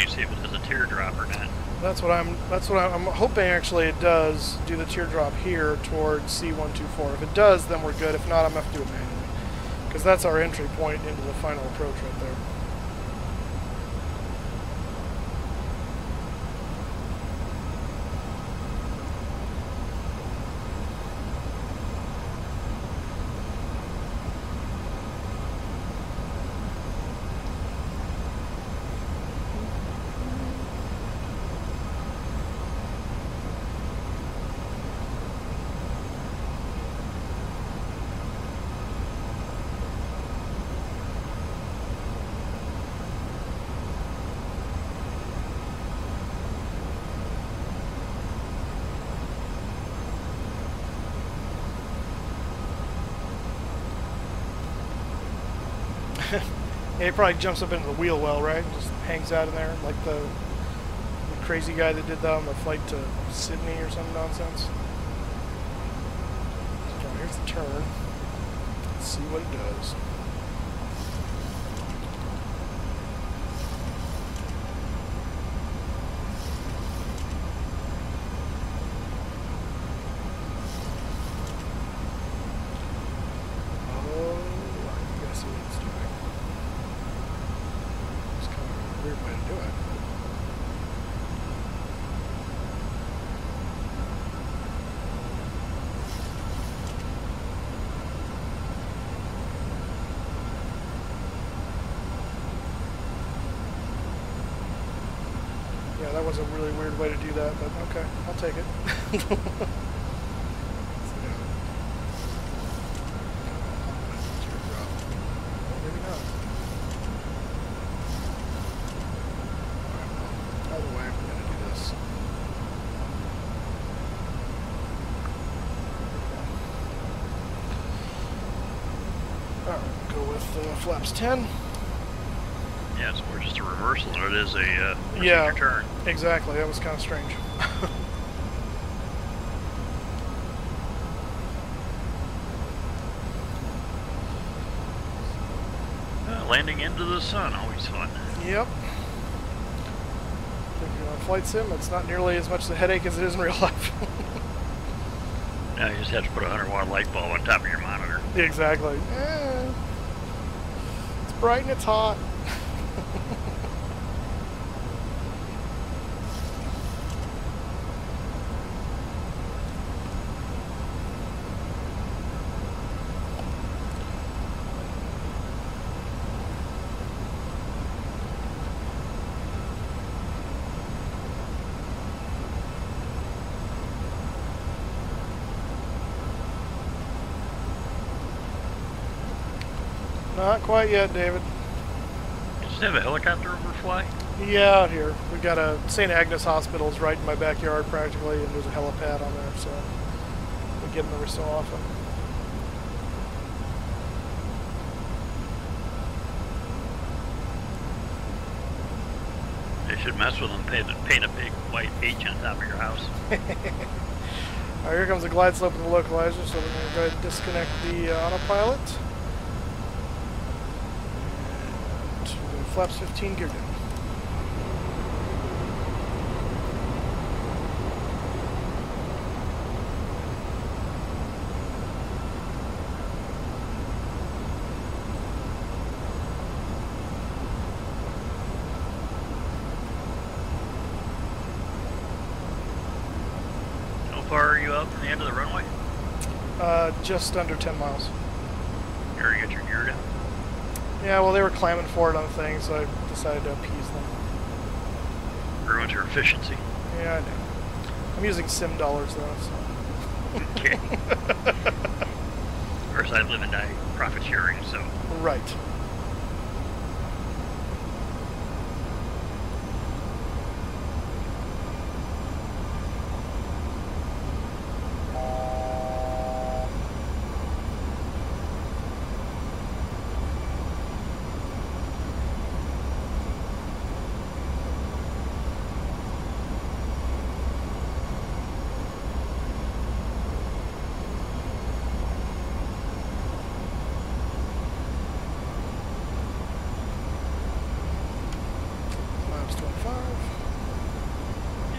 See if it does a teardrop or not. That's what I'm hoping. Actually, it does do the teardrop here towards C124. If it does, then we're good. If not, I'm gonna have to do it manually, because that's our entry point into the final approach right there. Yeah, he probably jumps up into the wheel well, right? Just hangs out in there like the crazy guy that did that on the flight to Sydney or some nonsense. So here's the turn. Let's see what it does. Yeah, that was a really weird way to do that, but okay, I'll take it. Maybe not. Either way, I'm going to do this. Alright, go with flaps 10. Yeah, it's more just a reversal than it is a yeah, turn. Exactly. That was kind of strange. Landing into the sun, always fun. Yep. If you're on flight sim, it's not nearly as much of a headache as it is in real life. Now you just have to put a 100-watt light bulb on top of your monitor. Exactly. It's bright and it's hot. Not quite yet, David. You just have a helicopter overfly? Yeah, out here. We've got a St. Agnes Hospital's right in my backyard practically, and there's a helipad on there, so we get them every so often. They should mess with them, paint a big white H on top of your house. Alright, here comes the glide slope of the localizer, so we're going to go ahead and disconnect the autopilot. And flaps 15 gear down. Just under 10 miles. You already got your gear down? Yeah, well, they were clamming for it on the thing, so I decided to appease them. Ruins your efficiency. Yeah, I know. I'm using sim dollars, though, so... Okay. Of course, I live and die profit sharing, so... Right.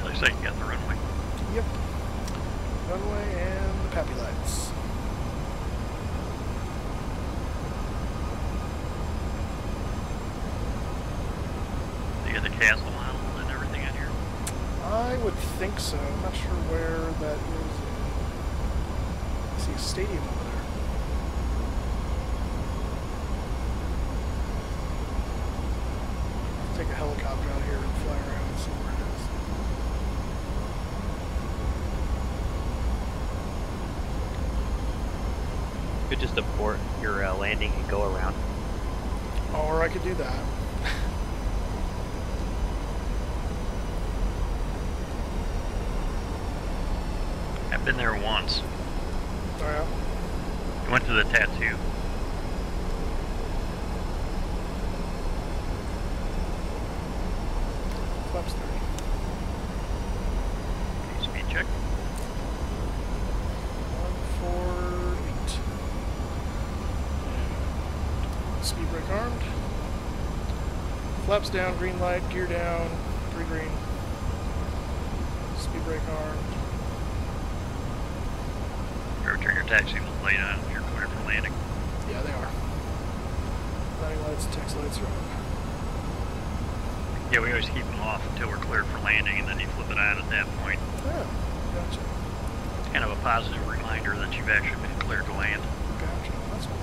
Looks like you got the runway. Yep. Runway and the pappy lights. You got the castle model and everything in here? I would think so. I'm not sure where that is. I see a stadium over there. I'll take a helicopter out here and fly around and see where it is. You could just abort your landing and go around. Or I could do that. I've been there once. Oh yeah? I went to the tattoo. Flaps 30. Speed check. 148. Speed brake armed. Flaps down, green light, gear down, 3 green. Speed brake armed. Turn your taxi light on if you're cleared for landing. Yeah, they are. Landing lights, taxi lights are on. Yeah, we always keep them off until we're cleared for landing, and then you flip it on at that point. Yeah, gotcha. It's kind of a positive reminder that you've actually been cleared to land. Gotcha. That's cool.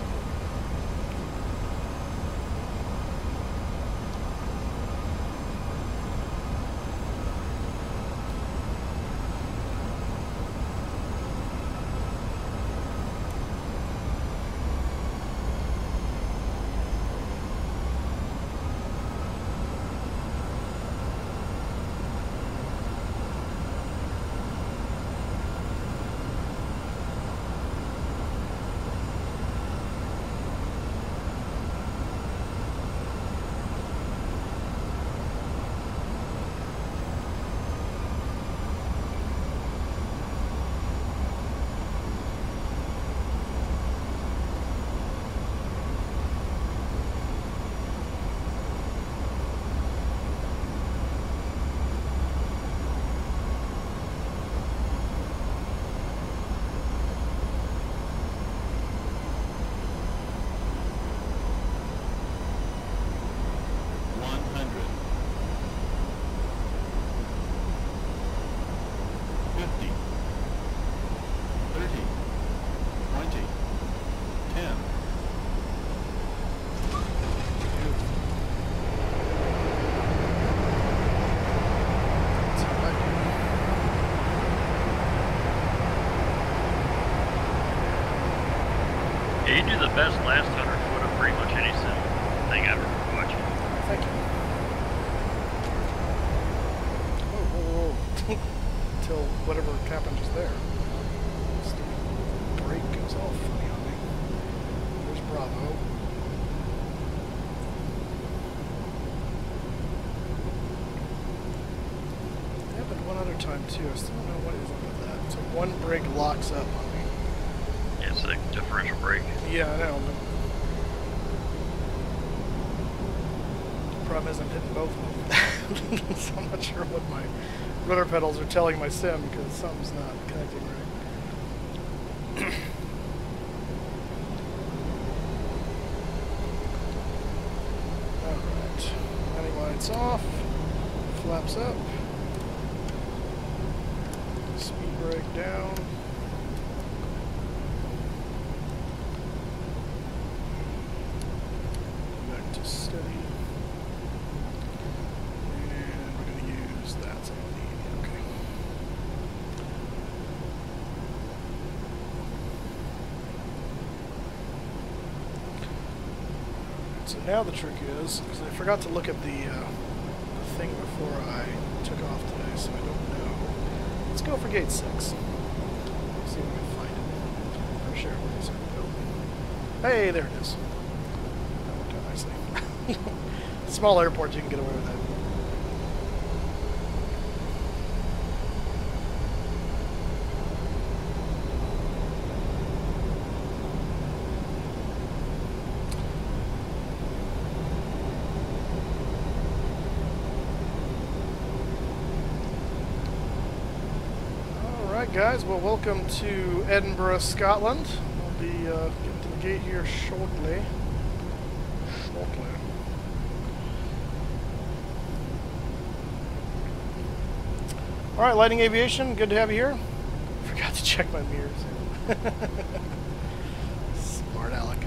Yeah, you do the best last 100 foot of pretty much any sim thing I've ever watched. Thank you. Whoa, whoa, whoa. Until whatever happened just there. Stupid brake goes all funny on me. There's Bravo. It happened one other time too. I still don't know what is up with that. So one brake locks up on me. Yeah, it's a differential brake. Yeah, I know. But the problem is I'm hitting both of them. So I'm not sure what my rudder pedals are telling my sim because something's not connecting right. Alright. Landing lights off. Flaps up. Speed brake down. steady. And we're going to use that. So okay. So now the trick is, because I forgot to look at the thing before I took off today, so I don't know. Let's go for gate 6. See if we can find it. British Airways. Hey, there it is. That worked out nicely. Small airports, you can get away with that. Alright guys, well welcome to Edinburgh, Scotland. We'll be getting to the gate here shortly. Alright, Lighting Aviation, good to have you here. Forgot to check my mirrors. Smart aleck.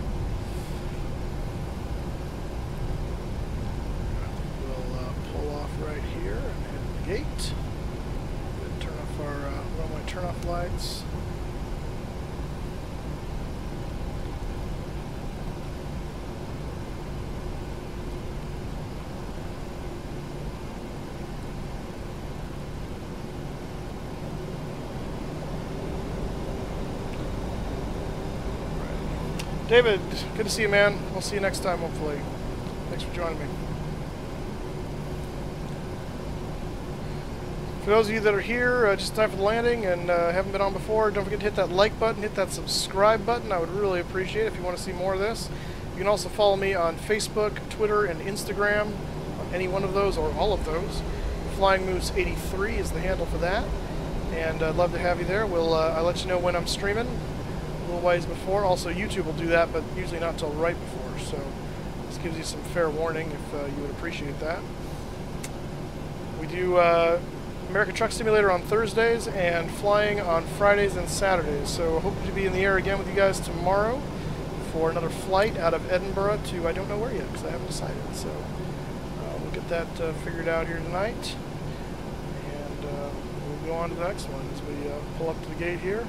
We'll pull off right here and hit the gate. Turn off our runway turn-off lights. David, good to see you, man. We'll see you next time, hopefully. Thanks for joining me. For those of you that are here, just in time for the landing and haven't been on before, don't forget to hit that like button, hit that subscribe button. I would really appreciate it if you want to see more of this. You can also follow me on Facebook, Twitter, and Instagram, on any one of those or all of those. Flying Moose 83 is the handle for that, and I'd love to have you there. I'll let you know when I'm streaming. A little ways before. Also, YouTube will do that, but usually not until right before, so this gives you some fair warning if you would appreciate that. We do American Truck Simulator on Thursdays and flying on Fridays and Saturdays, so hope to be in the air again with you guys tomorrow for another flight out of Edinburgh to I don't know where yet because I haven't decided, so we'll get that figured out here tonight, and we'll go on to the next one as we pull up to the gate here.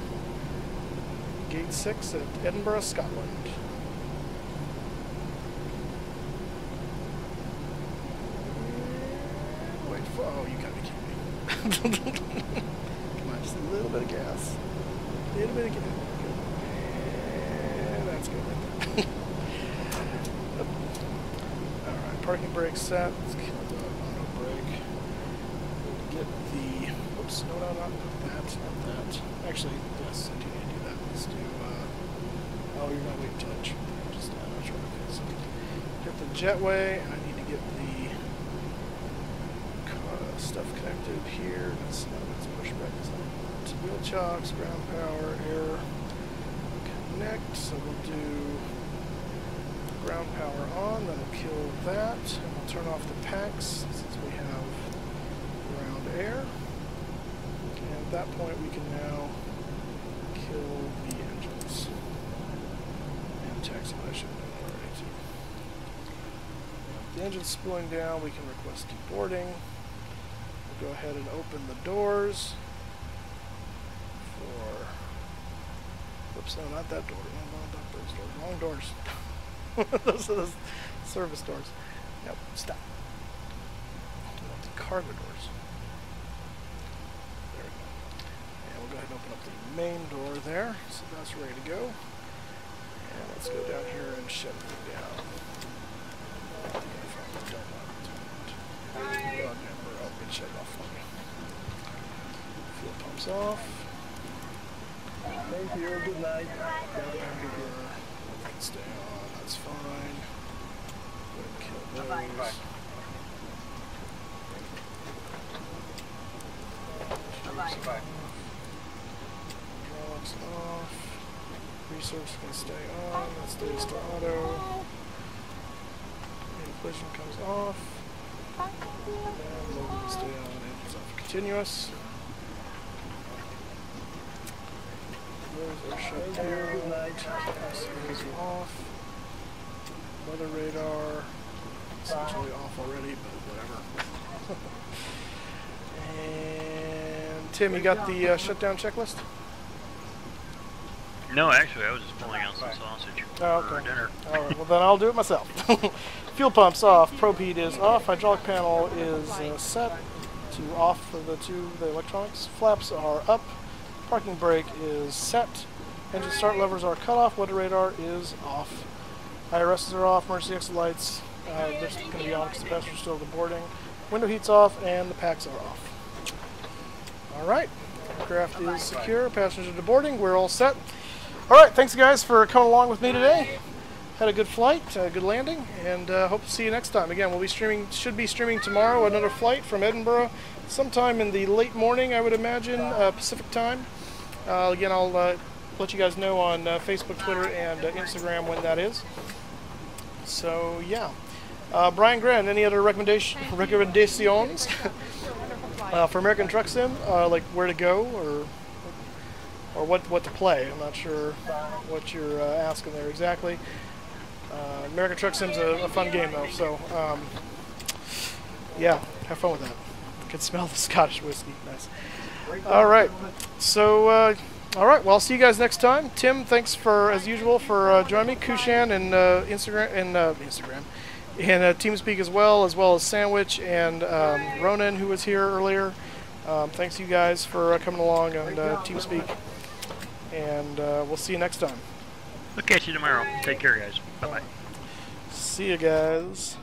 Gate 6 at Edinburgh, Scotland. Wait for, oh, you gotta be kidding me. Come on, just a little bit of gas. A little bit of gas. And that's good right there. Alright, parking brake set. Let's kill the auto brake. Get the, oops, no, not that, not that. Actually, yes, I do need to do that. Let's do, oh, you're not waiting until I just, I'm not sure. Okay, so get the jetway, and I need to get the stuff connected here. Let's push back to wheel chocks, ground power, air connect. So we'll do ground power on, then we'll kill that, and we'll turn off the packs since we have ground air. And at that point, we can now kill the engines. And taxi should have done already too. If the engine's spooling down, we can request deboarding. We'll go ahead and open the doors for, whoops, no, not that door. No, not those doors. Wrong doors. Those are the service doors. Nope, stop. The cargo doors. There we go. And we'll go ahead and open up the main door there. So that's ready to go. And let's go down here and shut it down. I'll get shut off for me. Fuel pumps off. Thank you, good night. Stay on, that's fine. Go ahead and kill those. Logs off. Research can stay on, that stays to auto. Inflation comes off. And load can stay on, engines off. Continuous. Those are shut down. TPS is off. Weather radar. essentially off already, but whatever. And Tim, you got the shutdown checklist? No, actually, I was just pulling out some sausage for dinner. All right, well then I'll do it myself. Fuel pumps off, probe heat is off, hydraulic panel is set to off for the electronics. Flaps are up, parking brake is set, engine start levers are cut off, weather radar is off. IRSs are off, emergency exit lights, they're going to be on because the passengers still at the boarding. Window heat's off, and the packs are off. Alright, aircraft is secure, passengers are boarding, we're all set. Alright, thanks guys for coming along with me today. Had a good flight, a good landing, and hope to see you next time. Again, we'll be should be streaming tomorrow another flight from Edinburgh, sometime in the late morning, I would imagine, Pacific time. Again, I'll let you guys know on Facebook, Twitter, and Instagram when that is. So, yeah. Brian Gren, any other recommendations for American Truck Sim? Like where to go or what to play? I'm not sure what you're asking there exactly. American Truck Sim's a fun game though, so yeah, have fun with that. I can smell the Scottish whiskey. Nice. All right, so all right. Well, I'll see you guys next time. Tim, thanks as usual for joining me. Kushan and Instagram and TeamSpeak as well as Sandwich and Ronan, who was here earlier. Thanks you guys for coming along on TeamSpeak, and we'll see you next time. We'll catch you tomorrow. Take care, guys. Bye-bye. See you guys.